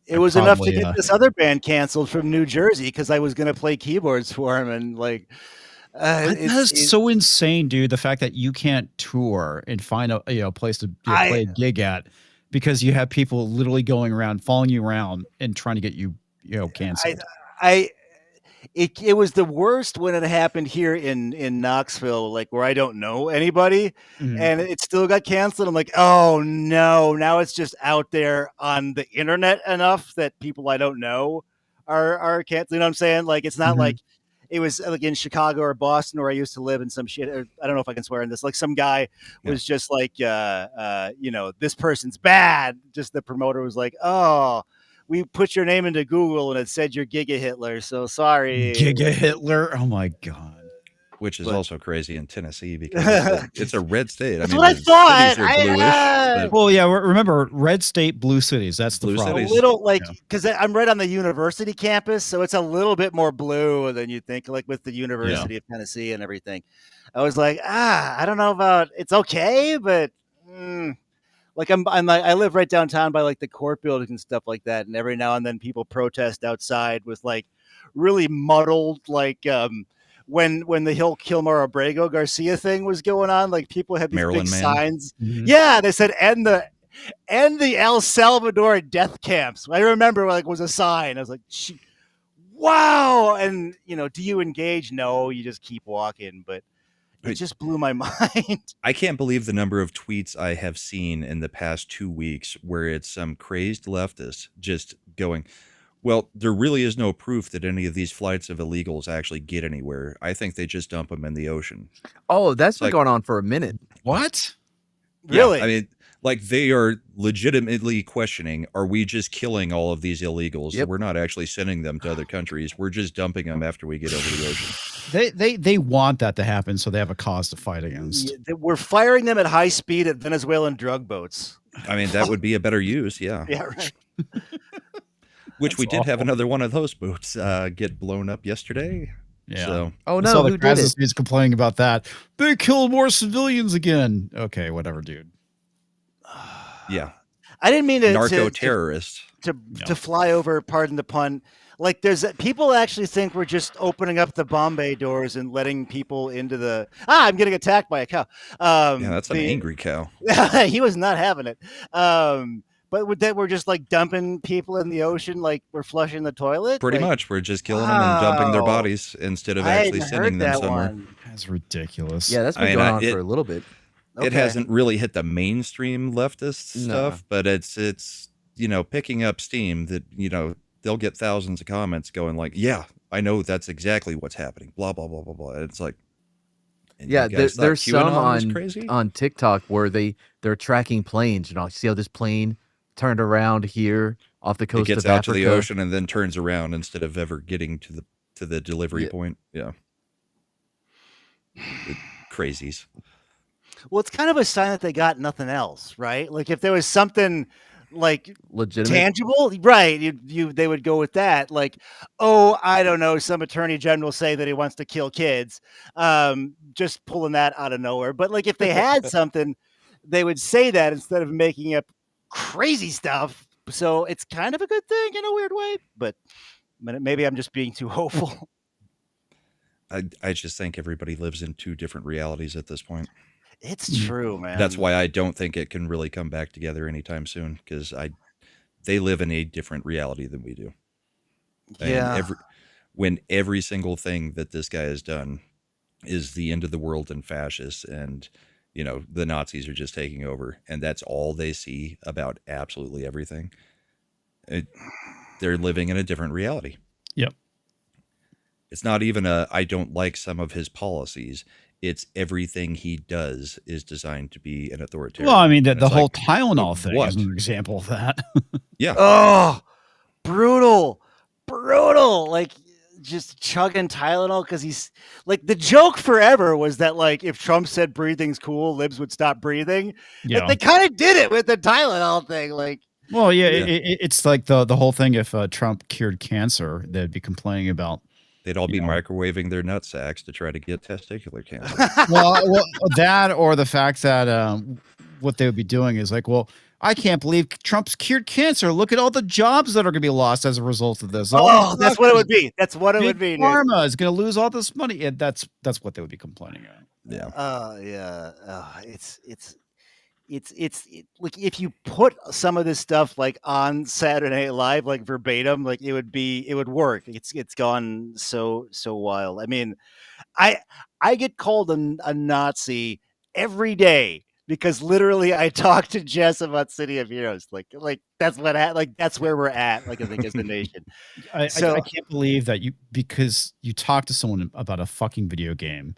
it was enough to get this other band canceled from New Jersey because I was gonna play keyboards for him, and like. It's so insane, dude. The fact that you can't tour and find a place to play a gig at because you have people literally going around, following you around, and trying to get you canceled. It was the worst when it happened here in Knoxville, like where I don't know anybody, and it still got canceled. I'm like, oh no, now it's just out there on the internet enough that people I don't know are canceling. You know what I'm saying? Like it's not like it was like in Chicago or Boston where I used to live in some shit. Or, I don't know if I can swear in this. Like some guy was just like, this person's bad. Just the promoter was like, oh, we put your name into Google and it said you're Giga Hitler. So sorry. Giga Hitler. Oh my God. Which is also crazy in Tennessee because it's a red state. That's what I thought. Cities are bluish. Well, yeah. Remember, red state, blue cities. That's the problem. A little like because I'm right on the university campus, so it's a little bit more blue than you think. Like with the University of Tennessee and everything, I was like, I don't know about. It's okay, but like I live right downtown by like the court buildings and stuff like that, and every now and then people protest outside with like really muddled like. When the Hill Kilmer Abrego Garcia thing was going on, like people had these Maryland big man. signs. Yeah, they said end the El Salvador death camps. I remember like was a sign. I was like, wow. And do you engage? No, you just keep walking. But it just blew my mind. I can't believe the number of tweets I have seen in the past 2 weeks where it's some crazed leftist just going, well, there really is no proof that any of these flights of illegals actually get anywhere. I think they just dump them in the ocean. Oh, that's been going on for a minute. What? Really? Yeah, I mean, like they are legitimately questioning, are we just killing all of these illegals? Yep. We're not actually sending them to other countries. We're just dumping them after we get over the ocean. They want that to happen so they have a cause to fight against. We're firing them at high speed at Venezuelan drug boats. I mean, that would be a better use. Yeah. Yeah, right. Which we did have another one of those boats get blown up yesterday. Yeah. So. Oh no, who did it? He's complaining about that. They killed more civilians again. Okay, whatever, dude. Yeah. I didn't mean to narco-terrorists to fly over, pardon the pun. Like there's people actually think we're just opening up the Bombay doors and letting people into the I'm getting attacked by a cow. Yeah, that's an angry cow. He was not having it. But with that, we're just like dumping people in the ocean, like we're flushing the toilet. Pretty much, we're just killing them and dumping their bodies instead of actually sending them somewhere. That's ridiculous. Yeah, that's been going on for a little bit. It hasn't really hit the mainstream leftist stuff, but it's picking up steam that they'll get thousands of comments going like, yeah, I know that's exactly what's happening. Blah blah blah blah blah. And it's like, yeah, there's some on TikTok where they're tracking planes. See how this plane turned around here off the coast of Africa. It gets out to the ocean and then turns around instead of ever getting to the delivery point. Yeah. Crazies. Well, it's kind of a sign that they got nothing else, right? Like if there was something like legitimate, tangible, right? They would go with that. Like, oh, I don't know, some attorney general say that he wants to kill kids. Just pulling that out of nowhere. But like if they had something, they would say that instead of making up crazy stuff. So it's kind of a good thing in a weird way. But maybe I'm just being too hopeful. I just think everybody lives in two different realities at this point. It's true, man. That's why I don't think it can really come back together anytime soon, because they live in a different reality than we do. Yeah. And when every single thing that this guy has done is the end of the world and fascists, and the Nazis are just taking over, and that's all they see about absolutely everything. They're living in a different reality. Yep. It's not even I don't like some of his policies. It's everything he does is designed to be an authoritarian. Well, I mean, the whole Tylenol thing is an example of that. Yeah. Oh, brutal. Like just chugging Tylenol because he's like the joke forever was that like if Trump said breathing's cool, libs would stop breathing. Yeah. Like, they kind of did it with the Tylenol thing. Like, well, yeah. It's like the whole thing. If Trump cured cancer, they'd be complaining about. They'd all be microwaving their nut sacks to try to get testicular cancer. well, that or the fact that what they would be doing is like, well, I can't believe Trump's cured cancer. Look at all the jobs that are going to be lost as a result of this. Oh, that's what it would be. That's what it would be. Pharma is going to lose all this money. Yeah, that's what they would be complaining about. Yeah. Yeah. like if you put some of this stuff like on Saturday Night Live, like verbatim, like it would work. It's gone so wild. I mean, I get called a Nazi every day because literally I talk to Jess about City of Heroes. Like that's like that's where we're at. Like I think as the nation. I can't believe that because you talk to someone about a fucking video game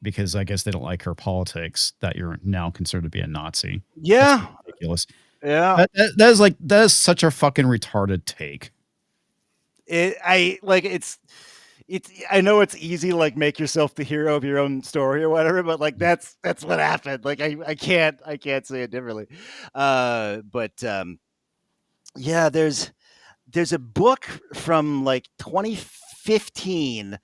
because I guess they don't like her politics that you're now considered to be a Nazi. Yeah. That's ridiculous. Yeah. That is such a fucking retarded take. I know it's easy to like make yourself the hero of your own story or whatever, but like that's what happened. Like I can't say it differently. Yeah, there's a book from like 2015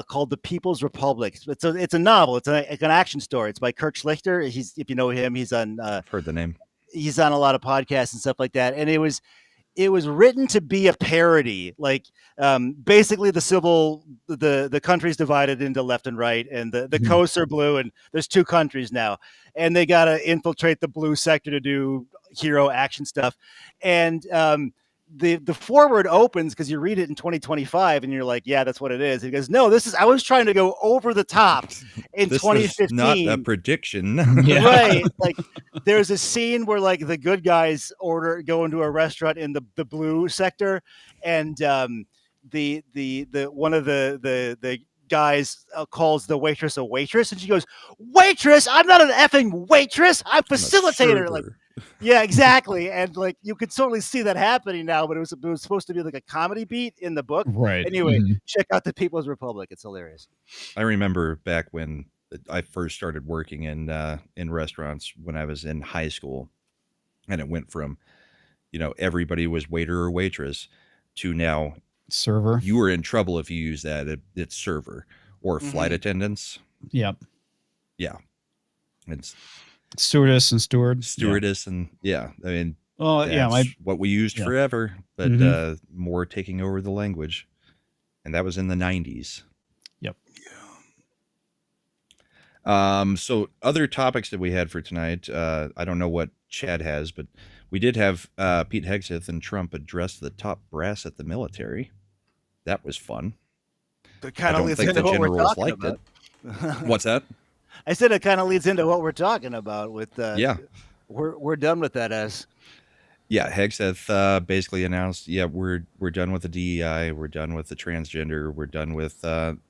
called The People's Republic. It's a novel. It's an action story. It's by Kurt Schlichter. If you know him, he's on. I've heard the name. He's on a lot of podcasts and stuff like that. And it was written to be a parody. Like basically the country's divided into left and right, and the coasts are blue, and there's two countries now, and they got to infiltrate the blue sector to do hero action stuff. And the forward opens because you read it in 2025 and you're like, yeah, that's what it is. He goes, no, I was trying to go over the top in this 2015. Was not a prediction. Right. Like there's a scene where like the good guys go into a restaurant in the blue sector, and the one of the guys calls the waitress a waitress, and she goes, waitress, I'm not an effing waitress, I'm facilitator. Like, yeah, exactly. And like you could totally see that happening now, but it was supposed to be like a comedy beat in the book. Right. Anyway, check out The People's Republic. It's hilarious. I remember back when I first started working in restaurants when I was in high school, and it went from, everybody was waiter or waitress to now server. You were in trouble if you use that. It's server or flight attendants. Yep. Yeah. It's stewardess and steward. Stewardess and I mean, what we used forever, but more taking over the language, and that was in the 90s. Yep. So other topics that we had for tonight, I don't know what Chad has, but we did have Pete Hegseth and Trump address the top brass at the military. That was fun. That kind of leads think into the what we're generals talking liked about. it. What's that? I said it kind of leads into what we're talking about with we're done with that as. Yeah, Hegseth basically announced, we're done with the DEI, we're done with the transgender, we're done with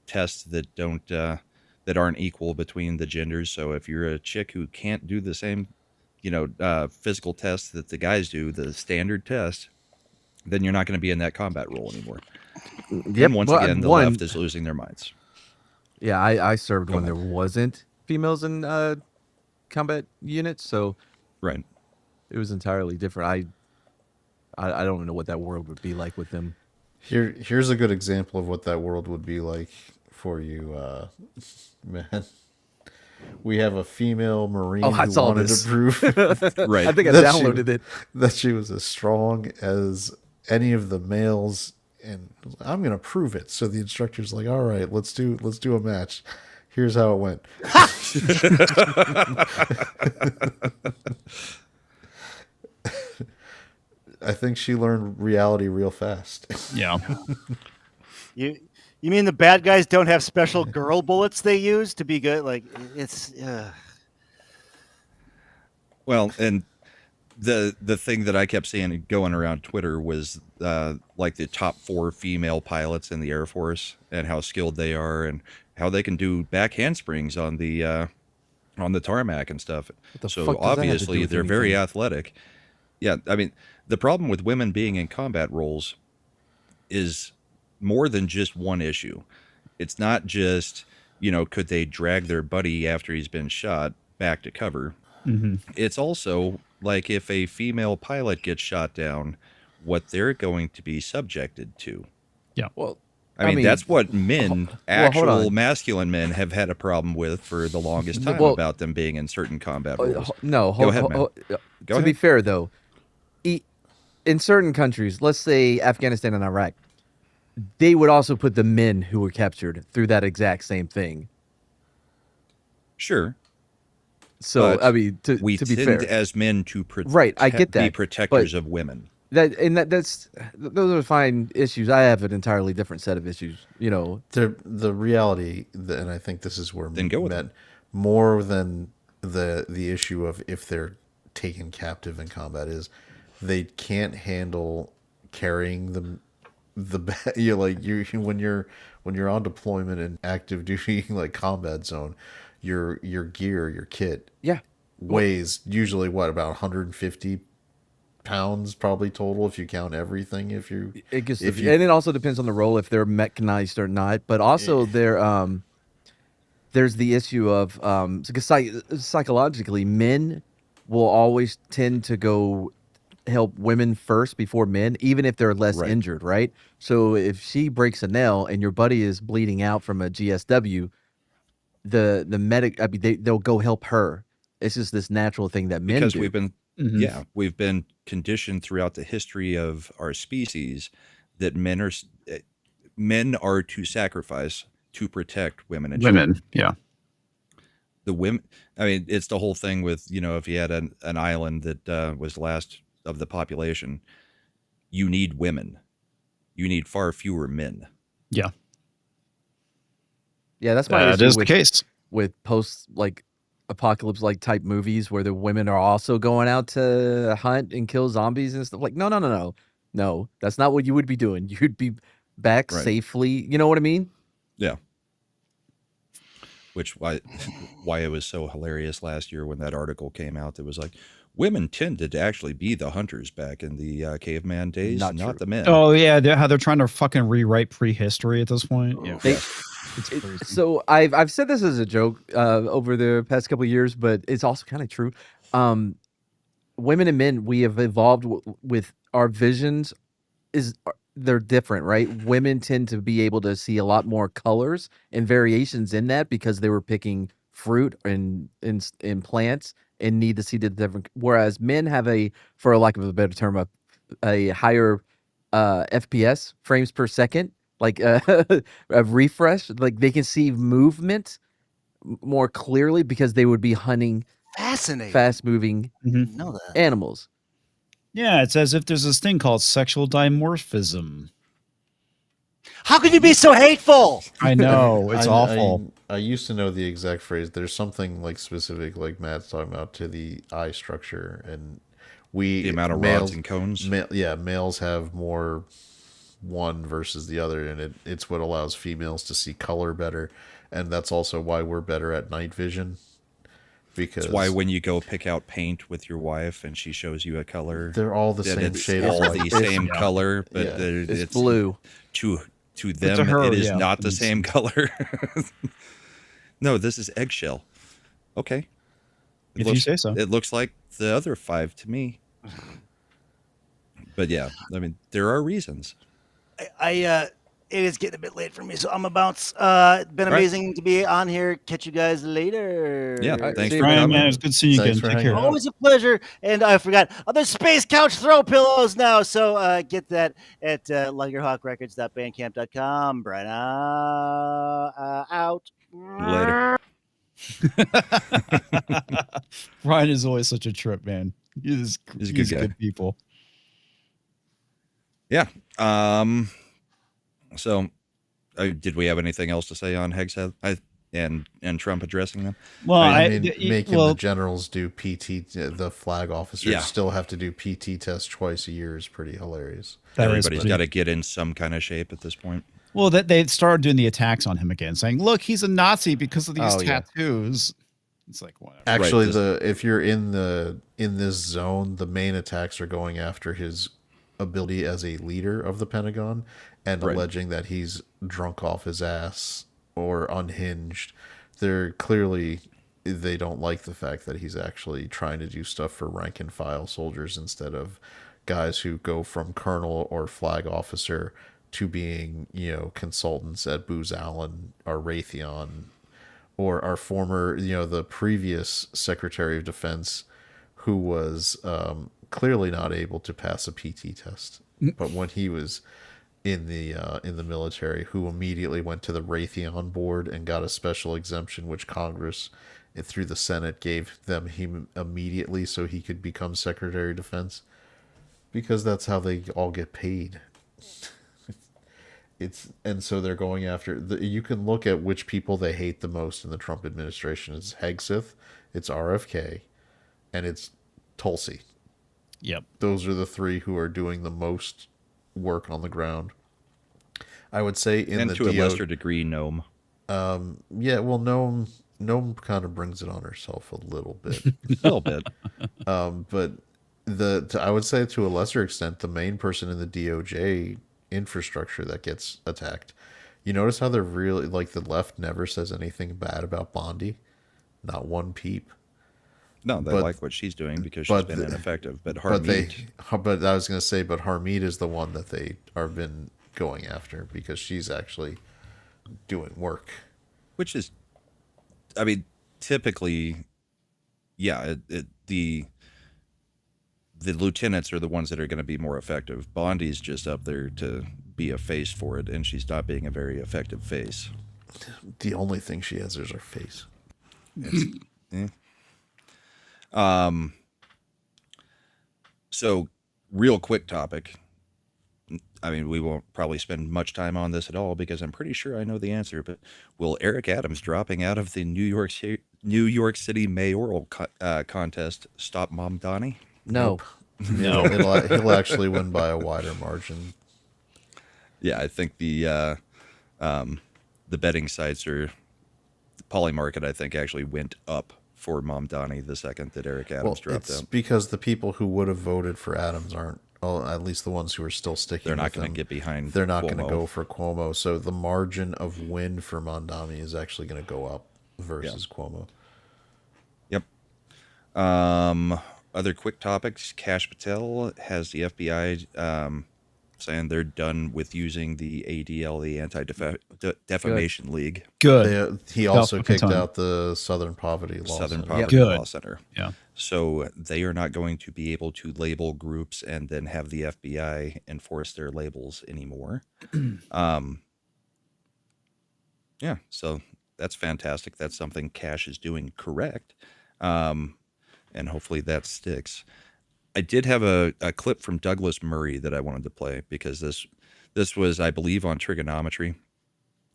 tests that that aren't equal between the genders. So if you're a chick who can't do the same, physical tests that the guys do, the standard test, then you're not going to be in that combat role anymore. Yep. And once again, the left is losing their minds. Yeah, I served when there wasn't females in combat units, so right, it was entirely different. I don't know what that world would be like with them. Here's a good example of what that world would be like for you, man. We have a female Marine who wanted to prove right. I think I downloaded it. That she was as strong as any of the males, and I'm gonna prove it. So the instructor's like, all right, let's do a match. Here's how it went. I think she learned reality real fast. Yeah. You mean the bad guys don't have special girl bullets they use to be good? Like it's. Well, and the thing that I kept seeing going around Twitter was like the top 4 female pilots in the Air Force and how skilled they are and how they can do back handsprings on the tarmac and stuff. So obviously they're very athletic. Yeah, I mean, the problem with women being in combat roles is more than just one issue. It's not just, could they drag their buddy after he's been shot back to cover? Mm-hmm. It's also like if a female pilot gets shot down, what they're going to be subjected to. Yeah. Well, I mean that's what men, actual masculine men, have had a problem with for the longest time about them being in certain combat roles. Go ahead, man. To be fair, though, in certain countries, let's say Afghanistan and Iraq, they would also put the men who were captured through that exact same thing. Sure. So But I mean, to we be tend fair, as men to right? I get that. be protectors but of women. That's those are fine issues. I have an entirely different set of issues. You know, the reality, and I think this is where Then go with it. more than the issue of if they're taken captive in combat is they can't handle carrying them. You like you when you're on deployment and active duty like combat zone, your gear, your kit, yeah, weighs usually what, about 150 pounds probably total if you count everything. If you and it also depends on the role if they're mechanized or not. But also there's the issue of because psychologically men will always tend to go help women first before men, even if they're less injured, right? So if she breaks a nail and your buddy is bleeding out from a GSW, the medic, I mean, they'll go help her. It's just this natural thing that men Because do. we've been we've been conditioned throughout the history of our species that men are to sacrifice to protect women and children. Yeah. The women, I mean, it's the whole thing with, if you had an island that was last of the population, you need women. You need far fewer men. Yeah. Yeah, that's my That issue is the case. with post apocalypse type movies where the women are also going out to hunt and kill zombies and stuff. Like, no, that's not what you would be doing. You'd be back safely. You know what I mean? Yeah. Which why it was so hilarious last year when that article came out. That was like, women tended to actually be the hunters back in the caveman days, not the men. Oh yeah, how they're trying to fucking rewrite prehistory at this point. Yeah. It's crazy. So I've said this as a joke over the past couple of years, but it's also kind of true. Women and men, we have evolved with our visions. They're different, right? Women tend to be able to see a lot more colors and variations in that because they were picking fruit and plants and need to see the different. Whereas men have for lack of a better term, a higher FPS, frames per second, like a refresh. Like they can see movement more clearly because they would be hunting Fascinating. fast-moving Know that. animals. Yeah, it's as if there's this thing called sexual dimorphism. How could you be so hateful? I know, it's awful. I used to know the exact phrase. There's something like specific, like Matt's talking about, to the eye structure, and the amount of rods and cones. Males have more one versus the other, and it's what allows females to see color better, and that's also why we're better at night vision. Because it's why when you go pick out paint with your wife and she shows you a color, they're all the same shade. All the same color, but it's blue. To them, to her, it is not the same color. No, this is eggshell. Okay. If you say so. It looks like the other 5 to me. But yeah, I mean, there are reasons. It is getting a bit late for me, so I'm gonna bounce. Been amazing to be on here. Catch you guys later. Yeah, thanks for Brian, coming. man, it's good seeing you again. Take care. Always a pleasure. And I forgot, there's Space Couch throw pillows now, so get that at luggyourhawkrecords.bandcamp.com. Brian out. Later. Ryan is always such a trip, man. He's a good guy. Good people. Yeah. So, did we have anything else to say on Hegseth and Trump addressing them? Well, making the generals do PT, the flag officers still have to do PT tests twice a year is pretty hilarious. Everybody's got to get in some kind of shape at this point. Well, they started doing the attacks on him again, saying, "Look, he's a Nazi because of these tattoos." It's like whatever. Actually, if you're in this zone, the main attacks are going after his ability as a leader of the Pentagon and alleging that he's drunk off his ass or unhinged. They don't like the fact that he's actually trying to do stuff for rank and file soldiers instead of guys who go from colonel or flag officer to being, consultants at Booz Allen or Raytheon, or our former, the previous Secretary of Defense, who was clearly not able to pass a PT test, but when he was in the military, who immediately went to the Raytheon board and got a special exemption, which Congress it through the Senate gave them him immediately so he could become Secretary of Defense, because that's how they all get paid. And so they're going after you can look at which people they hate the most in the Trump administration. It's Hegseth, it's RFK, and it's Tulsi. Yep. Those are the three who are doing the most work on the ground. I would say and to a lesser degree, Noam. Yeah, well, Noam kind of brings it on herself a little bit. A little bit. But I would say to a lesser extent, the main person in the DOJ infrastructure that gets attacked. You notice how they're really, like, the left never says anything bad about Bondi? Not one peep. No, they like what she's doing because she's been ineffective. But Harmeet... But I was going to say, but Harmeet is the one that they have been going after because she's actually doing work. Which is, I mean, typically, yeah, the lieutenants are the ones that are going to be more effective. Bondi's just up there to be a face for it, and she's not being a very effective face. The only thing she has is her face. So, real quick topic. I mean, we won't probably spend much time on this at all because I'm pretty sure I know the answer. But will Eric Adams dropping out of the New York City mayoral contest stop Mom Donnie? No. No. He'll actually win by a wider margin. Yeah, I think the betting sites or Polymarket, I think, actually went up for Mom Donnie the second that Eric Adams dropped out. Because the people who would have voted for Adams aren't, well, at least the ones who are still sticking. They're not going to get behind. They're not going to go for Cuomo. So the margin of win for Mondani is actually going to go up versus Cuomo. Yep. Other quick topics. Kash Patel has the FBI saying they're done with using the ADL, the Anti-Defamation League. Good. He also kicked out the Southern Poverty Law Law Center. Yeah. So they are not going to be able to label groups and then have the FBI enforce their labels anymore. Yeah, so that's fantastic. That's something Kash is doing correct. And hopefully that sticks. I did have a clip from Douglas Murray that I wanted to play because this was, I believe, on trigonometry.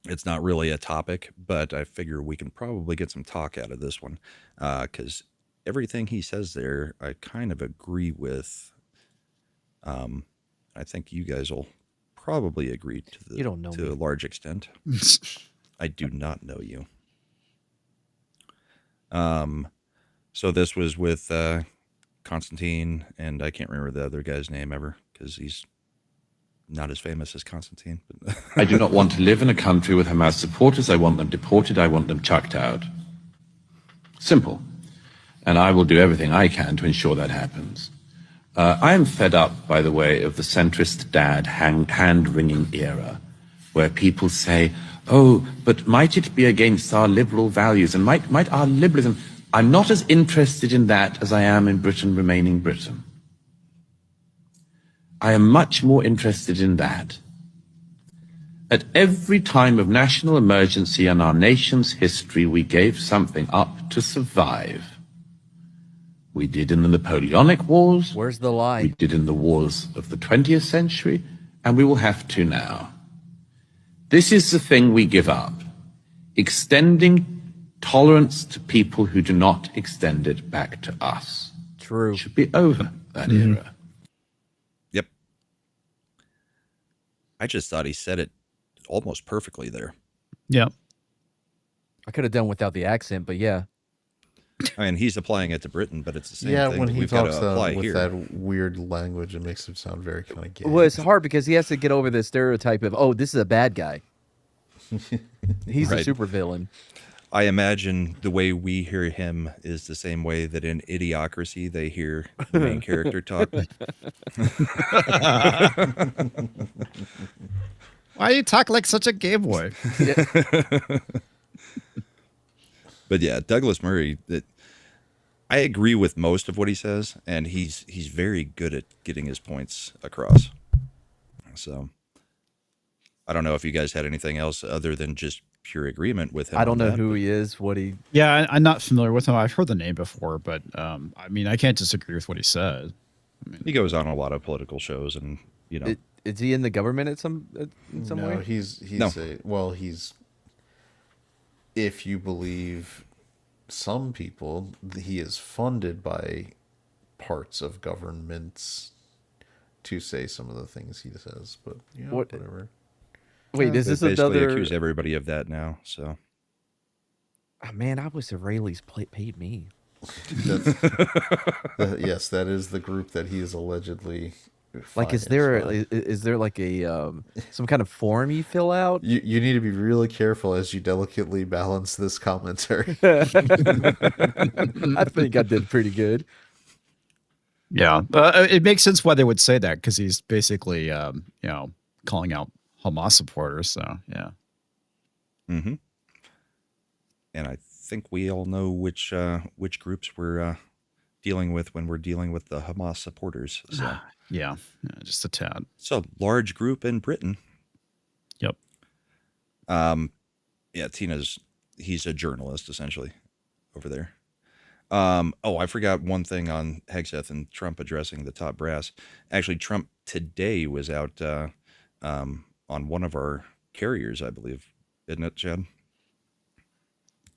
It's not really a topic, but I figure we can probably get some talk out of this one because everything he says there, I kind of agree with. I think you guys will probably agree You don't know to a large extent. I do not know you. So this was with Constantine, and I can't remember the other guy's name ever because he's not as famous as Constantine. But I do not want to live in a country with Hamas supporters. I want them deported. I want them chucked out. Simple. And I will do everything I can to ensure that happens. I am fed up, by the way, of the centrist dad hand-wringing era, where people say, oh, but might it be against our liberal values? And might our liberalism... I'm not as interested in that as I am in Britain remaining Britain. I am much more interested in that. At every time of national emergency in our nation's history, we gave something up to survive. We did in the Napoleonic Wars. Where's the lie? We did in the wars of the 20th century, and we will have to now. This is the thing we give up. Extending tolerance to people who do not extend it back to us. True. It should be over, that era. Yep. I just thought he said it almost perfectly there. Yeah. I could have done without the accent, but yeah. I mean, he's applying it to Britain, but it's the same thing. Yeah, when that he we've talks got to apply with here. that weird language, it makes him sound very kind of gay. Well, it's hard because he has to get over the stereotype of, oh, this is a bad guy. He's a supervillain. I imagine the way we hear him is the same way that in Idiocracy they hear the main character talk. Why you talk like such a gay boy? But yeah, Douglas Murray, I agree with most of what he says, and he's very good at getting his points across. So I don't know if you guys had anything else other than just pure agreement with him. I don't know that, who he is. What he? Yeah, I'm not familiar with him. I've heard the name before, but I mean, I can't disagree with what he said. I mean, he goes on a lot of political shows, and is he in the government in some way? No, he's if you believe some people, he is funded by parts of governments to say some of the things he says, but whatever. Wait, is this basically another? accuse everybody of that now? So, oh, man, I wish Israelis paid me. Yes, that is the group that he is allegedly. Like, is there like a some kind of form you fill out? You need to be really careful as you delicately balance this commentary. I think I did pretty good. Yeah, it makes sense why they would say that, because he's basically, calling out Hamas supporters. So yeah. Mm-hmm. And I think we all know which groups we're dealing with when we're dealing with the Hamas supporters. So yeah, just a tad. It's a large group in Britain. Yep. Yeah, he's a journalist essentially over there. I forgot one thing on Hegseth and Trump addressing the top brass. Actually, Trump today was out on one of our carriers, I believe, isn't it, Chad?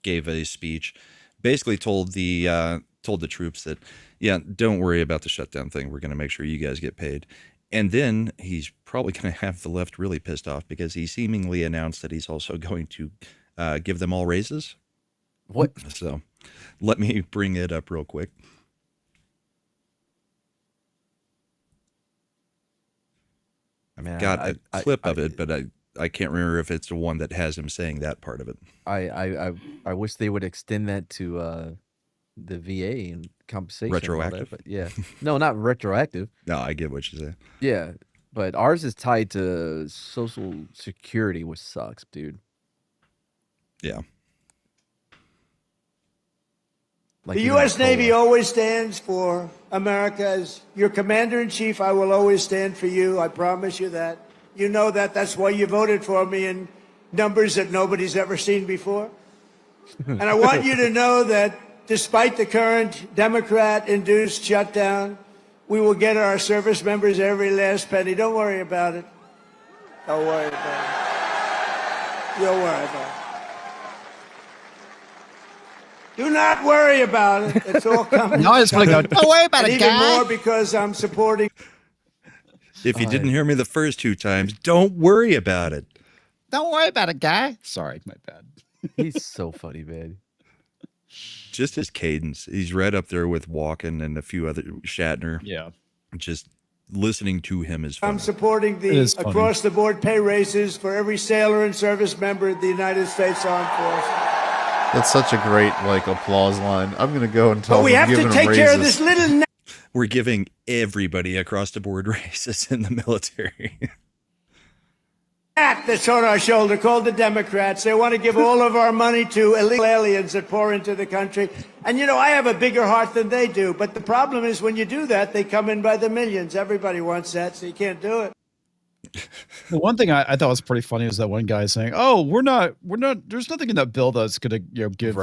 Gave a speech, basically told the troops that, yeah, don't worry about the shutdown thing. We're going to make sure you guys get paid. And then he's probably going to have the left really pissed off because he seemingly announced that he's also going to give them all raises. What? So let me bring it up real quick. I mean, got a clip of it, but I can't remember if it's the one that has him saying that part of it. I wish they would extend that to the VA and compensation. Retroactive? But yeah, no, not retroactive. No, I get what you say. Yeah, but ours is tied to Social Security, which sucks, dude. Yeah. Like the U.S. Navy always stands for America. As your commander-in-chief, I will always stand for you. I promise you that. You know that. That's why you voted for me in numbers that nobody's ever seen before. And I want you to know that despite the current Democrat-induced shutdown, we will get our service members every last penny. Don't worry about it. Don't worry about it. Don't worry about it. Do not worry about it. It's all coming. No, I just want to go, don't worry about it, even guy. more because I'm supporting. If you didn't hear me the first two times, don't worry about it. Don't worry about it, guy. Sorry, my bad. He's so funny, man. Just his cadence. He's right up there with Walken and a few other Shatner. Yeah. Just listening to him is fun. I'm supporting the across-the-board pay raises for every sailor and service member of the United States Armed Forces. That's such a great applause line. I'm gonna go and tell them. But we have to take care of this little. We're giving everybody across the board raises in the military. That's on our shoulder called the Democrats. They want to give all of our money to illegal aliens that pour into the country. And I have a bigger heart than they do. But the problem is when you do that, they come in by the millions. Everybody wants that, so you can't do it. The one thing I thought was pretty funny is that one guy saying, "Oh, we're not. There's nothing in that bill that's going to give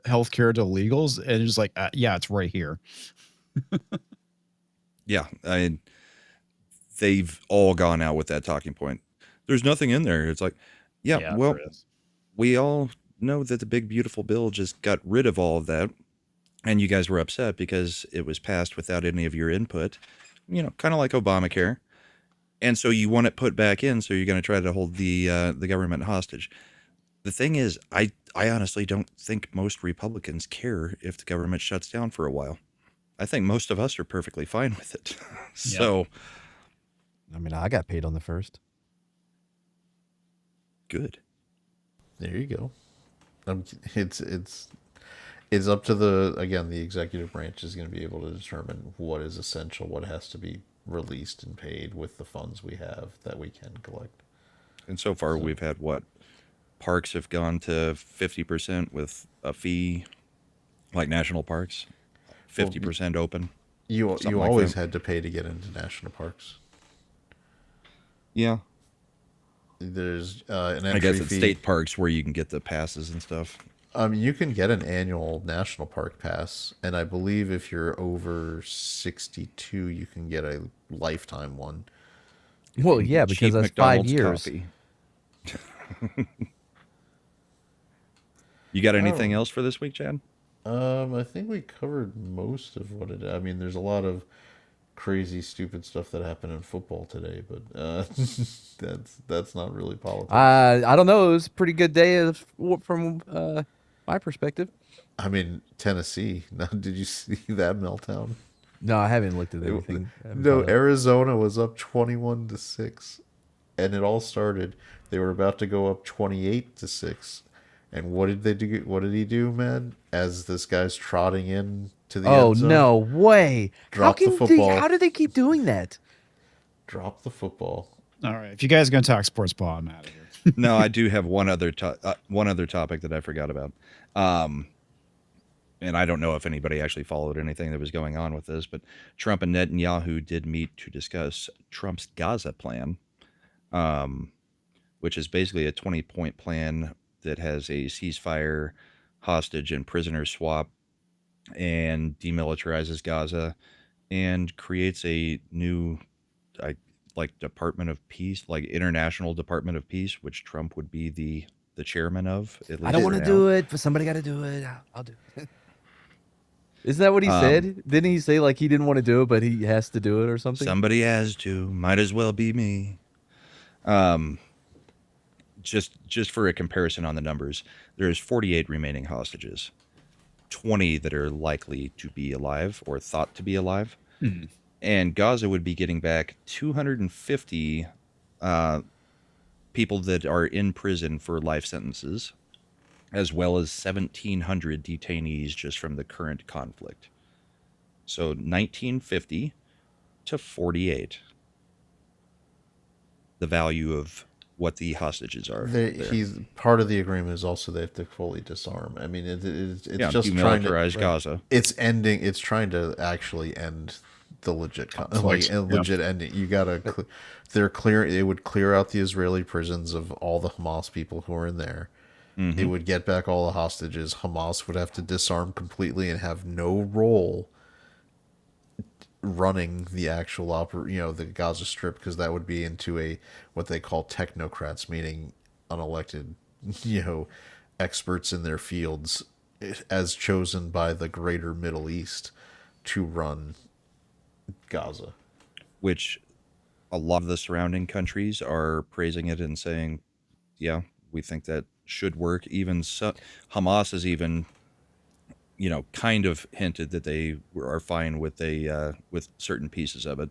health care to illegals," and it's like, yeah, it's right here. Yeah, they've all gone out with that talking point. There's nothing in there. It's like, yeah well, we all know that the big beautiful bill just got rid of all of that, and you guys were upset because it was passed without any of your input. Kind of like Obamacare. And so you want it put back in, so you're going to try to hold the government hostage. The thing is, I honestly don't think most Republicans care if the government shuts down for a while. I think most of us are perfectly fine with it. So, I mean, I got paid on the first. Good. There you go. It's up to the executive branch is going to be able to determine what is essential, what has to be released and paid with the funds we have that we can collect. And so far, we've had what? Parks have gone to 50% with a fee, like national parks, 50% open. You like always that. had to pay to get into national parks. Yeah. There's an entry I guess it's fee. state parks where you can get the passes and stuff. You can get an annual national park pass, and I believe if you're over 62, you can get a lifetime one. Well, yeah, because that's 5 years. You got anything else for this week, Chad? I think we covered most of what it. I mean, there's a lot of crazy, stupid stuff that happened in football today, but that's not really politics. I don't know. It was a pretty good day from my perspective. I mean, Tennessee. Now, did you see that meltdown? No, I haven't looked at anything. No, Arizona was up 21-6, and it all started. They were about to go up 28-6, and what did they do? What did he do, man? As this guy's trotting in to the end zone, no way! Drop the football. How do they keep doing that? Drop the football. All right, if you guys are gonna talk sports ball, I'm out of here. No, I do have one other topic that I forgot about. And I don't know if anybody actually followed anything that was going on with this, but Trump and Netanyahu did meet to discuss Trump's Gaza plan, which is basically a 20-point plan that has a ceasefire, hostage, and prisoner swap, and demilitarizes Gaza, and creates a new, Department of Peace, like International Department of Peace, which Trump would be the chairman of. I don't want to do it, but somebody got to do it. I'll do it. Isn't that what he said? Didn't he say like he didn't want to do it, but he has to do it or something? Somebody has to. Might as well be me. Just for a comparison on the numbers, there's 48 remaining hostages, 20 that are likely to be alive or thought to be alive. Mm-hmm. And Gaza would be getting back 250 people that are in prison for life sentences, as well as 1,700 detainees just from the current conflict. So 1950 to 48. The value of what the hostages are. He's part of the agreement is also they have to fully disarm. I mean, it's just trying to demilitarize Gaza. It's ending. It's trying to actually end the legit ending. You gotta. They're clear. It would clear out the Israeli prisons of all the Hamas people who are in there. Mm-hmm. It would get back all the hostages. Hamas would have to disarm completely and have no role running the actual the Gaza Strip, because that would be into what they call technocrats, meaning unelected, experts in their fields as chosen by the greater Middle East to run Gaza. Which a lot of the surrounding countries are praising it and saying, yeah, we think that should work. Even Hamas has even, kind of hinted that they are fine with with certain pieces of it.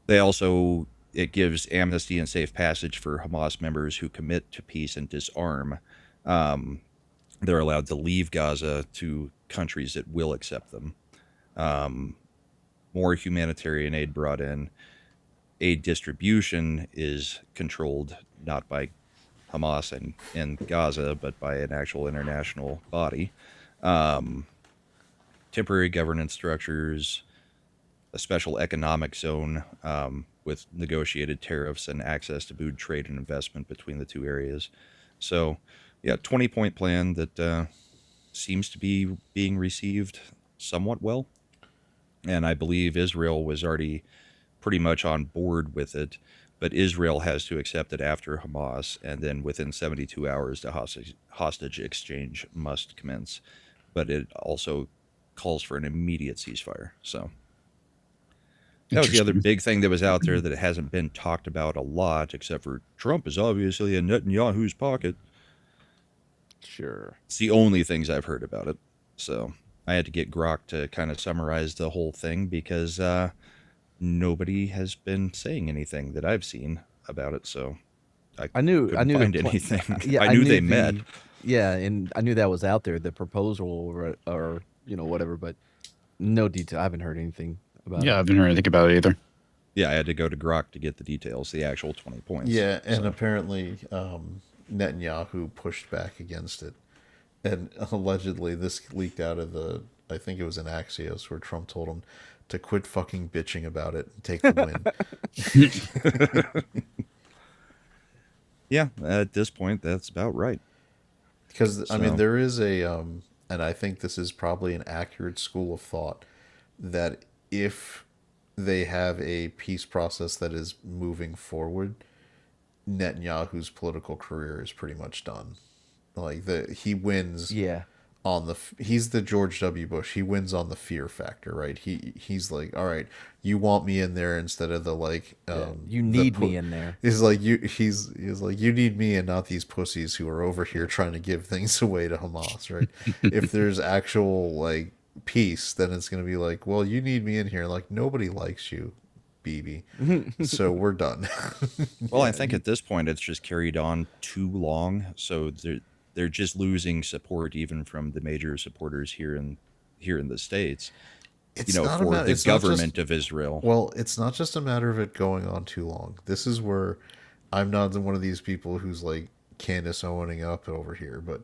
They also, it gives amnesty and safe passage for Hamas members who commit to peace and disarm. They're allowed to leave Gaza to countries that will accept them. More humanitarian aid brought in. Aid distribution is controlled not by Hamas and Gaza, but by an actual international body. Temporary governance structures, a special economic zone with negotiated tariffs and access to food trade and investment between the two areas. So, yeah, 20-point plan that seems to be being received somewhat well. And I believe Israel was already pretty much on board with it, but Israel has to accept it after Hamas, and then within 72 hours, the hostage exchange must commence. But it also calls for an immediate ceasefire. So that was the other big thing that was out there that hasn't been talked about a lot, except for Trump is obviously in Netanyahu's pocket. Sure. It's the only things I've heard about it. So I had to get Grok to kind of summarize the whole thing because nobody has been saying anything that I've seen about it. So I knew find anything. Yeah, I knew they met. Yeah, and I knew that was out there, the proposal or whatever, but no detail. I haven't heard anything about it. Yeah, I haven't heard anything about it either. Yeah, I had to go to Grok to get the details, the actual 20 points. Yeah, and apparently Netanyahu pushed back against it. And allegedly this leaked out of I think it was in Axios, where Trump told him to quit fucking bitching about it and take the win. Yeah, at this point, that's about right. Because I mean, there is a, and I think this is probably an accurate school of thought, that if they have a peace process that is moving forward, Netanyahu's political career is pretty much done. Like he wins. Yeah. He's the George W. Bush. He wins on the fear factor, right? He's like, all right, you want me in there instead of the like, you need me in there. He's like he's like, you need me and not these pussies who are over here trying to give things away to Hamas, right? If there's actual like peace, then it's gonna be like, well, you need me in here. Like nobody likes you, BB. So we're done. Well, I think at this point it's just carried on too long, so they're just losing support even from the major supporters here in the States. It's for the government of Israel. Well, it's not just a matter of it going on too long. This is where I'm not one of these people who's like Candace Owning up over here, but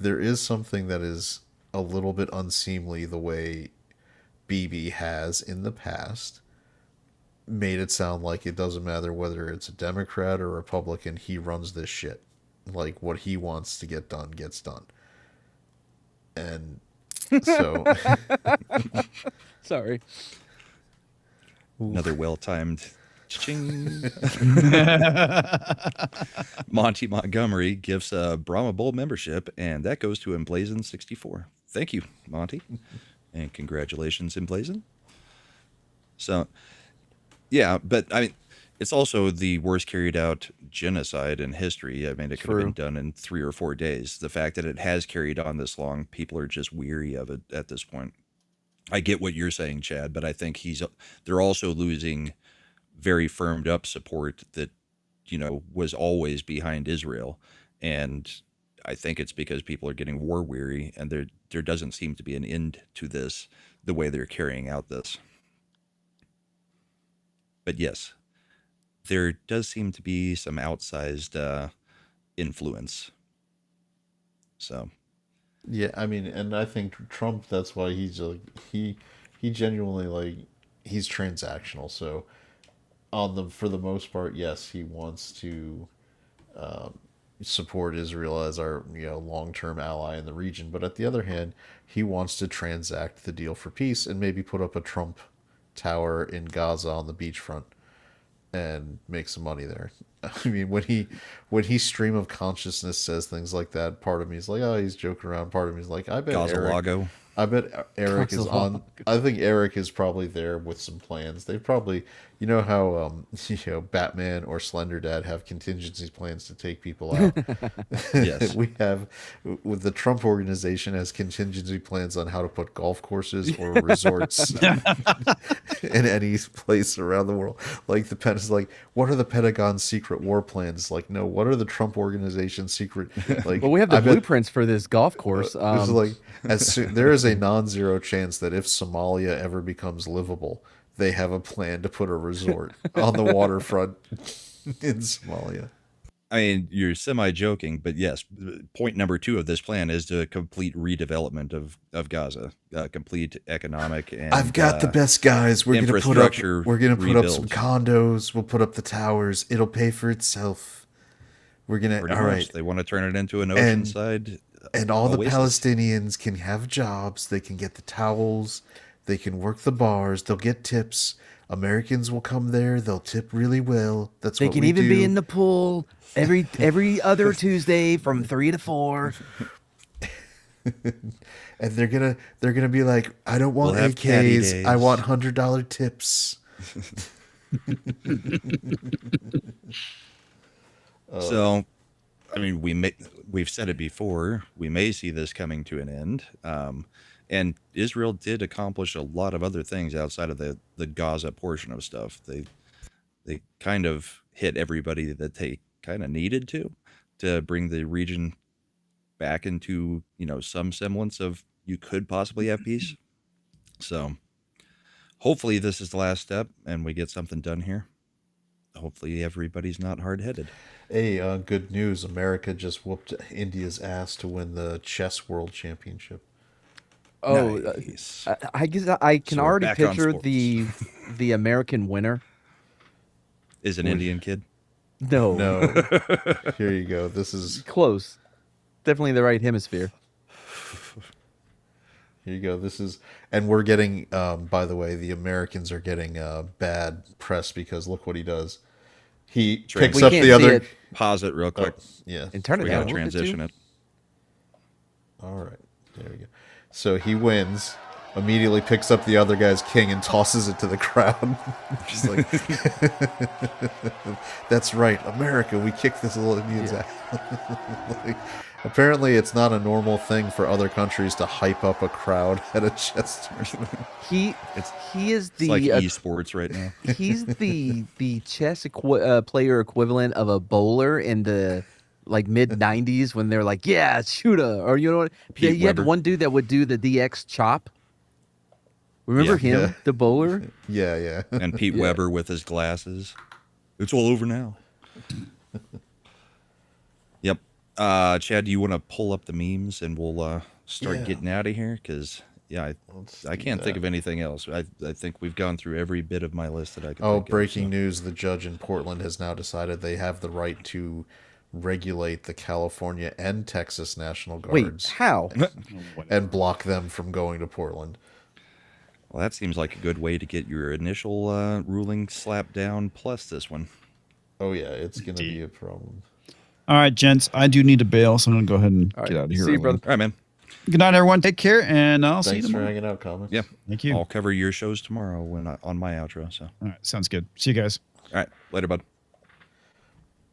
there is something that is a little bit unseemly the way BB has in the past made it sound like it doesn't matter whether it's a Democrat or Republican, he runs this shit. Like what he wants to get done gets done. And so sorry. Another well-timed ching. Monty Montgomery gives a Brahma Bowl membership, and that goes to Emblazon64. Thank you, Monty. And congratulations, Emblazon. So, yeah, but I mean, it's also the worst carried out genocide in history. I mean, it could have been done in 3 or 4 days. The fact that it has carried on this long, people are just weary of it at this point. I get what you're saying, Chad, but I think they're also losing very firmed up support that, was always behind Israel. And I think it's because people are getting war weary, and there doesn't seem to be an end to this, the way they're carrying out this. But yes, there does seem to be some outsized influence. So, yeah, I mean, and I think Trump, that's why he's like, he genuinely, like, he's transactional. So for the most part, yes, he wants to support Israel as our long-term ally in the region. But at the other hand, he wants to transact the deal for peace and maybe put up a Trump tower in Gaza on the beachfront and make some money there. I mean, when he stream of consciousness says things like that, part of me is like, oh, he's joking around. Part of me is like, I bet Eric is on. I think Eric is probably there with some plans. They probably, how Batman or Slenderdad have contingency plans to take people out. Yes, we have with the Trump organization has contingency plans on how to put golf courses or resorts in any place around the world. Like the Pen is like, what are the Pentagon's secret war plans? Like, no, what are the Trump organization's secret? Like, well, we have the blueprints for this golf course. It's like there is a non-zero chance that if Somalia ever becomes livable, they have a plan to put a resort on the waterfront in Somalia. I mean, you're semi-joking, but yes, point number 2 of this plan is the complete redevelopment of Gaza, complete economic and I've got the best guys. We're gonna put up some condos. We'll put up the towers. It'll pay for itself. We're gonna Pretty much. They want to turn it into an oceanside. And all the Palestinians can have jobs. They can get the towels. They can work the bars. They'll get tips. Americans will come there. They'll tip really well. That's what we do. They can even be in the pool every other Tuesday from 3 to 4. And they're gonna be like, I don't want AKs. I want $100 tips. So, I mean, we've said it before. We may see this coming to an end. And Israel did accomplish a lot of other things outside of the Gaza portion of stuff. They kind of hit everybody that they kind of needed to bring the region back into, some semblance of you could possibly have peace. So hopefully this is the last step and we get something done here. Hopefully everybody's not hard-headed. Hey, good news. America just whooped India's ass to win the chess world championship. Oh, nice. I guess I can already picture the American winner is an Indian kid. No. No. Here you go. This is close. Definitely the right hemisphere. Here you go. This is, and we're getting. By the way, the Americans are getting bad press because look what he does. He picks up the other. Pause it real quick. Yeah, and turn it we down. Gotta transition it. All right, there we go. So he wins. Immediately picks up the other guy's king and tosses it to the crowd. Just like, that's right, America. We kicked this little Indian's ass. Like, apparently, it's not a normal thing for other countries to hype up a crowd at a chess tournament. He is the like esports right now. He's the chess player equivalent of a bowler in the like mid 90s when they're like, yeah, shooter, or you know what? You had one dude that would do the DX chop. Remember him, Yeah. the bowler? Yeah. And Pete Weber with his glasses. It's all over now. Yep. Chad, do you want to pull up the memes and we'll start getting out of here? Because, I can't think of anything else. I think we've gone through every bit of my list that I can think breaking of, news. The judge in Portland has now decided they have the right to regulate the California and Texas National Guards. Wait, how? And block them from going to Portland. Well, that seems like a good way to get your initial ruling slapped down plus this one. Oh, yeah, it's going to be a problem. All right, gents, I do need to bail, so I'm going to go ahead and get out of here. See you, brother. All right, man. Good night, everyone. Take care, and I'll see you Thanks tomorrow. for hanging out, Comix. Yeah. Thank you. I'll cover your shows tomorrow on my outro. So. All right, sounds good. See you guys. All right, later, bud.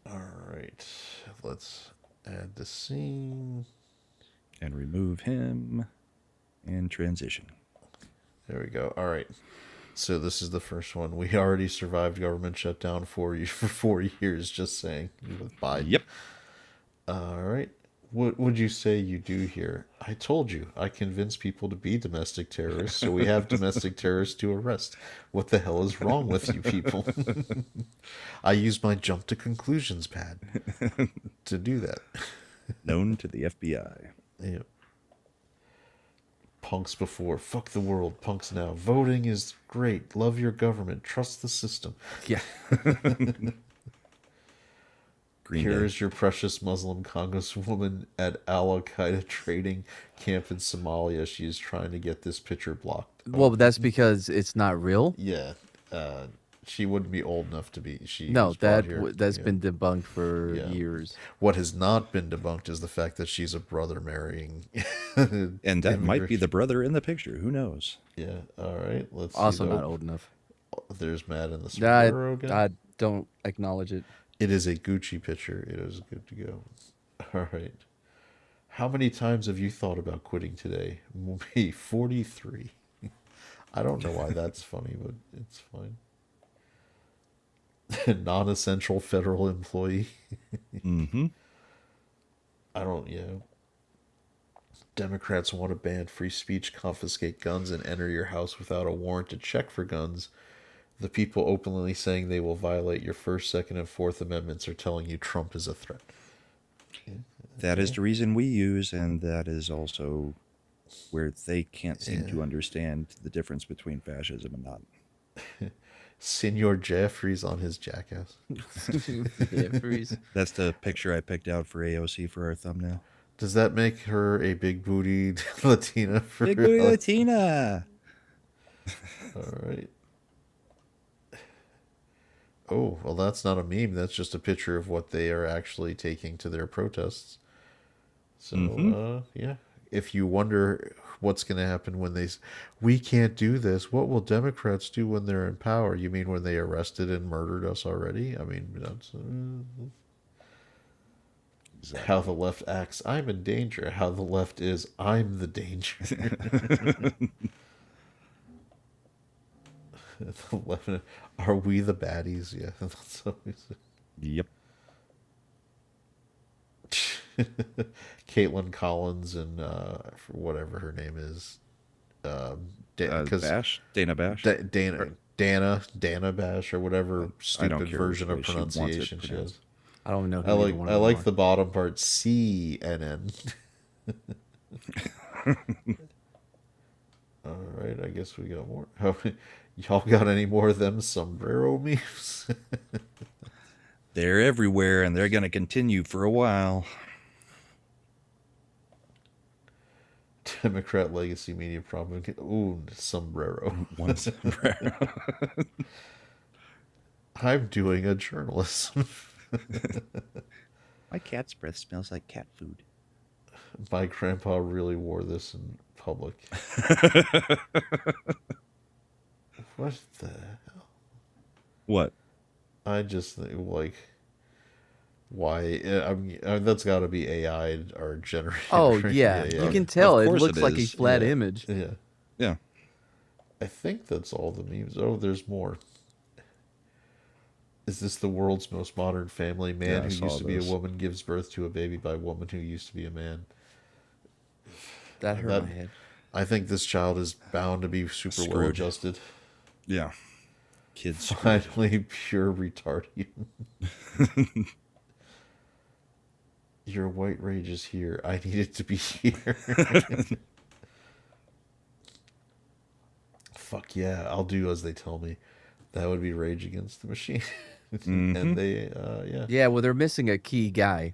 All right, let's add the scene. And remove him and transition. There we go. All right. So this is the first one. We already survived government shutdown for 4 years, just saying. With Biden. Yep. All right. What would you say you do here? I told you. I convince people to be domestic terrorists, so we have domestic terrorists to arrest. What the hell is wrong with you people? I use my jump to conclusions pad to do that. Known to the FBI. Yep. Punks before. Fuck the world. Punks now. Voting is great. Love your government. Trust the system. Yeah. Here's your precious Muslim Congresswoman at Al Qaeda trading camp in Somalia. She is trying to get this picture blocked. Well, that's because it's not real. Yeah. She wouldn't be old enough to be. No, that's been debunked for years. What has not been debunked is the fact that she's a brother marrying. And that might be the brother in the picture. Who knows? Yeah. All right. Let's also see. not old enough. There's Matt in the sombrero again. I don't acknowledge it. It is a Gucci picture. It is good to go. All right. How many times have you thought about quitting today? Me, 43. I don't know why that's funny, but it's fine. Non-essential federal employee. Mm-hmm. Democrats want to ban free speech, confiscate guns, and enter your house without a warrant to check for guns. The people openly saying they will violate your First, Second, and Fourth Amendments are telling you Trump is a threat. That is the reason we use, and that is also where they can't seem to understand the difference between fascism and not. Senor Jeffries on his jackass. Jeffries. That's the picture I picked out for AOC for our thumbnail. Does that make her a big bootied Latina? Big booty Latina. All right. Oh, well, that's not a meme. That's just a picture of what they are actually taking to their protests. So, yeah. If you wonder what's going to happen when we can't do this, what will Democrats do when they're in power? You mean when they arrested and murdered us already? I mean, that's how the left acts. I'm in danger. How the left is, I'm the danger. The left, are we the baddies? Yeah, that's always. Yep. Caitlin Collins and whatever her name is, Bash? Dana Bash? Dana Bash or whatever stupid version of pronunciation she has. I don't know. I like the bottom part. CNN. All right, I guess we got more. Y'all got any more of them sombrero memes? They're everywhere, and they're going to continue for a while. Democrat legacy media problem. Ooh, sombrero. One sombrero. I'm doing a journalism. My cat's breath smells like cat food. My grandpa really wore this in public. What the hell? What? I just think, like, why? That's got to be AI or generated. Oh yeah, you can tell it looks like a flat image. Yeah. Yeah. I think that's all the memes. Oh, there's more. Is this the world's most modern family? Man who used to be a woman gives birth to a baby by woman who used to be a man. That hurt my head. I think this child is bound to be super well adjusted. Yeah. Kids. Finally, pure retarded. Your white rage is here. I need it to be here. Fuck yeah, I'll do as they tell me. That would be Rage Against the Machine. And they, yeah. Yeah, well, they're missing a key guy.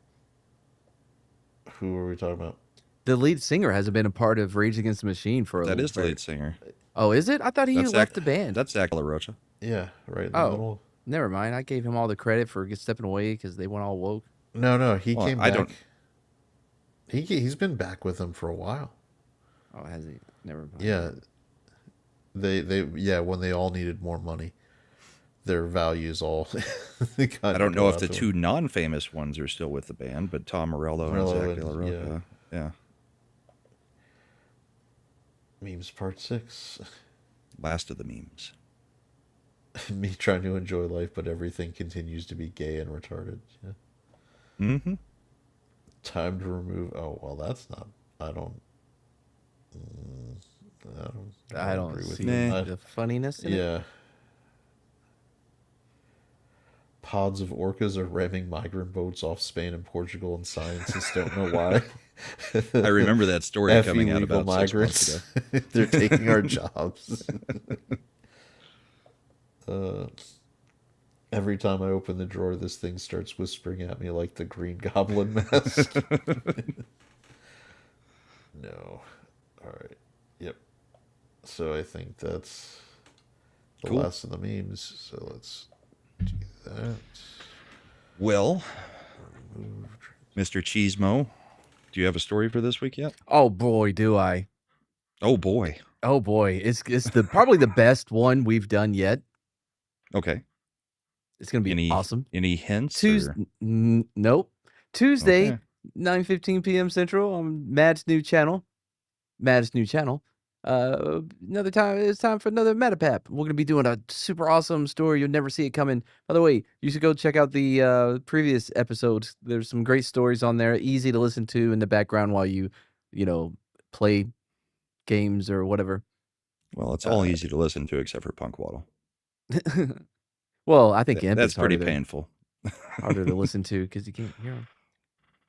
Who are we talking about? The lead singer hasn't been a part of Rage Against the Machine for a That little is the lead singer. Oh, is it? I thought he left the band. That's Zach La Rocha. Yeah, right in the middle. Never mind. I gave him all the credit for stepping away because they went all woke. No, he came back. I don't... He's been back with them for a while. Oh, has he? Never mind. Yeah. They when they all needed more money, their values all. I don't know if the two non-famous ones are still with the band, but Tom Morello and Zach De La and- Rocha. Yeah. Memes Part 6. Last of the memes. Me trying to enjoy life, but everything continues to be gay and retarded. Yeah. Mm-hmm. Time to remove. Oh well, that's not. I don't agree with see you. the funniness in it. Yeah. Pods of orcas are ramming migrant boats off Spain and Portugal, and scientists don't know why. I remember that story F coming out illegal about 6 months ago. They're taking our jobs. Every time I open the drawer, this thing starts whispering at me like the Green Goblin mask. No. All right. Yep. So I think that's the Cool. last of the memes. So let's do that. Well, Mr. Cheesemo, do you have a story for this week yet? Oh boy, do I! Oh boy. Oh boy, it's the probably the best one we've done yet. Okay. It's gonna be awesome. Any hints? Tuesday? Nope. Tuesday, Okay. 9:15 p.m. Central on Mad's new channel. Mad's new channel. Another time. It's time for another MadEPAP. We're gonna be doing a super awesome story. You'll never see it coming. By the way, you should go check out the previous episodes. There's some great stories on there. Easy to listen to in the background while you play games or whatever. Well, it's all easy to listen to except for Punk Waddle. Well, I think That's pretty harder painful. harder to listen to because you can't hear them.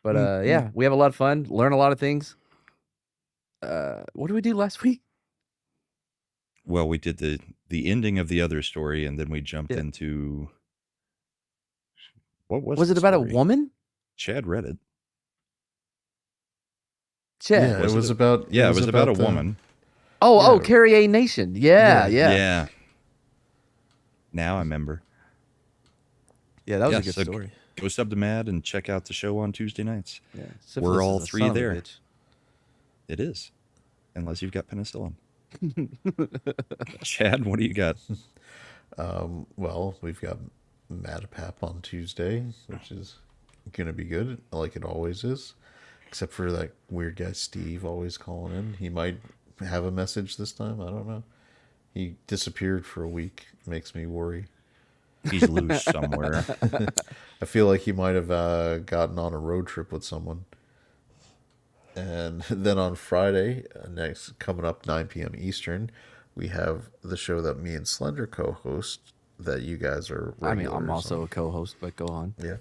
But yeah, we have a lot of fun. Learn a lot of things. What did we do last week? Well, we did the ending of the other story, and then we jumped into what was it the about story? a woman? Chad read it. Chad. Yeah, it was about. Yeah, it was about a the- woman. Oh, Keri A Nation. Yeah. Yeah. Now I remember. Yeah, that was a good so story. Go sub to Mad and check out the show on Tuesday nights. Yeah, We're syphilis all is a three son of a there. bitch. It is, unless you've got penicillin. Chad, what do you got? Well, we've got MadEPAP on Tuesday, which is gonna be good, like it always is. Except for that weird guy Steve always calling in. He might have a message this time. I don't know. He disappeared for a week. Makes me worry. He's loose somewhere. I feel like he might have gotten on a road trip with someone. And then on Friday, next coming up 9 p.m. Eastern, we have the show that me and Slender co-host that you guys are I mean, I'm regulars also on. a co-host, but go on. Yeah.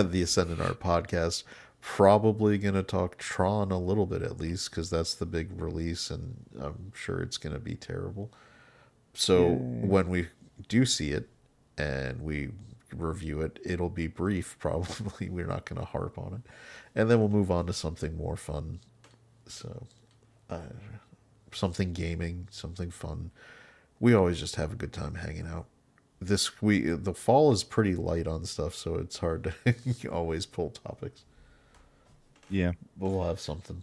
The Ascendant Art podcast. Probably going to talk Tron a little bit at least, because that's the big release, and I'm sure it's going to be terrible. So when we do see it, and we review it. It'll be brief, probably. We're not going to harp on it. And then we'll move on to something more fun. So, something gaming, something fun. We always just have a good time hanging out. The fall is pretty light on stuff, so it's hard to always pull topics. Yeah. But we'll have something.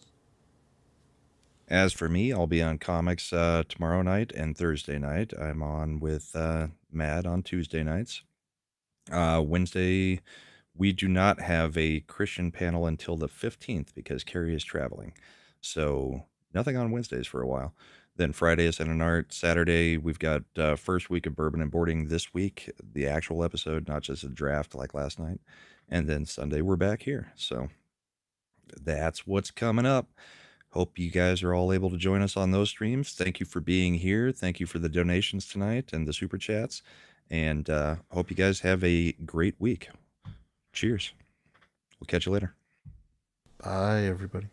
As for me, I'll be on Comix tomorrow night and Thursday night. I'm on with Mad on Tuesday nights. Wednesday, we do not have a Christian panel until the 15th because Keri is traveling. So nothing on Wednesdays for a while. Then Friday is Ascendant Art. Saturday, we've got first week of Bourbon and Boarding this week, the actual episode, not just a draft like last night. And then Sunday, we're back here. So that's what's coming up. Hope you guys are all able to join us on those streams. Thank you for being here. Thank you for the donations tonight and the super chats. And hope you guys have a great week. Cheers. We'll catch you later. Bye, everybody.